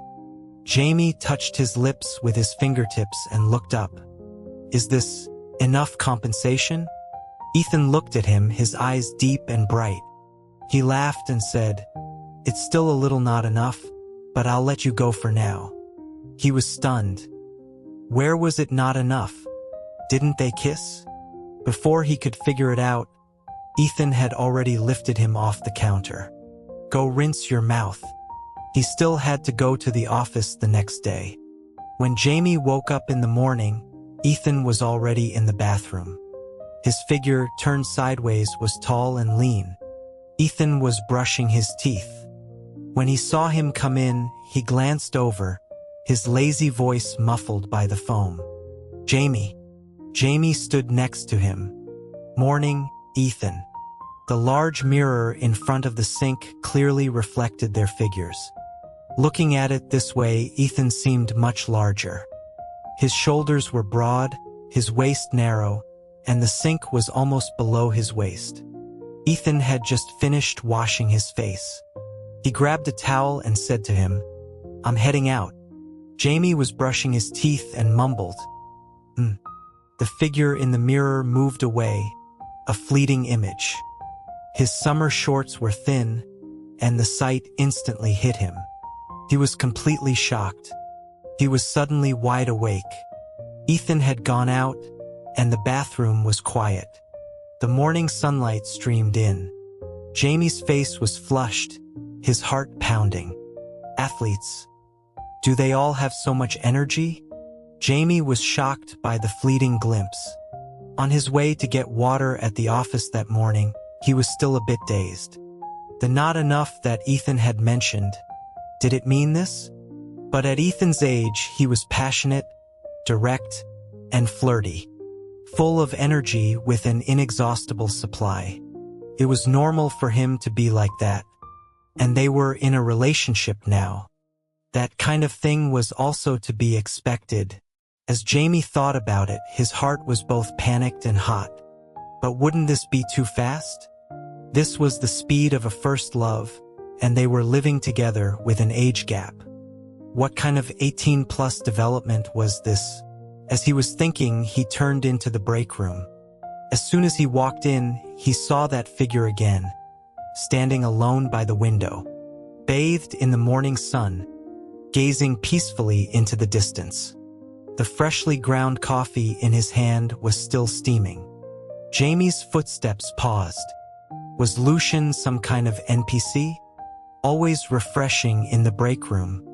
Jamie touched his lips with his fingertips and looked up. Is this enough compensation? Ethan looked at him, his eyes deep and bright. He laughed and said, "It's still a little not enough, but I'll let you go for now." He was stunned. Where was it not enough? Didn't they kiss? Before he could figure it out, Ethan had already lifted him off the counter. Go rinse your mouth. He still had to go to the office the next day. When Jamie woke up in the morning, Ethan was already in the bathroom. His figure, turned sideways, was tall and lean. Ethan was brushing his teeth. When he saw him come in, he glanced over, his lazy voice muffled by the foam. Jamie. Jamie stood next to him. Morning, Ethan. The large mirror in front of the sink clearly reflected their figures. Looking at it this way, Ethan seemed much larger. His shoulders were broad, his waist narrow, and the sink was almost below his waist. Ethan had just finished washing his face. He grabbed a towel and said to him, "I'm heading out." Jamie was brushing his teeth and mumbled, The figure in the mirror moved away, a fleeting image. His summer shorts were thin, and the sight instantly hit him. He was completely shocked. He was suddenly wide awake. Ethan had gone out, and the bathroom was quiet. The morning sunlight streamed in. Jamie's face was flushed, his heart pounding. Athletes. Do they all have so much energy? Jamie was shocked by the fleeting glimpse. On his way to get water at the office that morning, he was still a bit dazed. The not enough that Ethan had mentioned. Did it mean this? But at Ethan's age, he was passionate, direct, and flirty, full of energy with an inexhaustible supply. It was normal for him to be like that. And they were in a relationship now. That kind of thing was also to be expected. As Jamie thought about it, his heart was both panicked and hot. But wouldn't this be too fast? This was the speed of a first love, and they were living together with an age gap. What kind of 18-plus development was this? As he was thinking, he turned into the break room. As soon as he walked in, he saw that figure again, standing alone by the window, bathed in the morning sun, gazing peacefully into the distance. The freshly ground coffee in his hand was still steaming. Jamie's footsteps paused. Was Lucian some kind of NPC? Always refreshing in the break room.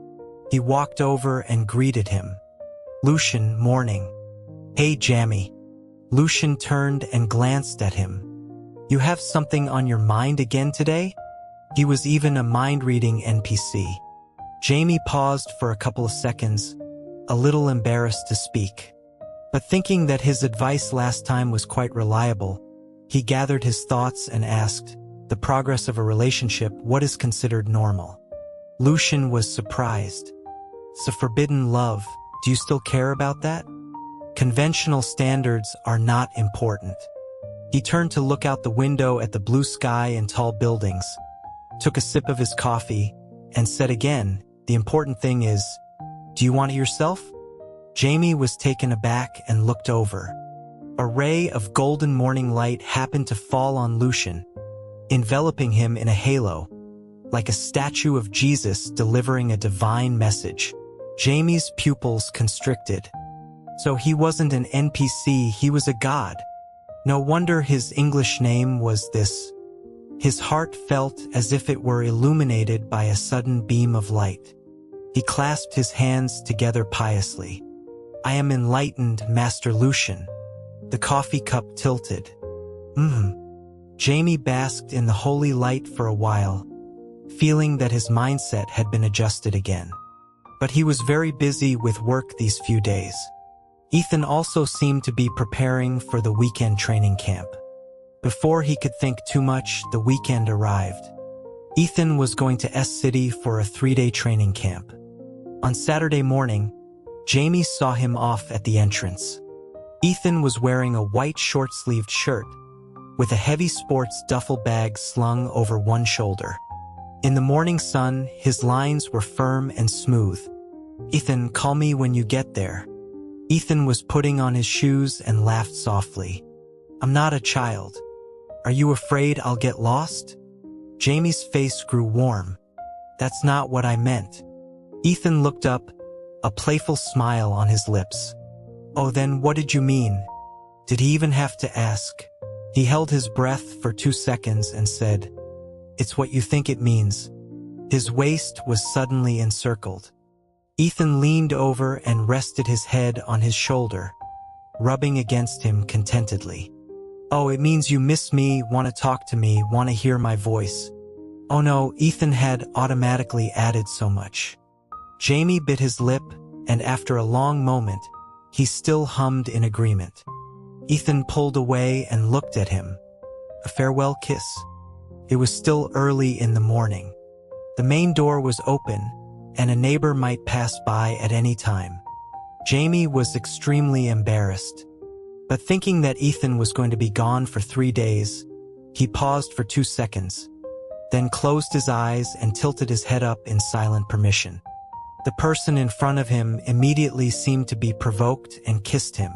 He walked over and greeted him. Lucian, morning. Hey, Jamie. Lucian turned and glanced at him. You have something on your mind again today? He was even a mind-reading NPC. Jamie paused for a couple of seconds, a little embarrassed to speak. But thinking that his advice last time was quite reliable, he gathered his thoughts and asked, the progress of a relationship, what is considered normal? Lucian was surprised. It's a forbidden love. Do you still care about that? Conventional standards are not important. He turned to look out the window at the blue sky and tall buildings, took a sip of his coffee, and said again, the important thing is, do you want it yourself? Jamie was taken aback and looked over. A ray of golden morning light happened to fall on Lucian, enveloping him in a halo, like a statue of Jesus delivering a divine message. Jamie's pupils constricted. So he wasn't an NPC, he was a god. No wonder his English name was this. His heart felt as if it were illuminated by a sudden beam of light. He clasped his hands together piously. I am enlightened, Master Lucian. The coffee cup tilted. Jamie basked in the holy light for a while, feeling that his mindset had been adjusted again. But he was very busy with work these few days. Ethan also seemed to be preparing for the weekend training camp. Before he could think too much, the weekend arrived. Ethan was going to S-City for a 3-day training camp. On Saturday morning, Jamie saw him off at the entrance. Ethan was wearing a white short-sleeved shirt, with a heavy sports duffel bag slung over one shoulder. In the morning sun, his lines were firm and smooth. Ethan, call me when you get there. Ethan was putting on his shoes and laughed softly. I'm not a child. Are you afraid I'll get lost? Jamie's face grew warm. That's not what I meant. Ethan looked up, a playful smile on his lips. Oh, then what did you mean? Did he even have to ask? He held his breath for 2 seconds and said, It's what you think it means. His waist was suddenly encircled. Ethan leaned over and rested his head on his shoulder, rubbing against him contentedly. Oh, it means you miss me, want to talk to me, want to hear my voice. Oh no, Ethan had automatically added so much. Jamie bit his lip, and after a long moment, he still hummed in agreement. Ethan pulled away and looked at him. A farewell kiss. It was still early in the morning. The main door was open, and a neighbor might pass by at any time. Jamie was extremely embarrassed. But thinking that Ethan was going to be gone for 3 days, he paused for 2 seconds, then closed his eyes and tilted his head up in silent permission. The person in front of him immediately seemed to be provoked and kissed him.